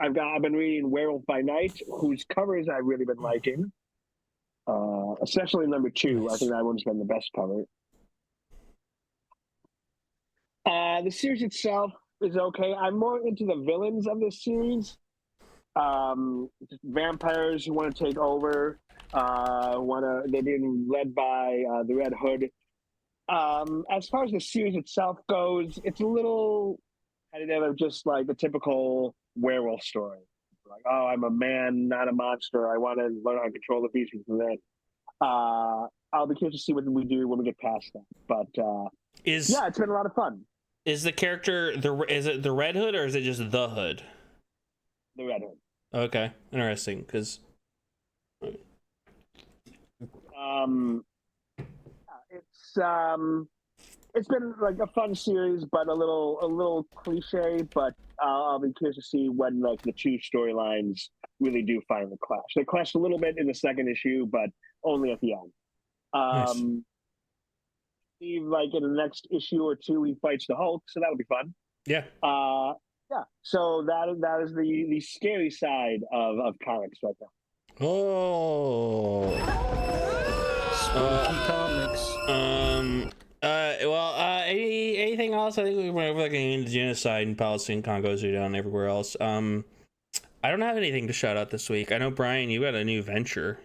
Speaker 4: I've been reading Werewolf by Night, whose covers I've really been liking. Especially number 2. Nice. I think that one's been the best cover. The series itself is okay. I'm more into the villains of this series. Vampires who want to take over. They're being led by the Red Hood. As far as the series itself goes, it's a little competitive of just like the typical werewolf story. Like, oh, I'm a man, not a monster. I want to learn how to control the beast from then. I'll be curious to see what we do when we get past that. But it's been a lot of fun.
Speaker 1: Is the character is it the Red Hood or is it just the Hood?
Speaker 4: The Red Hood.
Speaker 1: Okay, interesting. Because
Speaker 4: it's been like a fun series, but a little cliche. But I'll be curious to see when like the 2 storylines really do finally clash. They clashed a little bit in the second issue, but only at the end.
Speaker 1: Nice.
Speaker 4: like in the next issue or two, he fights the Hulk, so that'll be fun.
Speaker 1: Yeah.
Speaker 4: Yeah. So that is the scary side of comics right now.
Speaker 1: Oh.
Speaker 2: Spooky comics.
Speaker 1: Anything else? I think we went over like into genocide in Palestine, Congo, Sudan, and everywhere else. I don't have anything to shout out this week. I know, Brian, you got a new venture.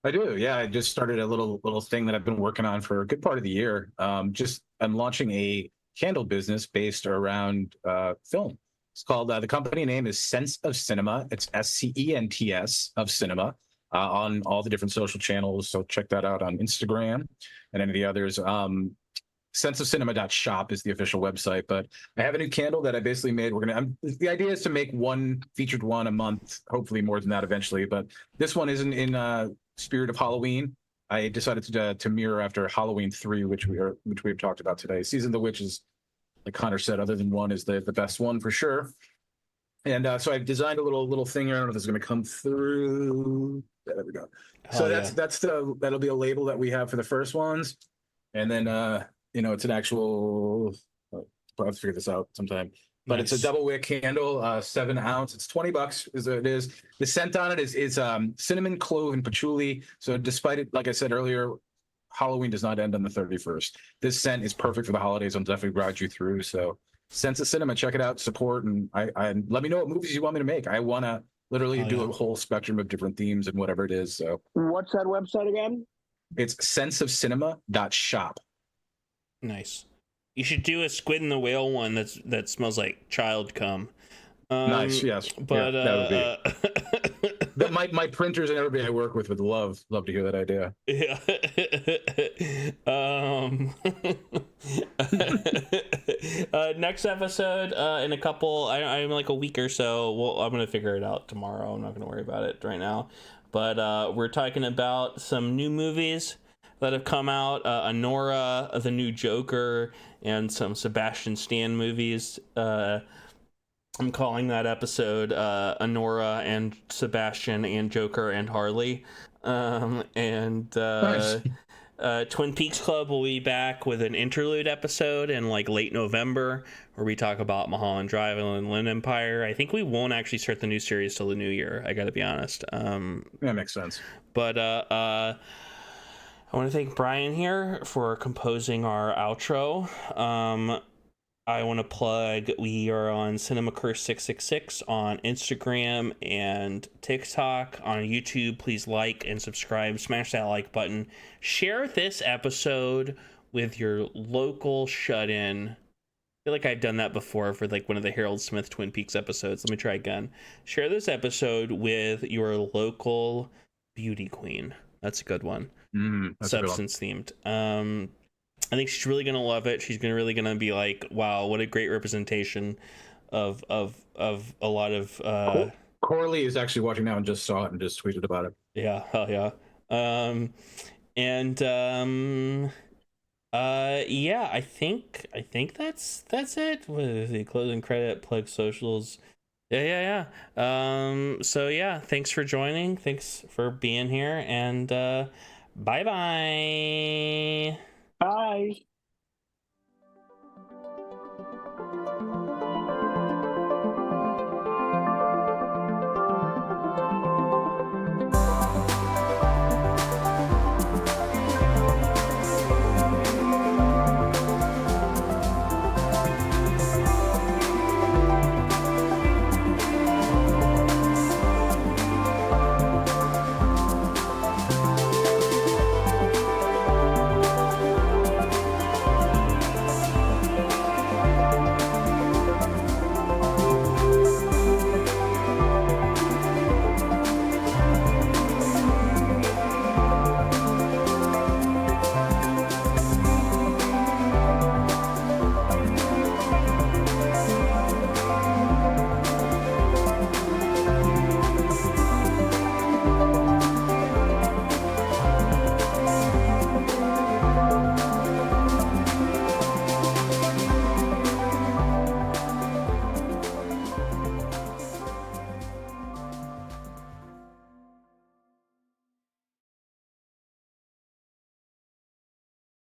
Speaker 2: I do. Yeah, I just started a little thing that I've been working on for a good part of the year. I'm launching a candle business based around film. It's called the company name is Sense of Cinema. It's SCENTS of Cinema on all the different social channels. So check that out on Instagram and any of the others. senseofcinema.shop is the official website, but I have a new candle that I basically made. The idea is to make one featured one a month, hopefully more than that eventually, but this one isn't in spirit of Halloween. I decided to mirror after Halloween 3, which we've talked about today. Season of the Witch is, like Connor said, other than one, is the best one for sure. And so I've designed a little thing here. I don't know if it's going to come through. There we go. So that'll be a label that we have for the first ones, and then it's an actual. I'll have to figure this out sometime. But
Speaker 1: Nice.
Speaker 2: It's a double wick candle, 7 ounce. It's $20 is what it is. The scent on it is cinnamon, clove, and patchouli. So despite it, like I said earlier, Halloween does not end on the 31st. This scent is perfect for the holidays. I'll definitely ride you through. So Sense of Cinema, check it out, support, and I let me know what movies you want me to make. I want to literally do a whole spectrum of different themes and whatever it is. So
Speaker 4: what's that website again?
Speaker 2: It's senseofcinema.shop.
Speaker 1: Nice. You should do a Squid and the Whale one that smells like child cum.
Speaker 2: Nice, yes.
Speaker 1: But
Speaker 2: that would be. My printers and everybody I work with would love to hear that idea.
Speaker 1: Yeah. Next episode in a couple. I'm like a week or so. Well, I'm gonna figure it out tomorrow. I'm not gonna worry about it right now. But we're talking about some new movies that have come out. Anora, the new Joker, and some Sebastian Stan movies. I'm calling that episode Anora and Sebastian and Joker and Harley.
Speaker 2: Nice.
Speaker 1: Twin Peaks Club will be back with an interlude episode in like late November where we talk about Mulholland Drive and Inland Empire. I think we won't actually start the new series till the new year. I got to be honest.
Speaker 2: That makes sense.
Speaker 1: But I want to thank Brian here for composing our outro. I want to plug, we are on CinemaCurse666 on Instagram and TikTok. On YouTube, please like and subscribe. Smash that like button. Share this episode with your local shut-in. I feel like I've done that before for like one of the Harold Smith Twin Peaks episodes. Let me try again. Share this episode with your local beauty queen. That's a good one. Substance themed. I think she's really gonna love it. She's really gonna be like, "Wow, what a great representation of a lot of."
Speaker 2: Corley is actually watching now and just saw it and just tweeted about it.
Speaker 1: Yeah, hell yeah. Yeah, I think that's it. With the closing credit, plug socials. Yeah. So yeah, thanks for joining. Thanks for being here, and bye-bye.
Speaker 4: Bye.